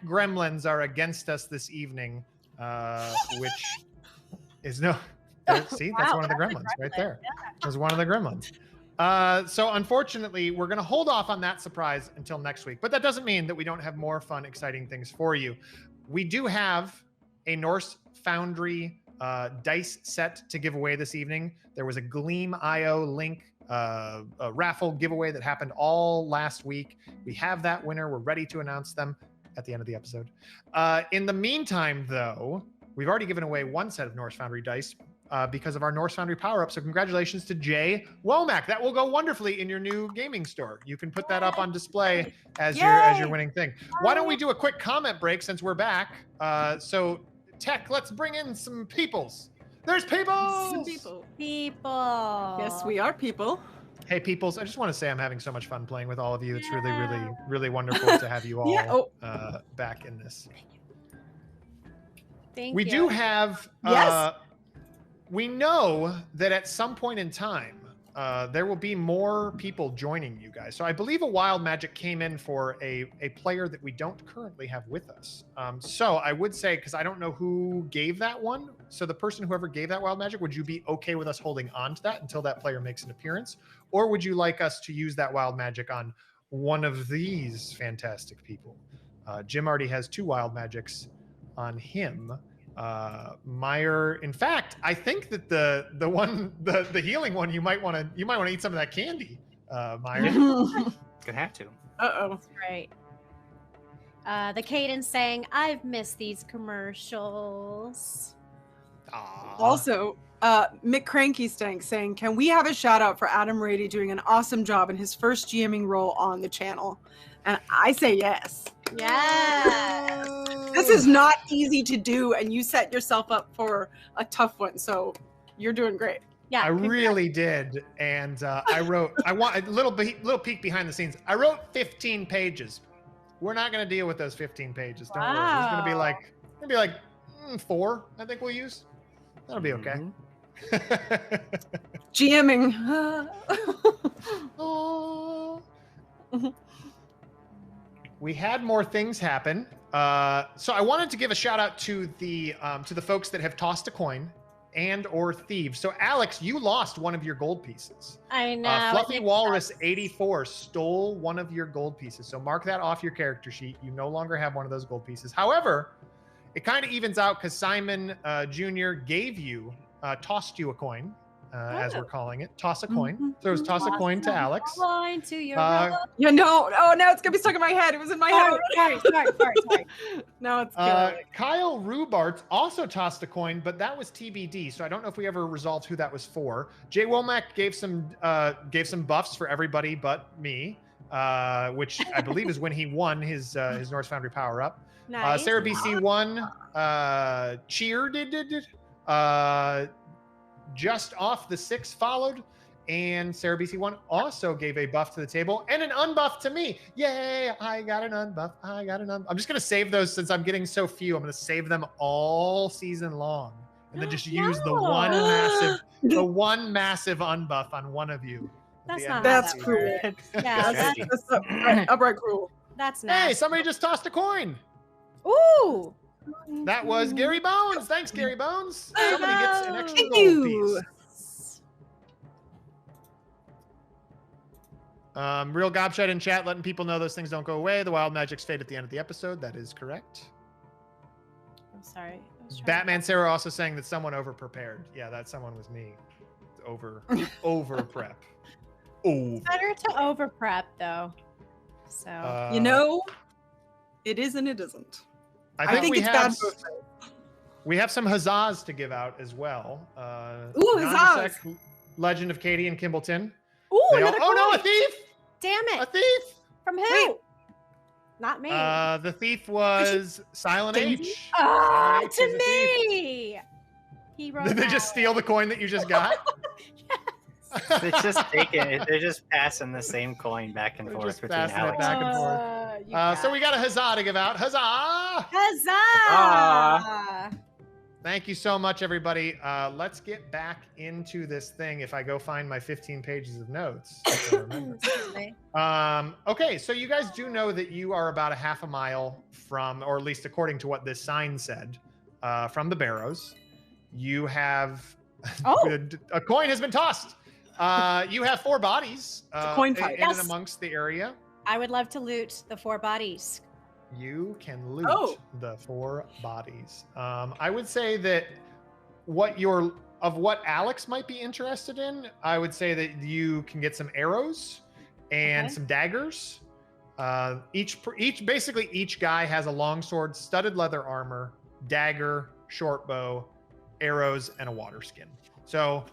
A: gremlins are against us this evening, which is no... See, that's one of the gremlins right there. That was one of the gremlins. So unfortunately, we're going to hold off on that surprise until next week, but that doesn't mean that we don't have more fun, exciting things for you. We do have a Norse Foundry dice set to give away this evening. There was a Gleam.io link a raffle giveaway that happened all last week. We have that winner. We're ready to announce them at the end of the episode. In the meantime, though, we've already given away one set of Norse Foundry dice because of our Norse Foundry power-up. So congratulations to Jay Womack. That will go wonderfully in your new gaming store. You can put that up on display as your winning thing. Why don't we do a quick comment break since we're back? So Tech, let's bring in some peoples. There's peoples!
C: Some people.
B: People.
C: Yes, we are people.
A: Hey, peoples, I just want to say I'm having so much fun playing with all of you. It's really, really, really wonderful to have you all back in this.
B: Thank you.
A: We do have...
C: Yes.
A: We know that at some point in time, there will be more people joining you guys. So I believe a wild magic came in for a player that we don't currently have with us. So I would say, because I don't know who gave that one. So the person, whoever gave that wild magic, would you be okay with us holding on to that until that player makes an appearance? Or would you like us to use that wild magic on one of these fantastic people? Jim already has 2 wild magics on him. Meyer. In fact, I think that the healing one, you might want to eat some of that candy, Meyer.
D: Could have to.
C: Uh-oh.
B: That's right. The Cadence saying, "I've missed these commercials."
A: Aww.
C: Also, Mick Crankystank saying, "Can we have a shout out for Adam Rady doing an awesome job in his first GMing role on the channel?" And I say yes.
B: Yes.
C: This is not easy to do, and you set yourself up for a tough one. So you're doing great.
B: Yeah,
A: I really did, and I want a little peek behind the scenes. I wrote 15 pages. We're not going to deal with those 15 pages. Don't worry. It's going to be like 4. I think we'll use. That'll be okay.
C: GMing.
A: We had more things happen. So I wanted to give a shout out to the folks that have tossed a coin and or thieves. So Alex, you lost one of your gold pieces.
B: I know.
A: Fluffy Walrus 84 stole one of your gold pieces. So mark that off your character sheet. You no longer have one of those gold pieces. However, it kind of evens out because Simon Jr. gave you, tossed you a coin, as we're calling it. Toss a coin. So it was toss a coin to Alex.
B: Coin to your
C: yeah, no. Oh, now it's going to be stuck in my head. It was in my head.
B: Sorry.
C: No, it's killing me.
A: Kyle Rubart also tossed a coin, but that was TBD. So I don't know if we ever resolved who that was for. Jay Womack gave some buffs for everybody but me, which I believe is when he won his Norse Foundry power up.
B: Nice.
A: Sarah BC won. Cheer did. Just off the 6 followed, and Sarah BC1 also gave a buff to the table and an unbuff to me. Yay! I got an unbuff. I'm just gonna save those since I'm getting so few. I'm gonna save them all season long, and then just use the one massive unbuff on one of you.
C: That's cruel.
B: Yeah,
C: that's upright cruel.
B: That's nice.
A: Hey, somebody just tossed a coin.
B: Ooh.
A: That was Gary Bones. Thanks, Gary Bones. Somebody gets an extra
C: Thank
A: gold
C: you.
A: piece. Real Gobshite in chat, letting people know those things don't go away. The wild magic's fade at the end of the episode. That is correct.
B: I'm sorry.
A: Batman Sarah also saying that someone over prepared. Yeah, that someone was me. Over prep.
B: It's better to over prep though. So
C: it is and it isn't.
A: I think
C: it's bad.
A: We have some huzzahs to give out as well.
C: Ooh, huzzahs!
A: Legend of Katie and Kimbleton.
B: Ooh,
A: no, a thief!
B: Damn it!
A: A thief!
B: From who?
C: Wait.
B: Not me.
A: The thief was Silent H.
B: To me! He wrote
A: Did they just steal the coin that you just got?
D: They just take it. They're just passing the same coin back and forth between Alex.
A: Back and forth. So we got a huzzah to give out. Huzzah!
B: Huzzah!
A: Thank you so much, everybody. Let's get back into this thing. If I go find my 15 pages of notes. Okay, so you guys do know that you are about a half a mile from, or at least according to what this sign said, from the barrows. You have a coin has been tossed. You have 4 bodies
C: coin fight.
A: in and amongst the area.
B: I would love to loot the 4 bodies.
A: You can loot the 4 bodies. I would say that what Alex might be interested in, I would say that you can get some arrows and some daggers. Each guy has a longsword, studded leather armor, dagger, short bow, arrows, and a water skin. So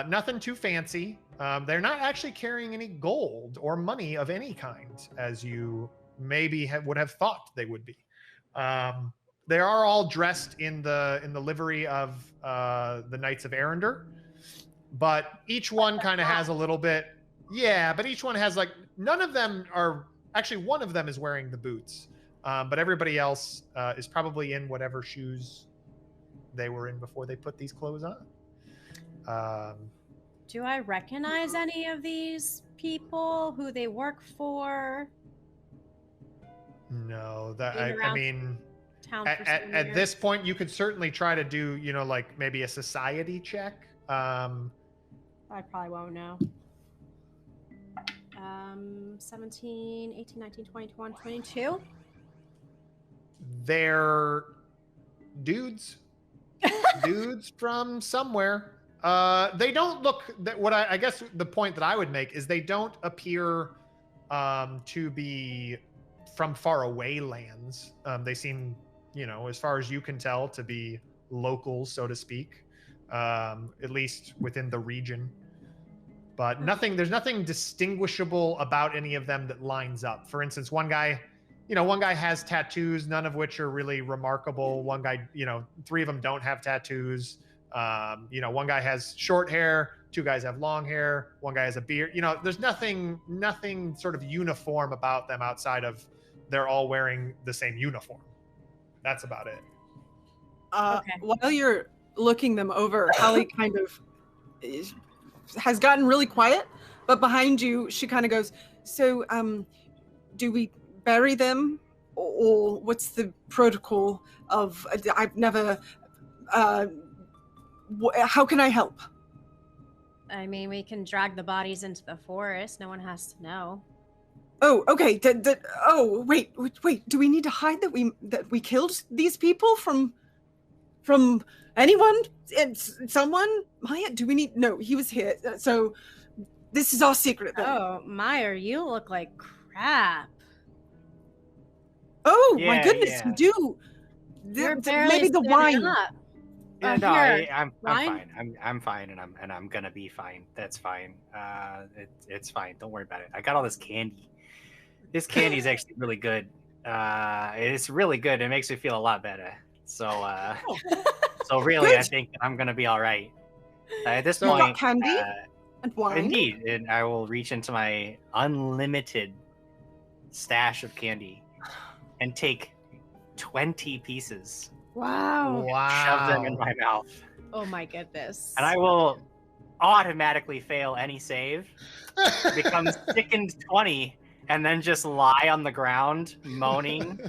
A: nothing too fancy. They're not actually carrying any gold or money of any kind, as you maybe would have thought they would be. They are all dressed in the livery of the Knights of Arender, but each one kind of has a little bit. Yeah, but each one has none of them are actually. One of them is wearing the boots, but everybody else is probably in whatever shoes they were in before they put these clothes on.
B: Do I recognize any of these people? Who they work for?
A: No, I mean, at this point, you could certainly try to do, maybe a society check.
B: I probably won't know. 17, 18, 19, 20, 21, 22.
A: They're dudes. dudes from somewhere. They don't look. I guess the point that I would make is they don't appear to be from far away lands. They seem, as far as you can tell, to be locals, so to speak, at least within the region. But there's nothing distinguishable about any of them that lines up. For instance, one guy has tattoos, none of which are really remarkable. One guy, 3 of them don't have tattoos. One guy has short hair, 2 guys have long hair, 1 guy has a beard. There's nothing sort of uniform about them outside of they're all wearing the same uniform. That's about it.
C: Okay. While you're looking them over, Hallie kind of has gotten really quiet, but behind you, she kind of goes, so, do we bury them? Or what's the protocol of, I've never, how can I help?
B: I mean, we can drag the bodies into the forest. No one has to know.
C: Oh, okay. Wait. Do we need to hide that we killed these people from anyone? Someone? Maya? Do we need? No, he was here. So this is our secret. Then.
B: Oh, Meyer, you look like crap.
C: Oh my goodness, you do. Maybe the wine.
D: Yeah, no, I'm fine. I'm fine, and I'm gonna be fine. That's fine. It's fine. Don't worry about it. I got all this candy. This candy is actually really good. It's really good. It makes me feel a lot better. So, so really, good. I think I'm gonna be all right. At this point,
C: got candy and wine.
D: Indeed, and I will reach into my unlimited stash of candy and take 20 pieces.
B: Wow.
D: Shove them in my mouth.
B: Oh my goodness.
D: And I will automatically fail any save, become sickened 20, and then just lie on the ground, moaning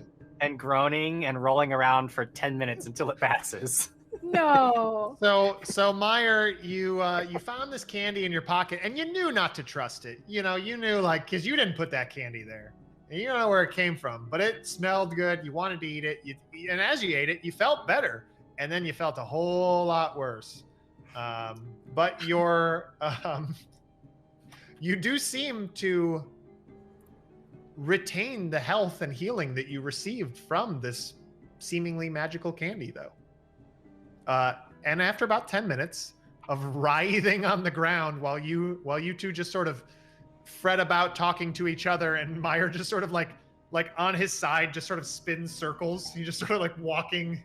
D: and groaning and rolling around for 10 minutes until it passes.
B: No.
A: So Meyer, you found this candy in your pocket, and you knew not to trust it. You knew, because you didn't put that candy there. And you don't know where it came from, but it smelled good. You wanted to eat it. And as you ate it, you felt better. And then you felt a whole lot worse. But you do seem to retain the health and healing that you received from this seemingly magical candy, though. And after about 10 minutes of writhing on the ground while you two just sort of fret about talking to each other, and Meyer just sort of like on his side just sort of spins circles. He just sort of like walking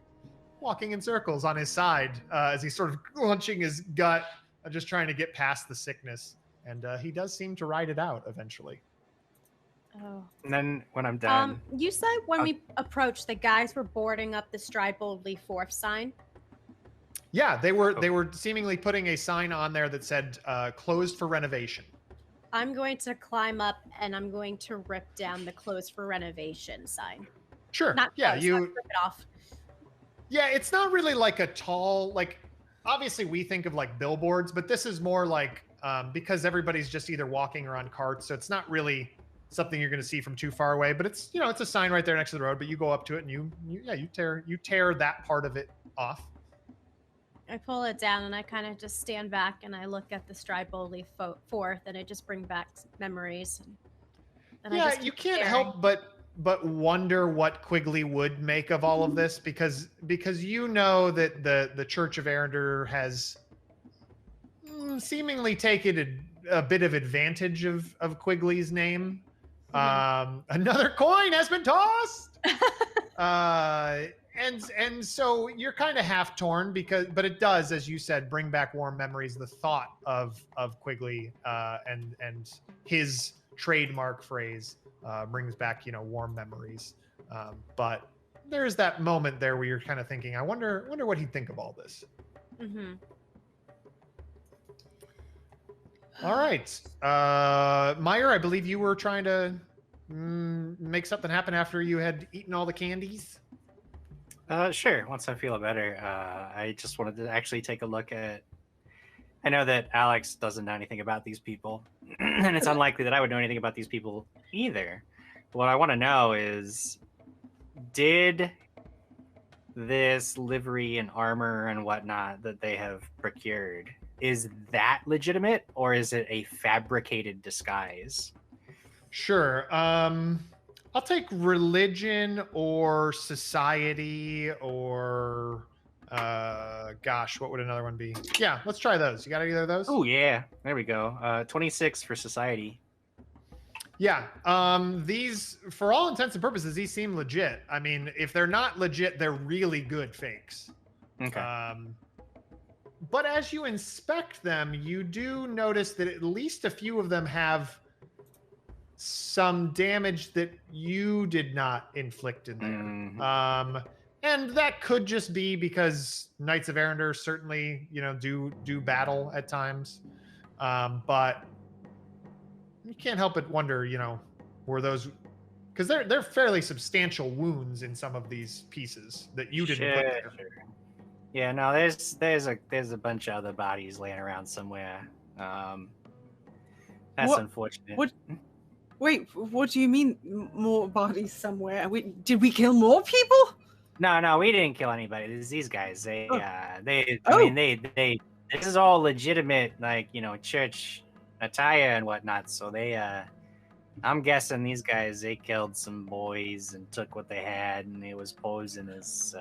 A: in circles on his side as he's sort of clenching his gut, just trying to get past the sickness. And he does seem to ride it out eventually.
B: Oh.
D: And then when I'm done,
B: you said when we approached, the guys were boarding up the Stride Boldly Forth sign.
A: Yeah, they were seemingly putting a sign on there that said closed for renovation.
B: I'm going to climb up and I'm going to rip down the closed for renovation sign.
A: Sure.
B: Not close, rip it off.
A: Yeah, it's not really like a tall, obviously we think of billboards, but this is more because everybody's just either walking or on carts, so it's not really something you're going to see from too far away, but it's, it's a sign right there next to the road, but you go up to it and you tear that part of it off.
B: I pull it down and I kind of just stand back and I look at the Stride Boldly Forth, and it just brings back memories. And
A: yeah, you can't help but wonder what Quigley would make of all of this, because you know that the Church of Arender has seemingly taken a bit of advantage of Quigley's name. Another coin has been tossed. And so you're kind of half torn but it does, as you said, bring back warm memories. The thought of Quigley and his trademark phrase brings back warm memories. But there's that moment there where you're kind of thinking, I wonder what he'd think of all this.
B: Mm-hmm.
A: All right, Meyer, I believe you were trying to make something happen after you had eaten all the candies.
D: Sure. Once I feel better, I just wanted to actually take a look at. I know that Alex doesn't know anything about these people, and it's unlikely that I would know anything about these people either. But what I want to know is, did this livery and armor and whatnot that they have procured, is that legitimate or is it a fabricated disguise?
A: Sure. I'll take religion or society or gosh, what would another one be? Yeah, let's try those. You got either of those?
D: Oh yeah, there we go. 26 for society.
A: Yeah. These, for all intents and purposes, these seem legit. I mean, if they're not legit, they're really good fakes.
D: Okay.
A: But as you inspect them, you do notice that at least a few of them have some damage that you did not inflict in there. And that could just be because Knights of Arendar certainly, do battle at times. But you can't help but wonder, were those, because they're fairly substantial wounds in some of these pieces that you didn't inflict.
D: Sure. Yeah, no, there's a bunch of other bodies laying around somewhere. That's unfortunate.
C: Wait, what do you mean more bodies somewhere? Did we kill more people?
D: No, we didn't kill anybody. It's these guys. They this is all legitimate, church attire and whatnot. So I'm guessing these guys, they killed some boys and took what they had, and it was posing as,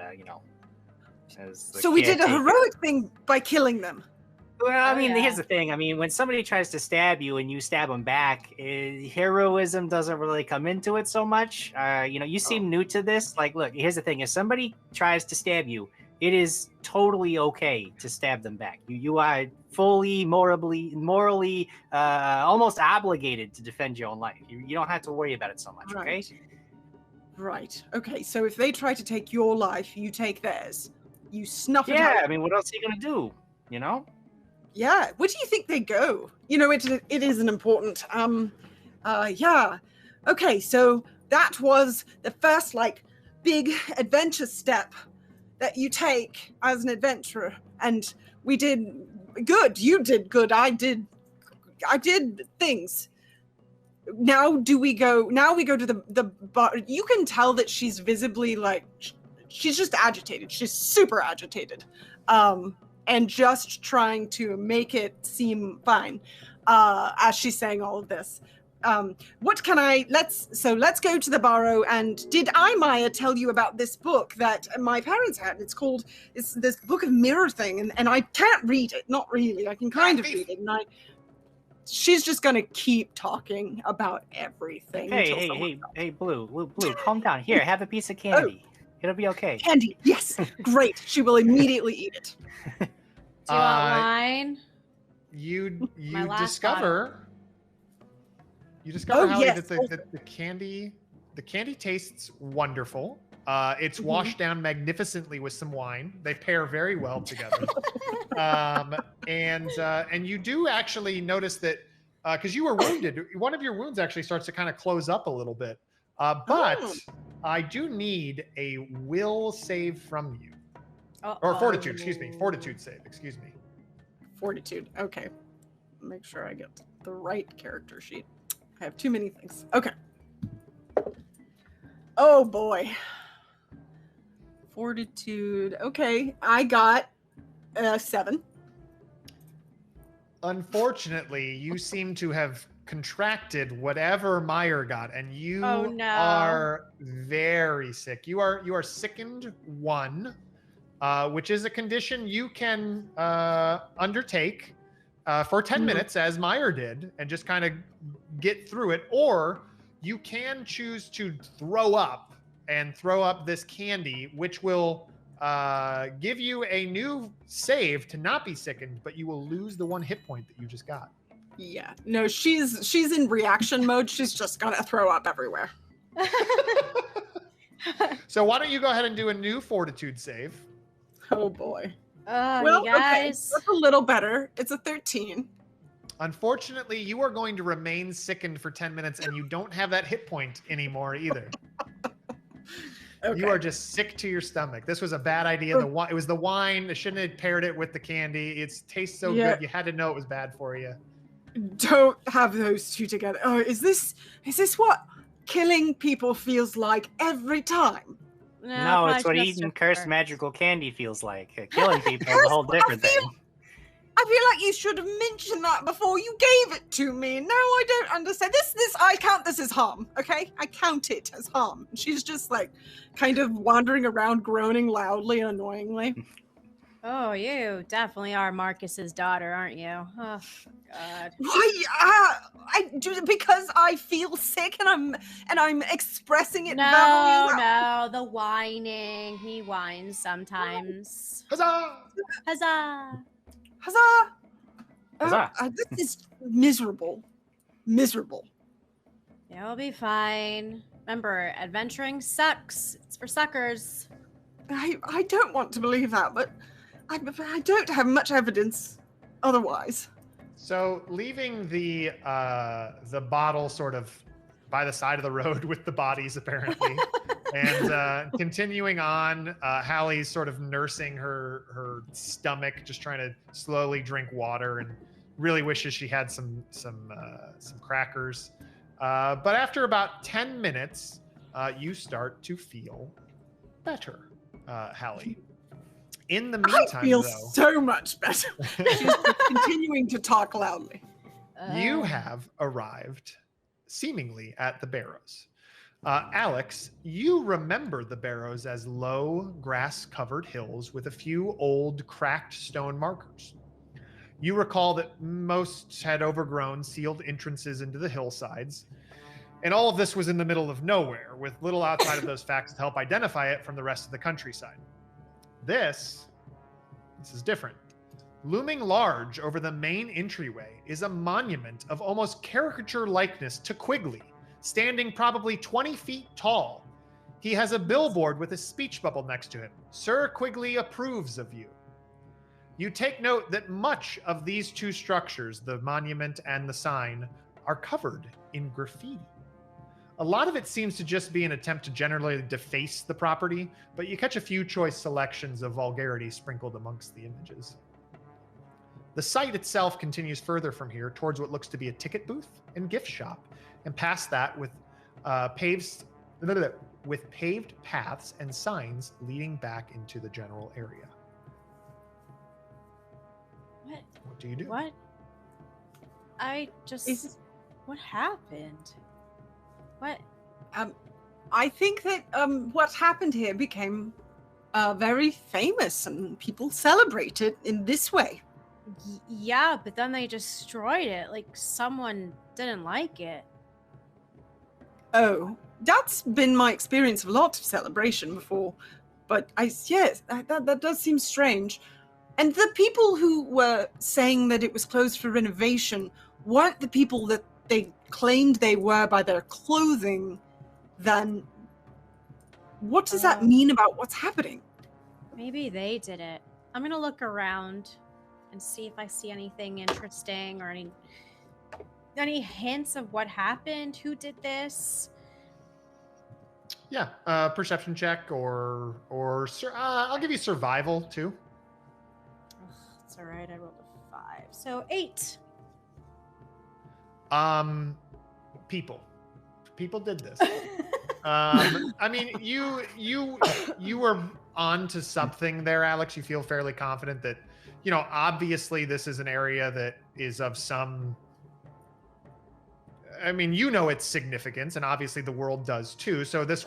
C: So we did a heroic thing by killing them.
D: Well, here's the thing. When somebody tries to stab you and you stab them back, heroism doesn't really come into it so much. You seem new to this. Look, here's the thing. If somebody tries to stab you, it is totally okay to stab them back. You are fully, morally, almost obligated to defend your own life. You don't have to worry about it so much, okay?
C: Right. Okay, so if they try to take your life, you take theirs. You snuff it out.
D: Yeah, what else are you going to do,
C: Yeah, where do you think they go? It is an important, yeah. Okay, so that was the first, big adventure step that you take as an adventurer. And we did good. You did good. I did things. Now we go to the bar. You can tell that she's visibly, she's just agitated. She's super agitated. And just trying to make it seem fine as she's saying all of this. Let's go to the barrow. And did Maya tell you about this book that my parents had? It's this book of mirror thing, and I can't read it. Not really. I can kind of read it. And she's just gonna keep talking about everything.
D: Hey, Blue, calm down. Here, have a piece of candy. It'll be okay.
C: Candy, yes, great. She will immediately eat it.
B: Do you want wine?
A: You discover, Hallie, that the candy tastes wonderful. It's washed down magnificently with some wine. They pair very well together. And you do actually notice that because you were wounded, one of your wounds actually starts to kind of close up a little bit. But I do need a will save from you. Or fortitude, excuse me. Fortitude save, excuse me.
C: Fortitude, okay. Make sure I get the right character sheet. I have too many things. Okay. Oh boy. Fortitude, okay. I got 7.
A: Unfortunately, you seem to have contracted whatever Meyer got, and you are very sick. You are sickened 1, which is a condition you can undertake for 10 minutes, as Meyer did, and just kind of get through it. Or you can choose to throw up this candy, which will give you a new save to not be sickened, but you will lose the 1 hit point that you just got.
C: Yeah, no, she's in reaction mode. She's just gonna throw up everywhere.
A: So why don't you go ahead and do a new fortitude save?
C: Oh boy.
B: Well, you guys.
C: Okay, that's a little better. It's a 13.
A: Unfortunately, you are going to remain sickened for 10 minutes, and you don't have that hit point anymore either. Okay. You are just sick to your stomach. This was a bad idea. It was the wine. I shouldn't have paired it with the candy. It tastes so good. You had to know it was bad for you.
C: Don't have those two together. Oh, is this what killing people feels like every time?
D: No, it's what eating cursed magical candy feels like. Killing people is a whole different thing.
C: I feel like you should have mentioned that before you gave it to me. Now I don't understand. I count this as harm, okay? I count it as harm. She's just like kind of wandering around, groaning loudly and annoyingly.
B: Oh, you definitely are Marcus's daughter, aren't you? Oh, God.
C: Why? Because I feel sick and I'm expressing it.
B: No, the whining. He whines sometimes.
A: Huzzah!
B: Huzzah!
C: Huzzah!
D: Huzzah!
C: This is miserable. Miserable.
B: You'll be fine. Remember, adventuring sucks. It's for suckers.
C: I don't want to believe that, but I don't have much evidence otherwise.
A: So leaving the bottle sort of by the side of the road with the bodies, apparently, and continuing on, Hallie's sort of nursing her stomach, just trying to slowly drink water, and really wishes she had some crackers. But after about 10 minutes, you start to feel better, Hallie. In the meantime,
C: I feel
A: though,
C: so much better. She's continuing to talk loudly.
A: You have arrived seemingly at the barrows. Alex, you remember the barrows as low, grass-covered hills with a few old, cracked stone markers. You recall that most had overgrown, sealed entrances into the hillsides, and all of this was in the middle of nowhere, with little outside of those facts to help identify it from the rest of the countryside. This is different. Looming large over the main entryway is a monument of almost caricature likeness to Quigley, standing probably 20 feet tall. He has a billboard with a speech bubble next to him. Sir Quigley approves of you. You take note that much of these two structures, the monument and the sign, are covered in graffiti. A lot of it seems to just be an attempt to generally deface the property, but you catch a few choice selections of vulgarity sprinkled amongst the images. The site itself continues further from here towards what looks to be a ticket booth and gift shop, and past that with paved paths and signs leading back into the general area. What do you do?
B: What? What happened? What?
C: I think that what happened here became very famous, and people celebrate it in this way.
B: Yeah, but then they destroyed it. Like someone didn't like it.
C: Oh, that's been my experience of a lot of celebration before. But that does seem strange. And the people who were saying that it was closed for renovation weren't the people that they claimed they were by their clothing. Then what does that mean about what's happening?
B: Maybe they did it. I'm gonna look around and see if I see anything interesting or any hints of what happened. Who did this?
A: Yeah, perception check or I'll give you survival too.
B: It's all right. I rolled a 5, so 8.
A: People did this. I mean, you were on to something there, Alex. You feel fairly confident that, obviously this is an area that is of some, I mean, its significance, and obviously the world does too. So this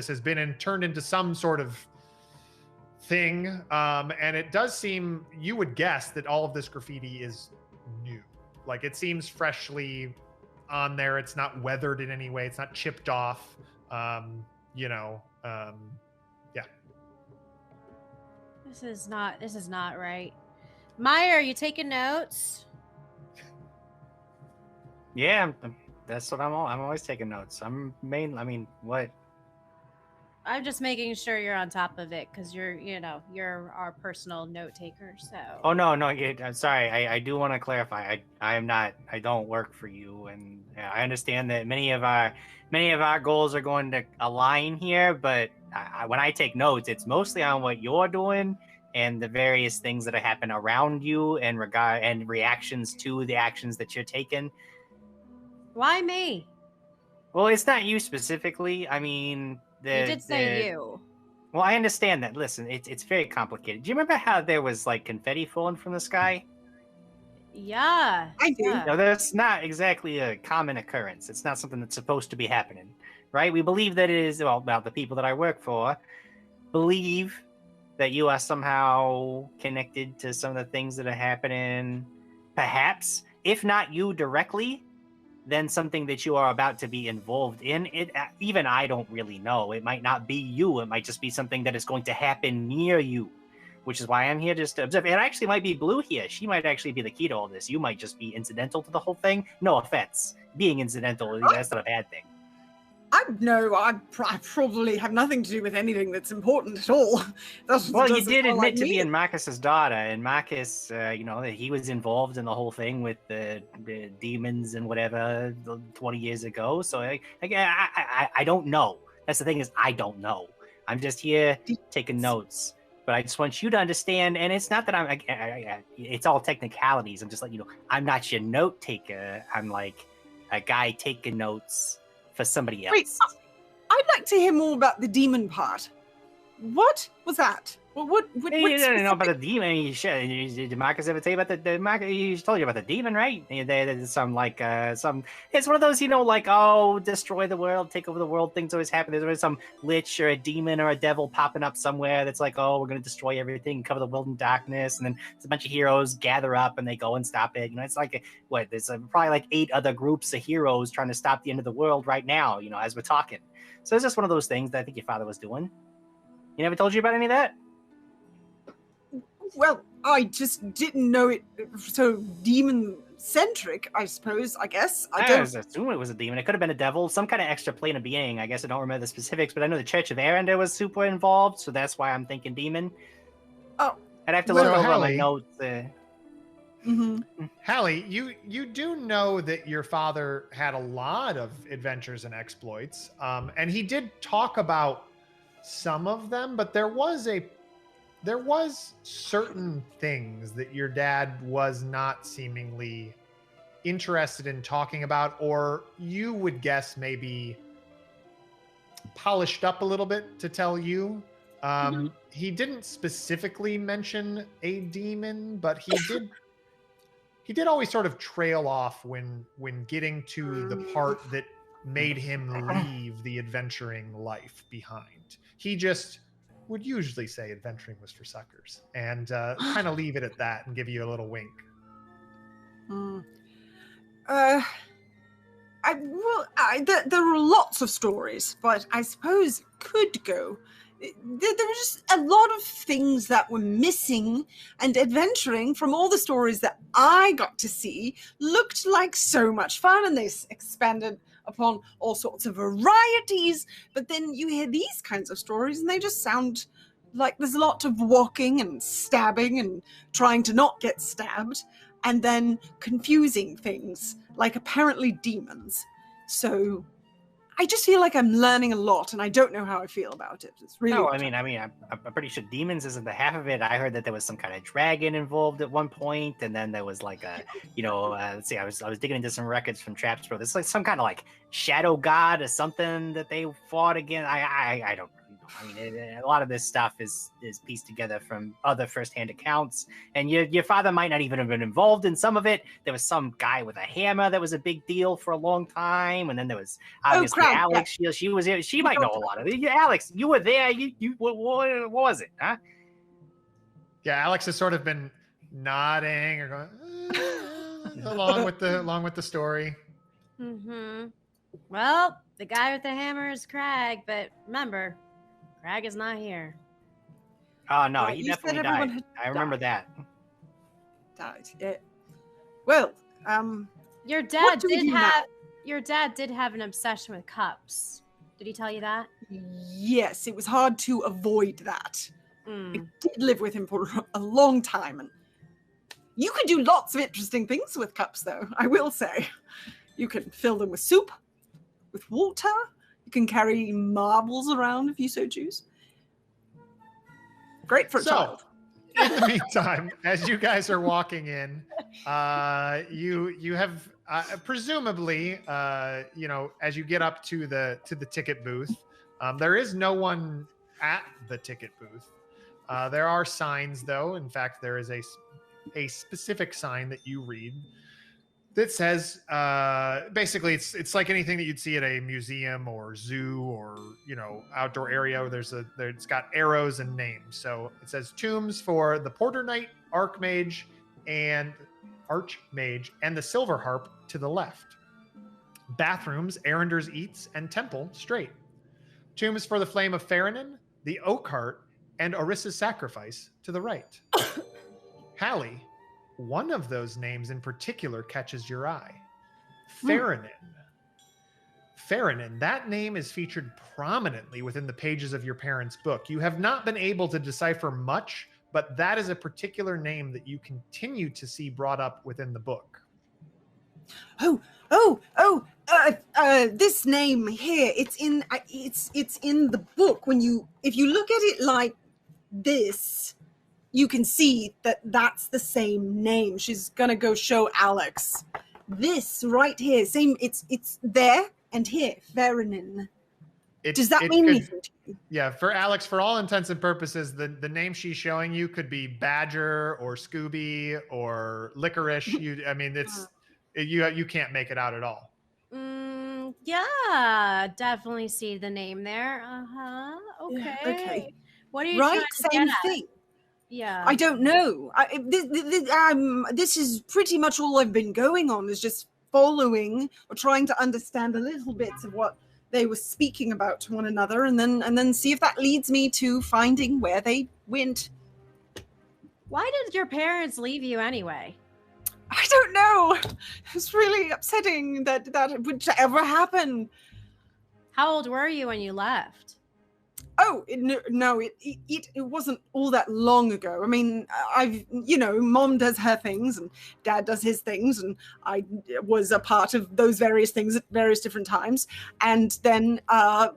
A: has been turned into some sort of thing. And it does seem, you would guess that all of this graffiti is new. Like, it seems freshly on there. It's not weathered in any way. It's not chipped off. Yeah.
B: This is not right. Meyer, are you taking notes?
D: Yeah, that's what I'm always taking notes. What?
B: I'm just making sure you're on top of it because you're our personal note taker. So.
D: Oh no! I'm sorry. I do want to clarify. I don't work for you, and I understand that many of our goals are going to align here. But when I take notes, it's mostly on what you're doing and the various things that happen around you and reactions to the actions that you're taking.
B: Why me?
D: Well, it's not you specifically. I mean.
B: You did say you.
D: Well, I understand that. Listen, it's very complicated. Do you remember how there was like confetti falling from the sky?
B: Yeah.
C: I do.
B: Yeah.
D: Now, that's not exactly a common occurrence. It's not something that's supposed to be happening, right? We believe that it is, well, about the people that I work for, believe that you are somehow connected to some of the things that are happening. Perhaps, if not you directly, then something that you are about to be involved in. It even I don't really know. It might not be you. It might just be something that is going to happen near you, which is why I'm here just to observe. It actually might be Blue here. She might actually be the key to all this. You might just be incidental to the whole thing. No offense. Being incidental, that's not a bad thing.
C: I probably have nothing to do with anything that's important at all.
D: Well, you did admit to being Markus's daughter, and Markus, he was involved in the whole thing with the demons and whatever 20 years ago. So I don't know. That's the thing is I don't know. I'm just here taking notes. But I just want you to understand, and it's not that it's all technicalities. I'm just letting you know, I'm not your note taker. I'm like a guy taking notes for somebody else.
C: Wait, I'd like to hear more about the demon part. What was that? What
D: you don't know about the demon. Did Markus ever tell you about the Markus? He told you about the demon, right? There's some it's one of those, destroy the world, take over the world. Things always happen. There's always some lich or a demon or a devil popping up somewhere that's like, oh, we're going to destroy everything, cover the world in darkness. And then there's a bunch of heroes gather up and they go and stop it. It's like, there's probably like 8 other groups of heroes trying to stop the end of the world right now, as we're talking. So it's just one of those things that I think your father was doing. He never told you about any of that?
C: Well, I just didn't know it so demon-centric, I guess.
D: I was assuming it was a demon. It could have been a devil, some kind of extra plane of being. I guess I don't remember the specifics, but I know the Church of Arendelle was super involved, so that's why I'm thinking demon.
C: Oh.
D: I'd have to look over
A: Hallie,
D: my notes.
A: Hallie, you do know that your father had a lot of adventures and exploits, and he did talk about some of them, but there was certain things that your dad was not seemingly interested in talking about, or you would guess maybe polished up a little bit to tell you. He didn't specifically mention a demon, but he did always sort of trail off when getting to the part that made him leave the adventuring life behind. He just would usually say adventuring was for suckers, and kind of leave it at that and give you a little wink.
C: There are lots of stories, but I suppose could go. There were just a lot of things that were missing, and adventuring from all the stories that I got to see looked like so much fun, and they expanded upon all sorts of varieties. But then you hear these kinds of stories and they just sound like there's a lot of walking and stabbing and trying to not get stabbed, and then confusing things like apparently demons. So I just feel like I'm learning a lot, and I don't know how I feel about it. It's really
D: I'm pretty sure demons isn't the half of it. I heard that there was some kind of dragon involved at one point, and then there was like a, let's see, I was digging into some records from Traps Pro. There's like some kind of like shadow god or something that they fought again. I don't know. A lot of this stuff is pieced together from other firsthand accounts, and your father might not even have been involved in some of it. There was some guy with a hammer that was a big deal for a long time, and then there was obviously Alex. Yeah. She might know a lot of it. Alex, you were there. What was it, huh?
A: Yeah, Alex has sort of been nodding or going along with the story.
B: Well, the guy with the hammer is Crag, but remember, Crag is not here.
D: Oh no, he definitely died. I remember that.
C: Died. Well,
B: your dad did have an obsession with cups. Did he tell you that?
C: Yes, it was hard to avoid that. I did live with him for a long time, and you can do lots of interesting things with cups, though, I will say. You can fill them with soup, with water. You can carry marbles around if you so choose. Great for a child.
A: In the meantime, as you guys are walking in, you have presumably, as you get up to the ticket booth, there is no one at the ticket booth. There are signs, though. In fact, there is a specific sign that you read that says, basically, it's like anything that you'd see at a museum or zoo or outdoor area. Where it's got arrows and names. So it says tombs for the Porter Knight, Archmage, and the Silver Harp to the left. Bathrooms, Arender's Eats, and Temple straight. Tombs for the Flame of Ferronin, the Oakheart, and Orissa's Sacrifice to the right. Hallie, one of those names in particular catches your eye. Ferronin. Ferronin, that name is featured prominently within the pages of your parents' book. You have not been able to decipher much, but that is a particular name that you continue to see brought up within the book.
C: This name here, it's in the book. If you look at it like this, you can see that that's the same name. She's gonna go show Alex. This right here, same. It's there and here, Ferronin. Does that mean anything to you?
A: Yeah, for Alex, for all intents and purposes, the name she's showing you could be Badger or Scooby or Licorice. You can't make it out at all.
B: Yeah, definitely see the name there. Okay.
C: Yeah, okay.
B: What are you
C: right?
B: trying to
C: Same
B: get
C: thing.
B: At? Yeah.
C: I don't know. This is pretty much all I've been going on, is just following or trying to understand a little bits of what they were speaking about to one another, and then see if that leads me to finding where they went.
B: Why did your parents leave you anyway?
C: I don't know. It's really upsetting that would ever happen.
B: How old were you when you left?
C: Oh, it wasn't all that long ago. I mean, Mom does her things and Dad does his things, and I was a part of those various things at various different times. And then I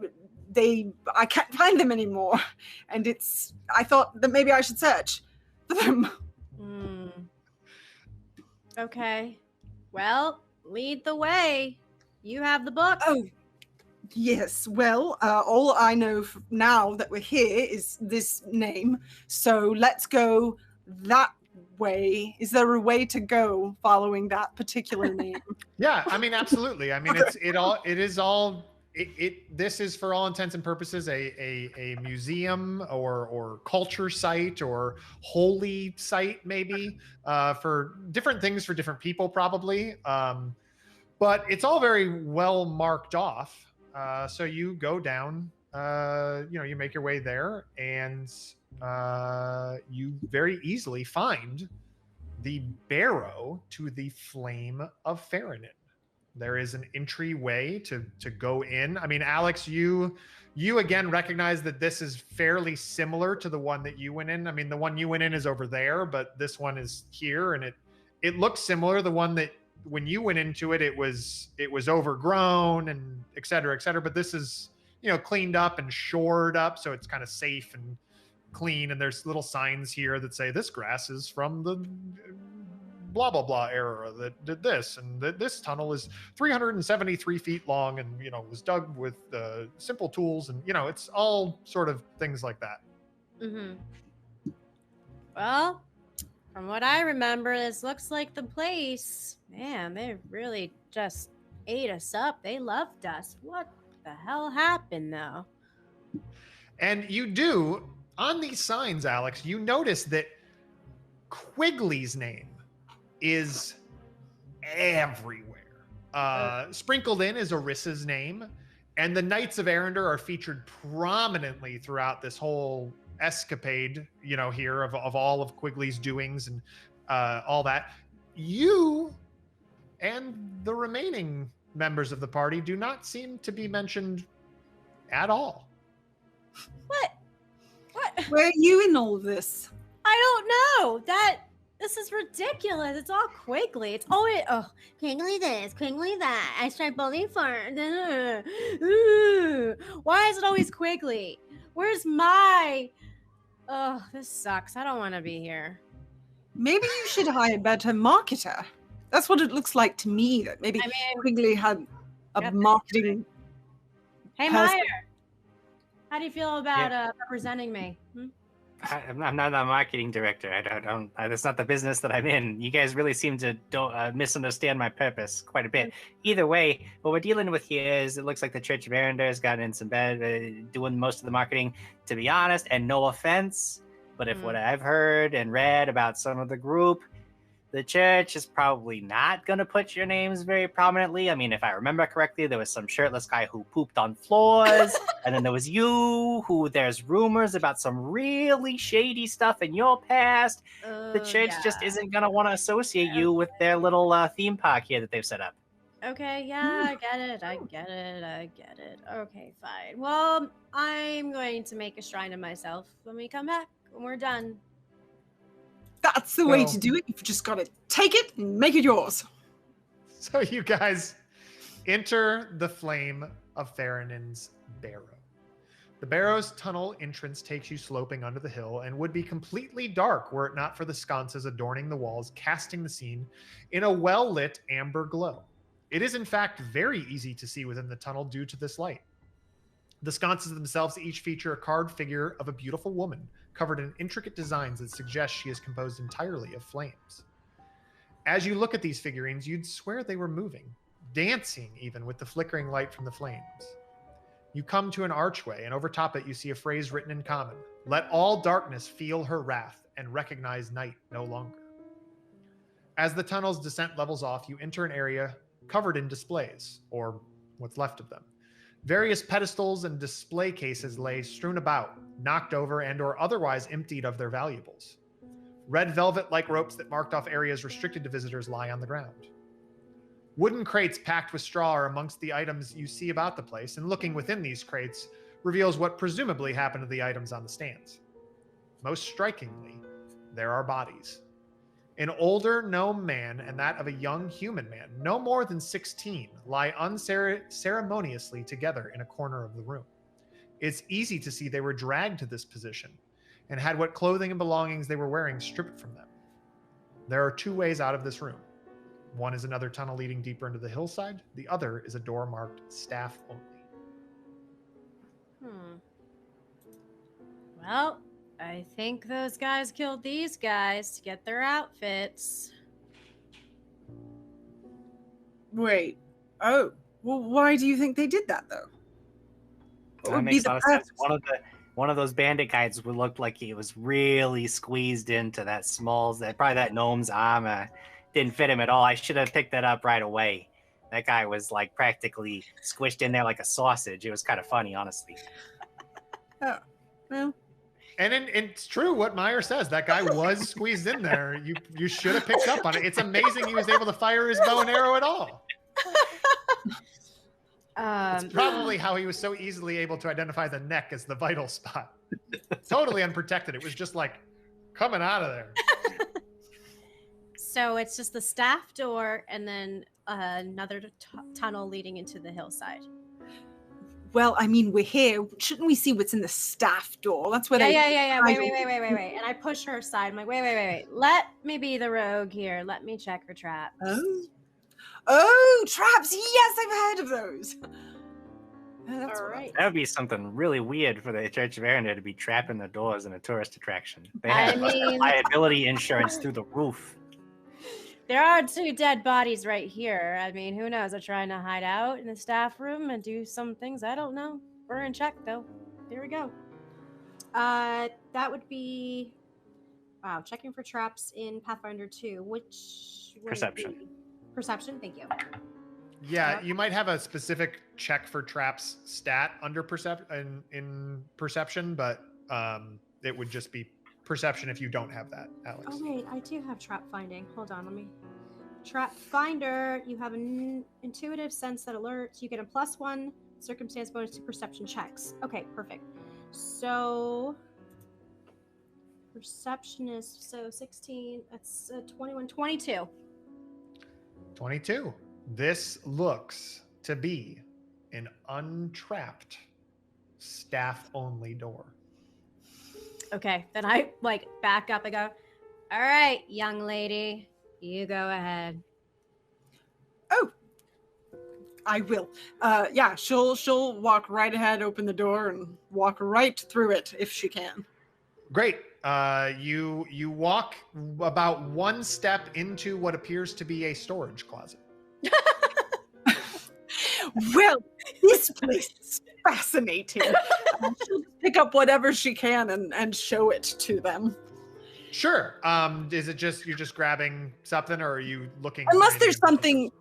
C: can't find them anymore. And I thought that maybe I should search for them.
B: Okay. Well, lead the way. You have the book.
C: Oh, yes. Well, all I know now that we're here is this name. So let's go that way. Is there a way to go following that particular name?
A: Yeah, I mean, absolutely. I mean, this is for all intents and purposes a museum or culture site or holy site, maybe, for different things for different people, probably. But it's all very well marked off. So you go down, you make your way there, and you very easily find the barrow to the Flame of Ferronin. There is an entryway to go in. I mean, Alex, you again recognize that this is fairly similar to the one that you went in. I mean, the one you went in is over there, but this one is here, and it looks similar. The one that when you went into it, it was overgrown and et cetera, but this is, cleaned up and shored up. So it's kind of safe and clean. And there's little signs here that say this grass is from the blah, blah, blah era that did this. And this tunnel is 373 feet long and, was dug with simple tools. And, it's all sort of things like that.
B: Mm-hmm. Well, from what I remember, this looks like the place. Man, they really just ate us up. They loved us. What the hell happened, though?
A: And you do, on these signs, Alex, you notice that Quigley's name is everywhere. Sprinkled in is Orissa's name, and the Knights of Arender are featured prominently throughout this whole escapade, here of all of Quigley's doings and all that. You and the remaining members of the party do not seem to be mentioned at all.
B: What?
C: Where are you in all of this?
B: I don't know. This is ridiculous. It's all Quigley. It's always, Quigley this, Quigley that. I start bullying for. Why is it always Quigley? Where's my... Oh, this sucks. I don't want to be here.
C: Maybe you should hire a better marketer. That's what it looks like to me. That maybe Quigley had a marketing.
B: Hey,
C: person.
B: Meyer. How do you feel about representing me?
D: I'm not the marketing director. That's not the business that I'm in. You guys really seem to misunderstand my purpose quite a bit. Either way, what we're dealing with here is it looks like the Church of Arendar has gotten in some bed, doing most of the marketing. To be honest, and no offense, but if what I've heard and read about some of the group, the church is probably not going to put your names very prominently. I mean, if I remember correctly, there was some shirtless guy who pooped on floors, and then there was you, who there's rumors about some really shady stuff in your past. The church just isn't going to want to associate you with their little theme park here that they've set up.
B: Okay, yeah, I get it. Okay, fine. Well, I'm going to make a shrine to myself when we come back, when we're done.
C: That's the way to do it. You've just got to take it and make it yours.
A: So you guys enter the flame of Theranin's barrow. The barrow's tunnel entrance takes you sloping under the hill and would be completely dark were it not for the sconces adorning the walls, casting the scene in a well-lit amber glow. It is in fact very easy to see within the tunnel due to this light. The sconces themselves each feature a carved figure of a beautiful woman, covered in intricate designs that suggest she is composed entirely of flames. As you look at these figurines, you'd swear they were moving, dancing even with the flickering light from the flames. You come to an archway, and over top it you see a phrase written in common: "Let all darkness feel her wrath and recognize night no longer." As the tunnel's descent levels off, you enter an area covered in displays, or what's left of them. Various pedestals and display cases lay strewn about, knocked over and or otherwise emptied of their valuables. Red velvet-like ropes that marked off areas restricted to visitors lie on the ground. Wooden crates packed with straw are amongst the items you see about the place, and looking within these crates reveals what presumably happened to the items on the stands. Most strikingly, there are bodies. An older gnome man and that of a young human man, no more than 16, lie unceremoniously together in a corner of the room. It's easy to see they were dragged to this position and had what clothing and belongings they were wearing stripped from them. There are two ways out of this room. One is another tunnel leading deeper into the hillside. The other is a door marked staff only.
B: Well, I think those guys killed these guys to get their outfits.
C: Wait. Oh. Well, why do you think they did that, though?
D: That makes a lot of sense. One of those bandit guys would look like he was really squeezed into that probably that gnome's armor. Didn't fit him at all. I should have picked that up right away. That guy was like practically squished in there like a sausage. It was kind of funny, honestly.
C: Oh, well.
A: And it's true what Meyer says. That guy was squeezed in there. You should have picked up on it. It's amazing he was able to fire his bow and arrow at all. It's probably how he was so easily able to identify the neck as the vital spot. Totally unprotected. It was just like coming out of there.
B: So it's just the staff door and then another tunnel leading into the hillside.
C: Well, I mean, we're here. Shouldn't we see what's in the staff door? That's where
B: Yeah. Wait. And I push her aside. I'm like, wait. Let me be the rogue here. Let me check her traps.
C: Oh, traps. Yes, I've heard of those.
B: That's all right.
D: That would be something really weird for the Church of Arendar to be trapping the doors in a tourist attraction. They have liability insurance through the roof.
B: There are 2 dead bodies right here. I mean, who knows? They're trying to hide out in the staff room and do some things. I don't know. We're in check, though. Here we go. That would be... Wow, checking for traps in Pathfinder 2. Which...
D: Perception.
B: Perception, thank you.
A: Yeah, you might have a specific check for traps stat under in perception, but it would just be perception if you don't have that, Alex.
B: Oh wait, I do have trap finding. Hold on, let me. Trap finder. You have an intuitive sense that alerts. You get a +1 circumstance bonus to perception checks. Okay, perfect. So perception is 16. That's 21, 22.
A: 22. This looks to be an untrapped staff-only door.
B: Okay, then I back up and go, all right, young lady, you go ahead.
C: Oh, I will. Yeah, she'll walk right ahead, open the door, and walk right through it if she can.
A: Great. You walk about one step into what appears to be a storage closet.
C: Well, this place is fascinating. She'll pick up whatever she can and show it to them.
A: Sure. Is it just you're just grabbing something, or are you looking?
C: Unless there's something,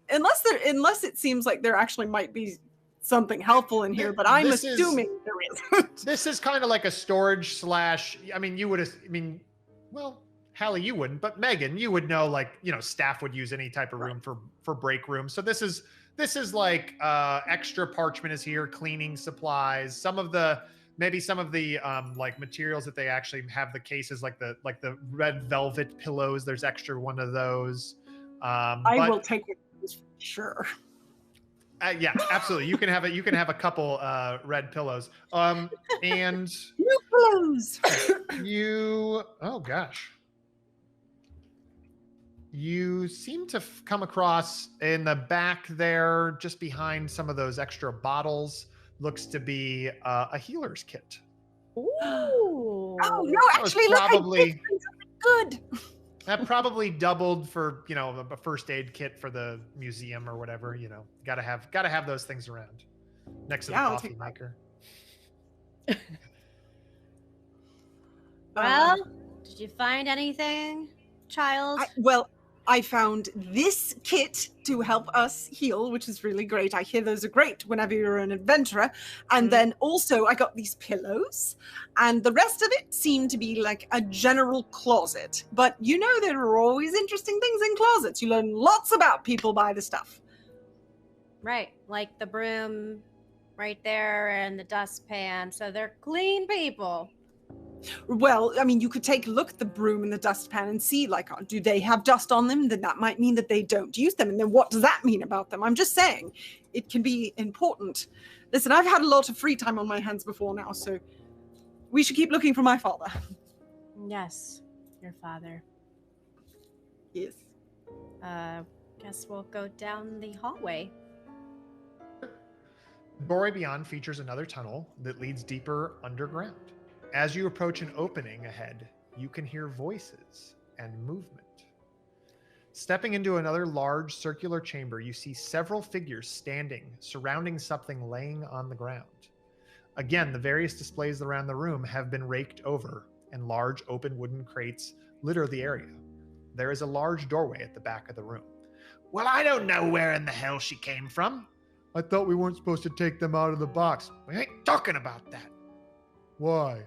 C: unless it seems like there actually might be something helpful in here, but I'm assuming there is.
A: This is kind of like a storage slash. I mean, you would. Well, Hallie, you wouldn't, but Megan, you would know. Like, staff would use any type of room for break room. So this is like extra parchment is here, cleaning supplies, some of the like materials that they actually have the cases, like the red velvet pillows. There's extra one of those.
C: I will take it for sure.
A: Yeah, absolutely. You can have a couple red pillows. And
C: new pillows.
A: Oh gosh. You seem to come across in the back there, just behind some of those extra bottles, looks to be a healer's kit.
B: Ooh.
C: Oh no, actually, look, good.
A: That probably doubled for a first aid kit for the museum or whatever. Gotta have those things around next to the coffee maker.
B: Well, did you find anything, child?
C: I found this kit to help us heal, which is really great. I hear those are great whenever you're an adventurer. And then also I got these pillows, and the rest of it seemed to be like a general closet. But there are always interesting things in closets. You learn lots about people by the stuff.
B: Right, like the broom right there and the dustpan. So they're clean people.
C: Well, I mean, you could take a look at the broom and the dustpan and see, like, do they have dust on them? Then that might mean that they don't use them. And then what does that mean about them? I'm just saying it can be important. Listen, I've had a lot of free time on my hands before now, so we should keep looking for my father.
B: Yes, your father.
C: Yes.
B: Guess we'll go down the hallway.
A: Doorway beyond features another tunnel that leads deeper underground. As you approach an opening ahead, you can hear voices and movement. Stepping into another large circular chamber, you see several figures standing, surrounding something laying on the ground. Again, the various displays around the room have been raked over, and large open wooden crates litter the area. There is a large doorway at the back of the room. Well, I don't know where in the hell she came from. I thought we weren't supposed to take them out of the box. We ain't talking about that. Why?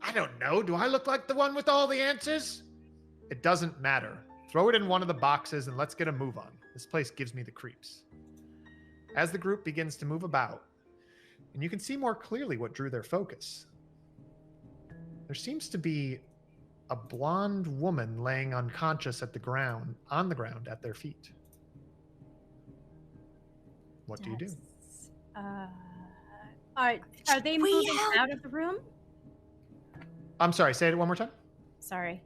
A: I don't know. Do I look like the one with all the answers? It doesn't matter. Throw it in one of the boxes and let's get a move on. This place gives me the creeps. As the group begins to move about, and you can see more clearly what drew their focus, there seems to be a blonde woman laying unconscious on the ground at their feet. What do you do?
B: Are they moving out of the room?
A: I'm sorry, say it one more time.
B: Sorry.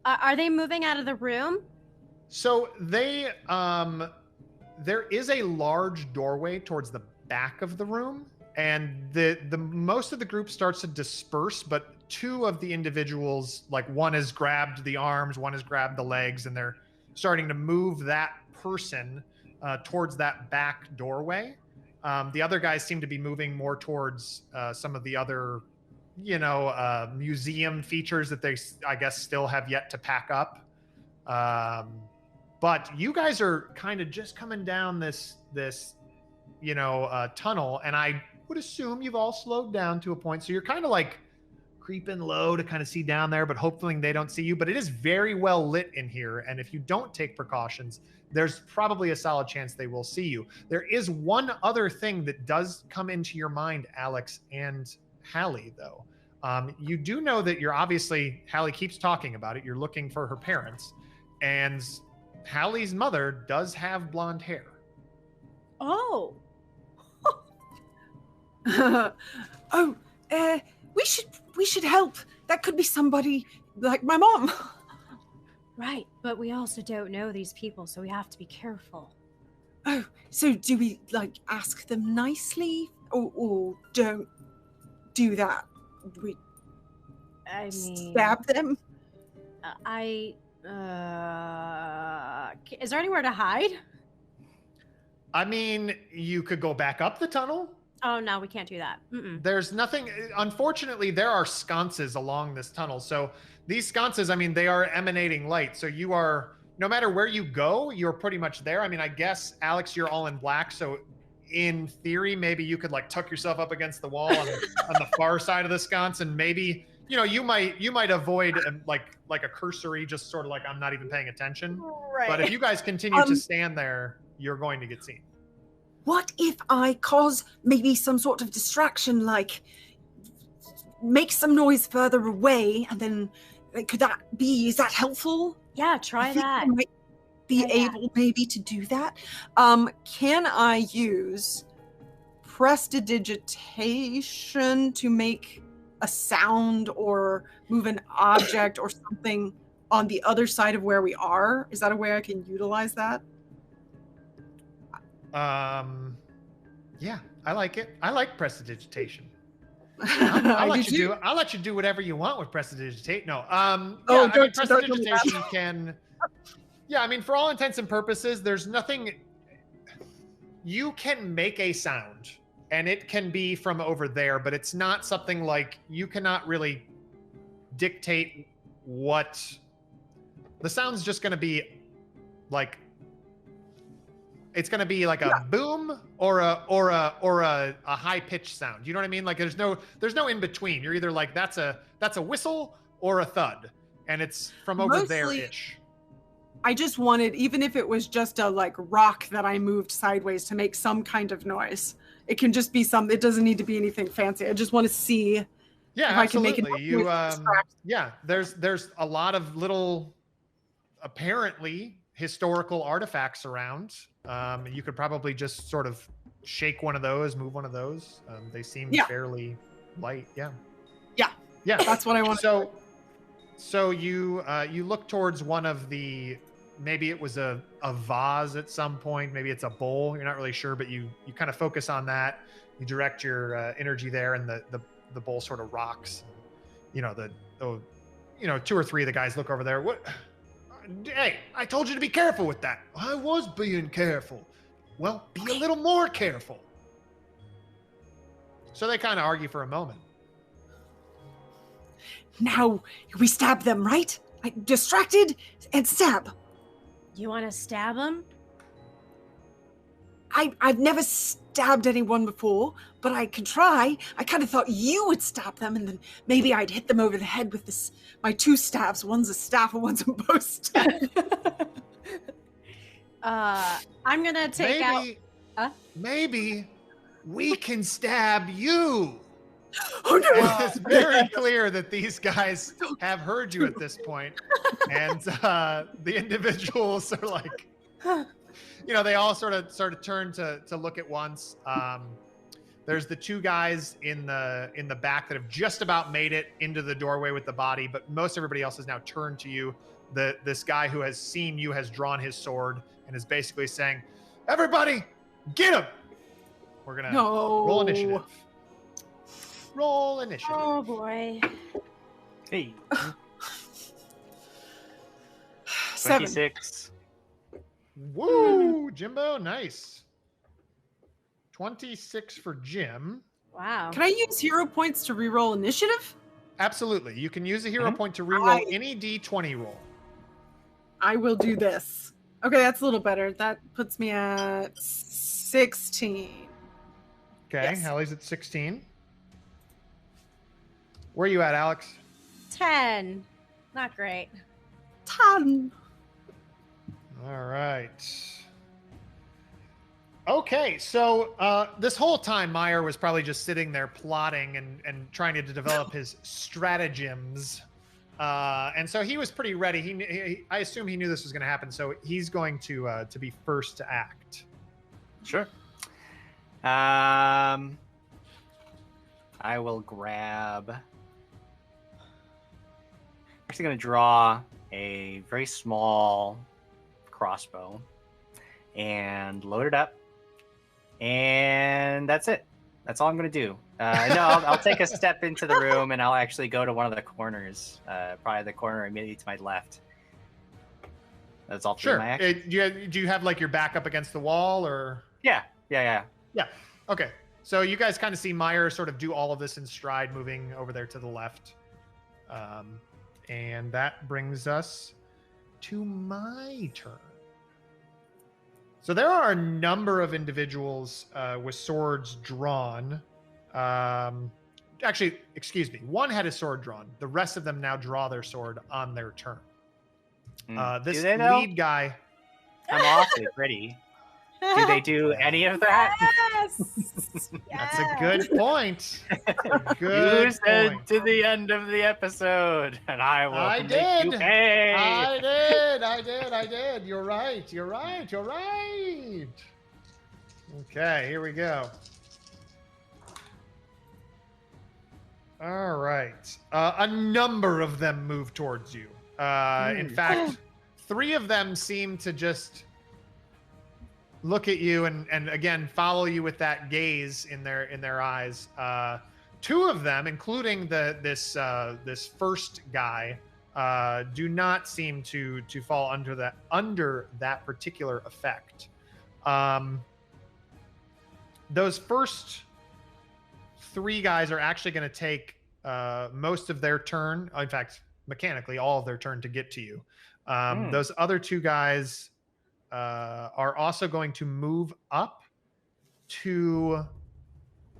B: Are they moving out of the room?
A: So they, there is a large doorway towards the back of the room, and the most of the group starts to disperse, but two of the individuals, like one has grabbed the arms, one has grabbed the legs, and they're starting to move that person towards that back doorway. The other guys seem to be moving more towards some of the other, museum features that they, I guess, still have yet to pack up. But you guys are kind of just coming down this tunnel, and I would assume you've all slowed down to a point. So you're kind of like creeping low to kind of see down there, but hopefully they don't see you. But it is very well lit in here, and if you don't take precautions, there's probably a solid chance they will see you. There is one other thing that does come into your mind, Alex and Hallie, though. You do know that you're obviously, Hallie keeps talking about it, you're looking for her parents, and Hallie's mother does have blonde hair.
B: Oh.
C: We should help. That could be somebody like my mom.
B: Right, but we also don't know these people, so we have to be careful.
C: Oh, so do we, like, ask them nicely? Or don't do that? We stab them?
B: Is there anywhere to hide?
A: I mean, you could go back up the tunnel.
B: Oh, no, we can't do that.
A: There's nothing. Unfortunately, there are sconces along this tunnel. So these sconces, I mean, they are emanating light. So you are, no matter where you go, you're pretty much there. I mean, I guess, Alex, you're all in black. So in theory, maybe you could like tuck yourself up against the wall on the far side of the sconce, and maybe, you know, you might avoid like a cursory, just sort of like, I'm not even paying attention.
B: Right.
A: But if you guys continue to stand there, you're going to get seen.
C: What if I cause maybe some sort of distraction, like make some noise further away, and then is that helpful?
B: Yeah, try that.
C: I might be able maybe to do that. Can I use prestidigitation to make a sound or move an object or something on the other side of where we are? Is that a way I can utilize that?
A: Yeah, I like it. I like prestidigitation. I'll let you do whatever you want with prestidigitate. No, prestidigitation can. Yeah, I mean, for all intents and purposes, there's nothing. You can make a sound, and it can be from over there, but it's not something like you cannot really dictate what the sound's just going to be like. It's going to be like a boom or a high pitched sound. You know what I mean? Like there's no in between. You're either like that's a whistle or a thud, and it's from over there-ish.
C: I just wanted, even if it was just a like rock that I moved sideways to make some kind of noise. It can just be it doesn't need to be anything fancy. I just want to see if I can make it.
A: There's a lot of little apparently historical artifacts around. You could probably just sort of shake one of those, move one of those. They seem fairly light. Yeah.
C: That's what I want.
A: So you look towards one of the, maybe it was a vase at some point, maybe it's a bowl. You're not really sure, but you kind of focus on that. You direct your energy there, and the bowl sort of rocks. You know, two or three of the guys look over there. What? Hey, I told you to be careful with that. I was being careful. Well, be a little more careful. So they kind of argue for a moment.
C: Now we stab them, right? Distracted and stab.
B: You want to stab them?
C: I've never stabbed anyone before, but I could try. I kind of thought you would stab them, and then maybe I'd hit them over the head with my two staves. One's a staff and one's a bow staff.
B: I'm gonna take out.
A: Maybe we can stab you.
C: Oh no!
A: It's very clear that these guys have heard you at this point, and the individuals are like, they all sort of turn to look at once. There's the two guys in the back that have just about made it into the doorway with the body, but most everybody else has now turned to you. This guy who has seen you has drawn his sword and is basically saying, "Everybody, get him!" We're gonna roll initiative. Roll initiative.
B: Oh boy.
D: Hey.
C: 7.
D: 26.
A: Woo, Jimbo, nice. 26 for Jim.
B: Wow.
C: Can I use hero points to reroll initiative?
A: Absolutely. You can use a hero point to reroll any D20 roll.
C: I will do this. Okay, that's a little better. That puts me at 16.
A: Okay,
C: Yes.
A: Hallie's at 16. Where are you at, Alex?
B: 10. Not great.
C: 10.
A: All right. Okay, so this whole time Meyer was probably just sitting there plotting and trying to develop his stratagems. And so he was pretty ready. I assume he knew this was going to happen, so he's going to be first to act.
D: Sure. I will grab. I'm actually going to draw a very small crossbow, and load it up. And that's it. That's all I'm going to do. No, I'll take a step into the room, and I'll actually go to one of the corners, probably the corner immediately to my left. That's all three of my actions.
A: Do you have like your back up against the wall, or?
D: Yeah.
A: Okay. So you guys kind of see Meyer sort of do all of this in stride, moving over there to the left. And that brings us to my turn. So there are a number of individuals with swords drawn. Actually, excuse me. One had his sword drawn. The rest of them now draw their sword on their turn. This lead guy.
D: I'm awfully pretty. Do they do any of that?
B: Yes.
A: That's a good point.
D: You said to the end of the episode, and I will make you pay.
A: I did. You're right. Okay, here we go. All right. A number of them move towards you. In fact, 3 of them seem to just look at you and again follow you with that gaze in their eyes. 2 of them, including this first guy, do not seem to fall under that particular effect. Those first 3 guys are actually going to take most of their turn. In fact, mechanically, all of their turn to get to you. Those other 2 guys are also going to move up to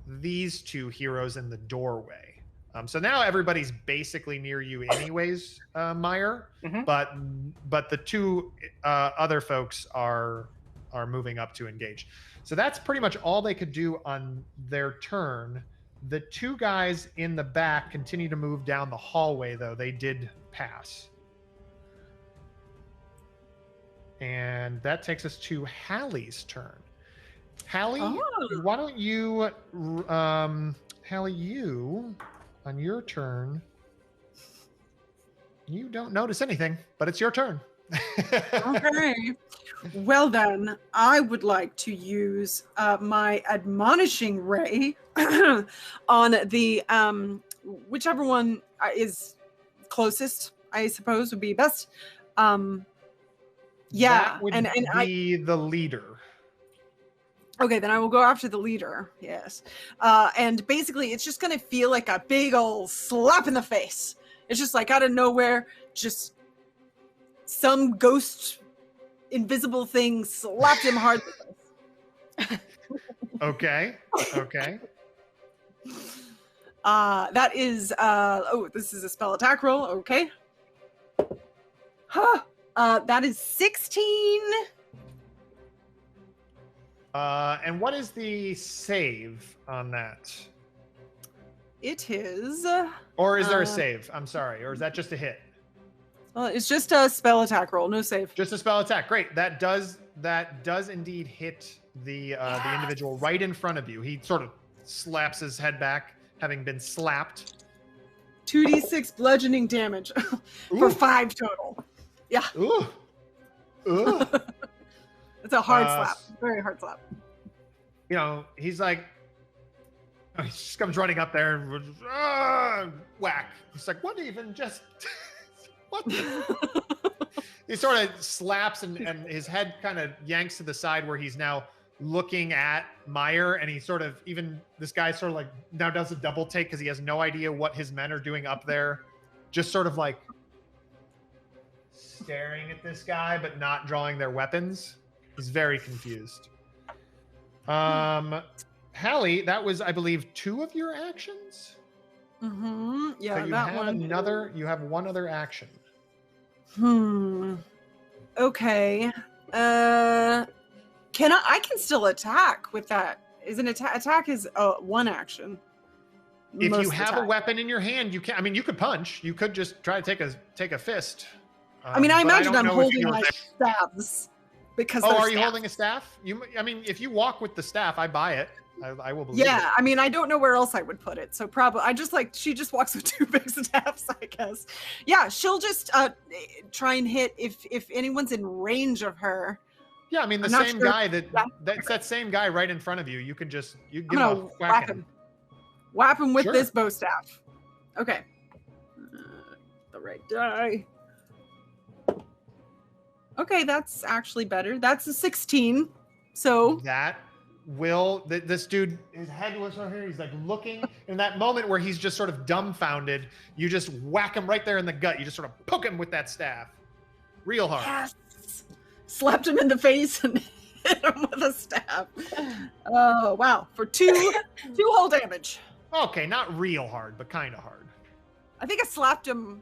A: these 2 heroes in the doorway. So now everybody's basically near you anyways, Meyer. But the 2 other folks are moving up to engage. So that's pretty much all they could do on their turn. The 2 guys in the back continue to move down the hallway, though. They did pass. And that takes us to Hallie's turn. Hallie, why don't you, Hallie, you, on your turn, you don't notice anything, but it's your turn.
C: Okay. Well then, I would like to use my admonishing ray on the whichever one is closest, I suppose would be best.
A: That would be the leader.
C: Okay, then I will go after the leader. Yes. And basically, it's just going to feel like a big old slap in the face. It's just like out of nowhere, just some ghost invisible thing slapped him hard.
A: Okay.
C: That is, this is a spell attack roll. Okay. That is 16.
A: And what is the save on that?
C: It is.
A: Or is there a save? I'm sorry. Or is that just a hit?
C: It's just a spell attack roll, no save.
A: Just a spell attack. Great. That does indeed hit the individual right in front of you. He sort of slaps his head back, having been slapped.
C: 2d6 bludgeoning damage for 5 total. Yeah.
A: Ooh.
C: It's a hard slap. Very hard slap.
A: You know, he's like, he just comes running up there and whack. He's like, what even just... What? He sort of slaps and his head kind of yanks to the side where he's now looking at Meyer, and he sort of, even this guy sort of like now does a double take because he has no idea what his men are doing up there. Just sort of like staring at this guy, but not drawing their weapons. He's very confused. Hallie, that was, I believe, 2 of your actions?
C: Mm-hmm. Yeah,
A: so you
C: that
A: have
C: one.
A: You have 1 other action.
C: Okay. I can still attack with that. Is an attack is 1 action.
A: If you have a weapon in your hand, you can. I mean, you could punch. You could just try to take a fist.
C: I mean, I imagine I'm holding my staffs because.
A: Oh, are you holding a staff? I mean, if you walk with the staff, I buy it. I will believe.
C: Yeah,
A: it.
C: I mean, I don't know where else I would put it. So probably, she just walks with 2 big staffs, I guess. Yeah, she'll just try and hit if anyone's in range of her.
A: Yeah, I mean the same guy that's that same guy right in front of you. You can just give him a whack him.
C: Whap him with this bow staff. Okay. The right die. Okay, that's actually better. That's a 16. So
A: that will this dude, his head was right here. He's like looking in that moment where he's just sort of dumbfounded. You just whack him right there in the gut. You just sort of poke him with that staff, real hard.
C: Yes. Slapped him in the face and hit him with a staff. Oh wow! For two whole damage.
A: Okay, not real hard, but kind of hard.
C: I think I slapped him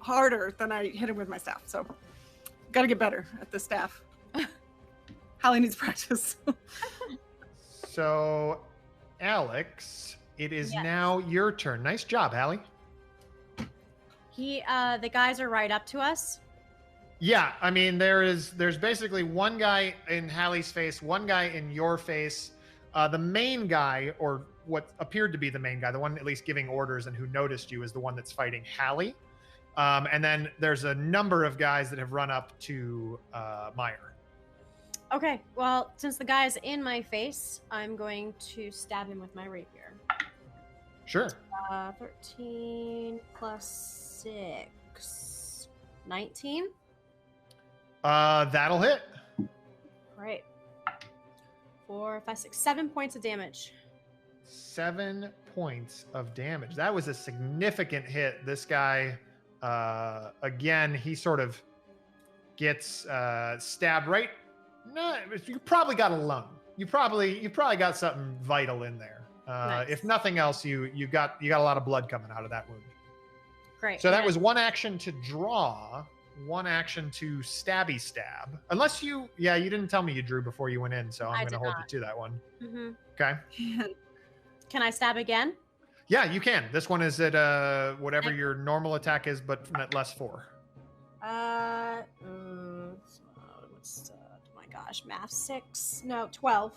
C: harder than I hit him with my staff. So, got to get better at the staff. Hallie needs practice.
A: So, Alex, it is now your turn. Nice job, Hallie.
B: The guys are right up to us.
A: Yeah, I mean, there's basically one guy in Hallie's face, one guy in your face. The main guy, or what appeared to be the main guy, the one at least giving orders and who noticed you, is the one that's fighting Hallie. And then there's a number of guys that have run up to Meyer.
B: Okay, well, since the guy's in my face, I'm going to stab him with my rapier.
A: Sure.
B: 13 plus 6. 19?
A: That'll hit.
B: Great. 4, 5, 6, 7 points of damage.
A: 7 points of damage. That was a significant hit. This guy, again, he sort of gets stabbed right. No, you probably got a lung. You probably got something vital in there.
B: Nice.
A: If nothing else, you got a lot of blood coming out of that wound.
B: Great.
A: So that was one action to draw, one action to stabby stab. Unless you didn't tell me you drew before you went in, so I'm going to hold you to that one.
B: Mm-hmm.
A: Okay.
B: Can I stab again?
A: Yeah, you can. This one is at whatever your normal attack is, but at less 4.
B: Gosh, math 6. No, 12.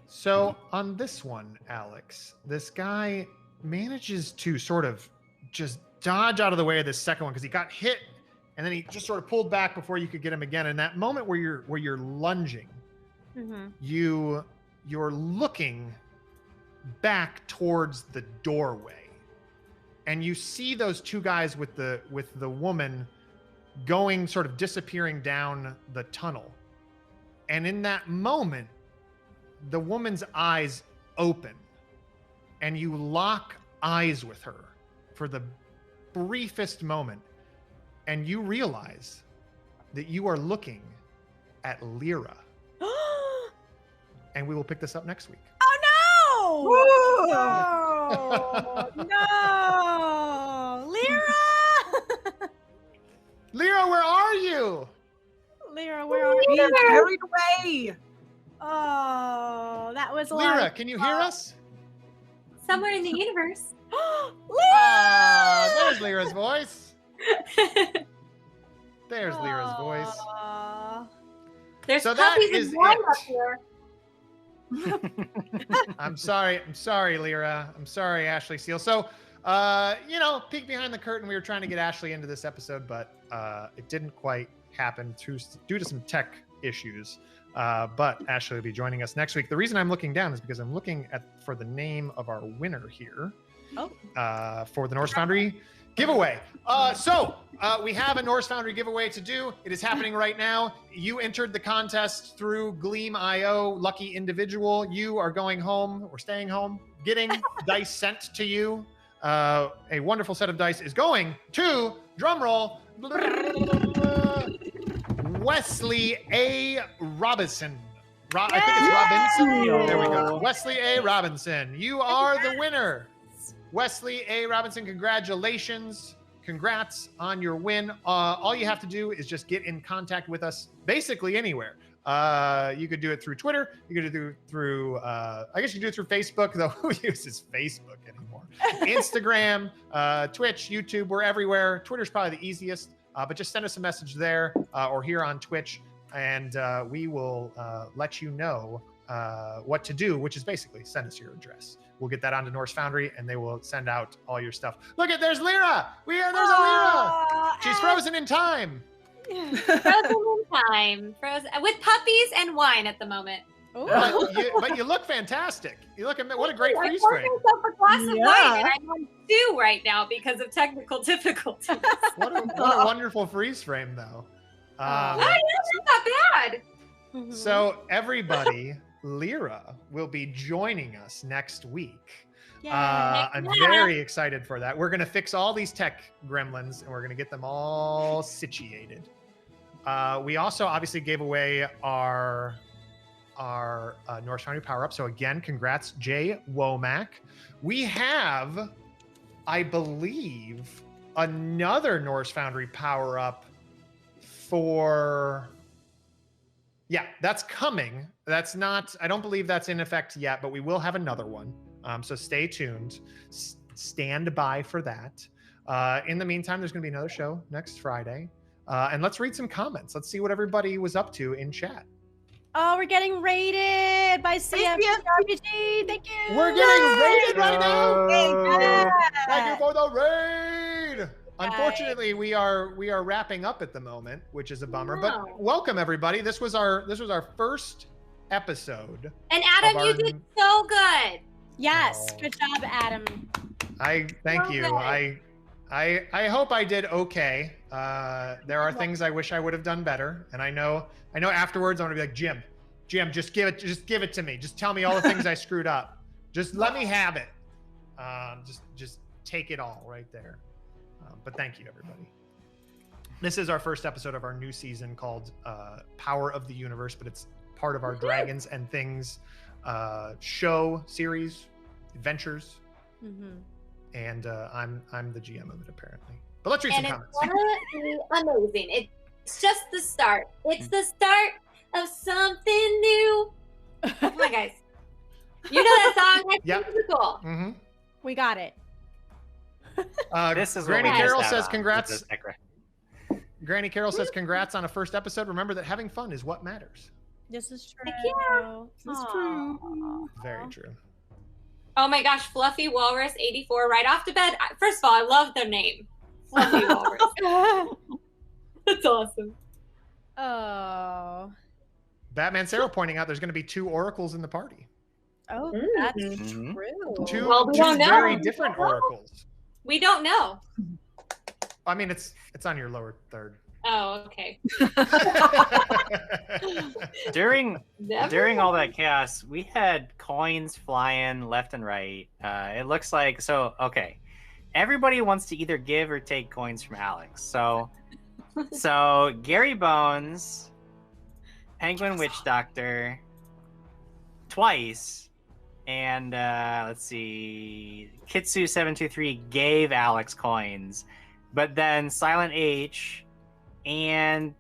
A: So on this one, Alex, this guy manages to sort of just dodge out of the way of this second one because he got hit and then he just sort of pulled back before you could get him again. And that moment where you're lunging, you're looking back towards the doorway, and you see those two guys with the woman going, sort of disappearing down the tunnel. And in that moment, the woman's eyes open and you lock eyes with her for the briefest moment. And you realize that you are looking at Lyra. And we will pick this up next week.
B: Oh no! No! Lyra!
A: Lyra, where are you?
B: Lyra, where are you?
C: Being carried away.
B: Oh, that was a
A: Lyra,
B: lot.
A: can you hear us?
M: Somewhere in the universe.
B: Lyra!
A: There's Lyra's voice. There's Lyra's voice.
M: There's
A: So that
M: puppies
A: is
M: and wine
A: it.
M: up here.
A: I'm sorry, Lyra. I'm sorry, Ashley Seal. So, peek behind the curtain. We were trying to get Ashley into this episode, but it didn't quite happen due to some tech issues. But Ashley will be joining us next week. The reason I'm looking down is because I'm looking for the name of our winner here for the Norse Foundry giveaway. So we have a Norse Foundry giveaway to do. It is happening right now. You entered the contest through Gleam.io, lucky individual. You are going home or staying home, getting dice sent to you. A wonderful set of dice is going to, drumroll, Wesley A. Robinson. I think it's Robinson. There we go. Wesley A. Robinson. You are the winner. Wesley A. Robinson, congratulations. Congrats on your win. All you have to do is just get in contact with us basically anywhere. You could do it through Twitter. You could do it through, I guess you could do it through Facebook, though who uses Facebook anymore? Instagram, Twitch, YouTube, we're everywhere. Twitter's probably the easiest, but just send us a message there or here on Twitch, and we will let you know what to do, which is basically send us your address. We'll get that onto Norse Foundry, and they will send out all your stuff. Look there's Lyra! There's a Lyra! She's frozen in time!
M: Frozen time. Frozen with puppies and wine at the moment.
A: But you look fantastic. You look what a great freeze
M: I poured
A: frame.
M: myself a glass of wine, and I'm on 2 right now because of technical difficulties.
A: What a wonderful freeze frame, though.
M: That's not bad.
A: So everybody, Lyra will be joining us next week. I'm very excited for that. We're going to fix all these tech gremlins, and we're going to get them all situated. We also obviously gave away our Norse Foundry power-up. So again, congrats, Jay Womack. We have, I believe, another Norse Foundry power-up for... Yeah, that's coming. That's not... I don't believe that's in effect yet, but we will have another one. So stay tuned. Stand by for that. In the meantime, there's going to be another show next Friday. And let's read some comments. Let's see what everybody was up to in chat.
B: Oh, we're getting rated by CFRPG. Thank you.
A: We're getting rated right now.
B: Yeah.
A: Thank you for the raid. Unfortunately, we are wrapping up at the moment, which is a bummer. But welcome everybody. This was our first episode.
M: And Adam, you did so good.
B: Yes, good job, Adam.
A: Thank you. I hope I did okay. There are things I wish I would have done better, and I know afterwards I'm gonna be like, Jim, just give it to me. Just tell me all the things I screwed up. Just let me have it. Just take it all right there. But thank you, everybody. This is our first episode of our new season called Power of the Universe, but it's part of our Dragons and Things show series, adventures. And I'm the GM of it apparently. But let's read some comments.
M: And it's amazing. It's just the start. It's the start of something new. Come on, guys. You know that song? That's musical.
B: We got it.
D: This is
A: Granny Carol says congrats. Granny Carol says congrats on a first episode. Remember that having fun is what matters.
B: This is true.
C: This is true.
A: Very true.
M: Oh my gosh, Fluffy Walrus 84 right off the bed. First of all, I love their name. Fluffy Walrus. That's awesome.
B: Oh.
A: Batman Sarah pointing out there's going to be 2 oracles in the party.
B: Oh, that's true.
A: Two
M: don't know.
A: very different oracles.
M: We don't know.
A: I mean, it's on your lower third.
M: Oh, okay.
D: During all that chaos, we had coins flying left and right. It looks like okay. Everybody wants to either give or take coins from Alex. So Gary Bones, Penguin Witch Doctor, twice, and let's see, Kitsu723 gave Alex coins, but then Silent H and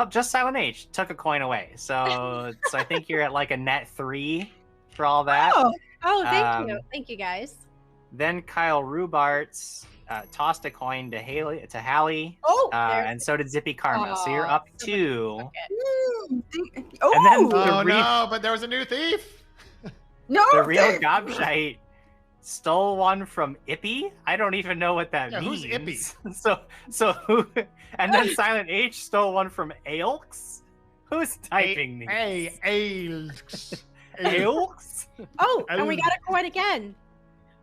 D: just Silent H took a coin away. So I think you're at like a net 3 for all that.
B: Oh, thank you. Thank you, guys.
D: Then Kyle Rubarts tossed a coin to Hallie. And so did Zippy Karma. So you're up 2. And then
A: but there was a new thief.
D: The real Gobshite stole one from Ippy. I don't even know what that means.
A: Who's Ippy?
D: So who? And then Silent H stole one from Aelx. Who's typing these?
A: Aelx.
D: Aelx?
B: Oh, and we got a coin again.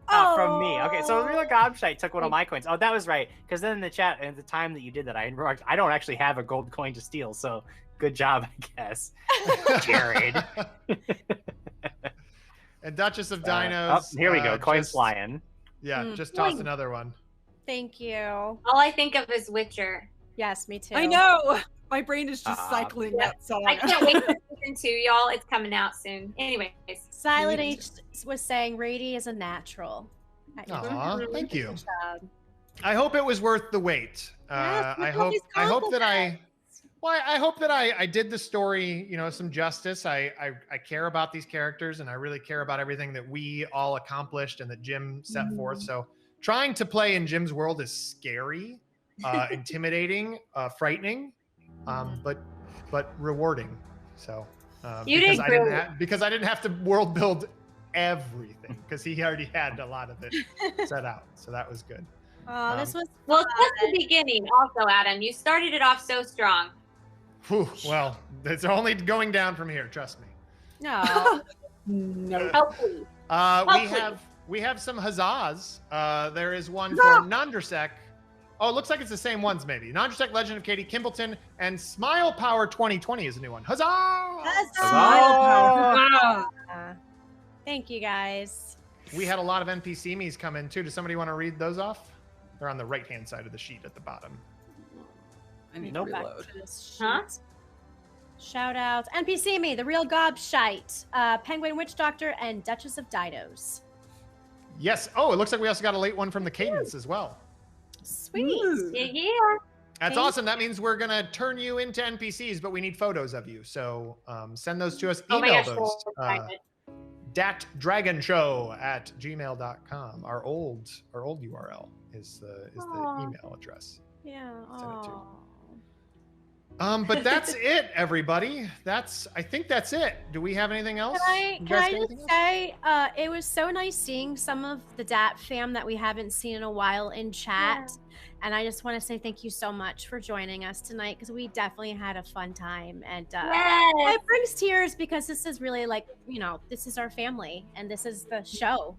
D: From me. Okay, so the real Gobshite took one of my coins. Oh, that was right. Because then in the chat, at the time that you did that, I don't actually have a gold coin to steal. So good job, I guess, Jared.
A: And Duchess of Dinos.
D: Here we go. Coins flying.
A: Yeah, just tossed another one.
B: Thank you.
M: All I think of is Witcher.
B: Yes, me too.
C: I know. My brain is just cycling that song.
M: I can't wait for season 2, y'all. It's coming out soon. Anyways.
B: Silent H was saying Rady is a natural.
A: Aw, thank you. I hope it was worth the wait. I hope that I did the story, some justice. I care about these characters, and I really care about everything that we all accomplished and that Jim set forth. So trying to play in Jim's world is scary, intimidating, frightening, but rewarding. So because I didn't have to world build everything, because he already had a lot of it set out. So that was good.
B: Oh, this was
M: well, just the beginning. Also, Adam, you started it off so strong.
A: Whew, well, it's only going down from here. Trust me.
B: No.
C: No.
M: Hopefully.
A: We have some huzzahs. There is one for Nondersek. Oh, it looks like it's the same ones, maybe. Nondersek, Legend of Katie Kimbleton, and Smile Power 2020 is a new one. Huzzah!
B: Huzzah! Thank you, guys.
A: We had a lot of NPC me's come in, too. Does somebody want to read those off? They're on the right-hand side of the sheet at the bottom.
C: I need
B: Go
C: to
B: back
C: reload.
B: to this sheet. Shout out NPC me, the real gobshite, Penguin Witch Doctor, and Duchess of Didos.
A: Yes. Oh, it looks like we also got a late one from the Cadence as well.
B: Sweet.
M: Yeah.
A: That's awesome. That means we're going to turn you into NPCs, but we need photos of you. So send those to us. Email those. datdragonshow@gmail.com. Our old URL is the email address.
B: Yeah.
A: Send it to. But that's it, everybody. I think that's it. Do we have anything else?
B: Can I just say, it was so nice seeing some of the DAT fam that we haven't seen in a while in chat. Yeah. And I just want to say thank you so much for joining us tonight, because we definitely had a fun time. And it brings tears because this is really like, this is our family and this is the show,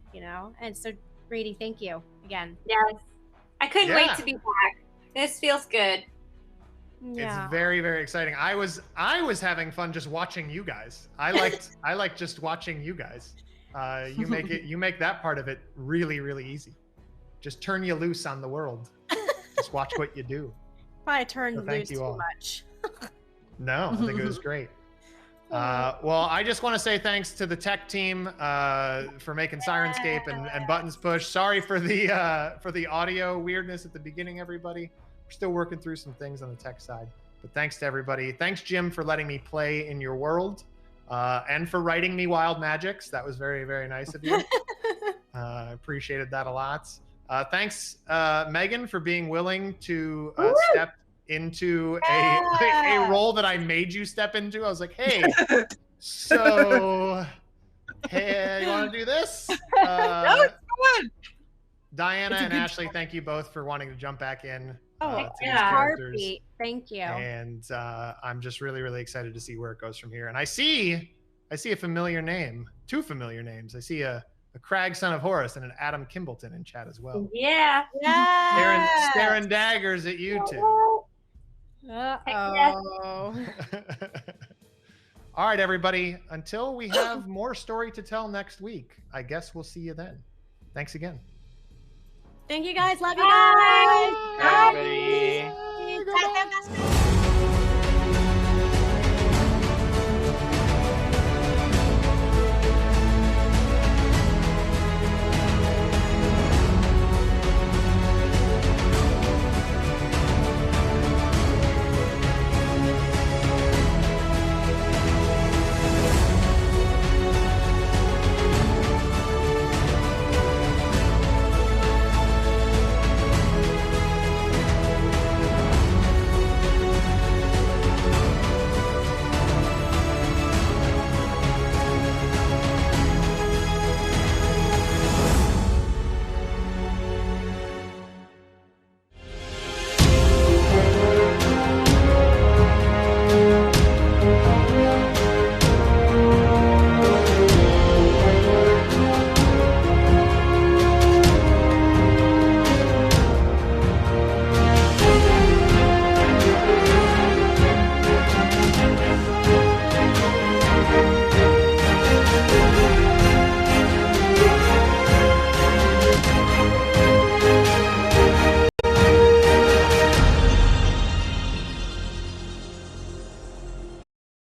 B: And so, Rady, thank you again.
M: Yes. I couldn't wait to be back. This feels good.
B: Yeah.
A: It's very, very exciting. I was having fun just watching you guys. I like just watching you guys. You make that part of it really, really easy. Just turn you loose on the world. Just watch what you do.
B: Probably turned loose too much.
A: No, I think it was great. Well, I just want to say thanks to the tech team for making Sirenscape and Buttons Push. Sorry for the audio weirdness at the beginning, everybody. We're still working through some things on the tech side, but thanks to everybody. Thanks, Jim, for letting me play in your world and for writing me wild magics. That was very, very nice of you. I appreciated that a lot. Thanks, Megan, for being willing to step into a role that I made you step into. I was like, hey, so, hey, you want to do this?
C: No, it's fun.
A: Diana and Ashley, thank you both for wanting to jump back in.
B: Heartbeat. Thank you.
A: And I'm just really, really excited to see where it goes from here. And I see a familiar name, two familiar names. I see a Crag, son of Horus, and an Adam Kimbleton in chat as well.
M: Yeah.
A: Staring daggers at you two.
B: Uh-oh.
A: All right, everybody. Until we have more story to tell next week, I guess we'll see you then. Thanks again.
B: Thank you, guys. Love you guys.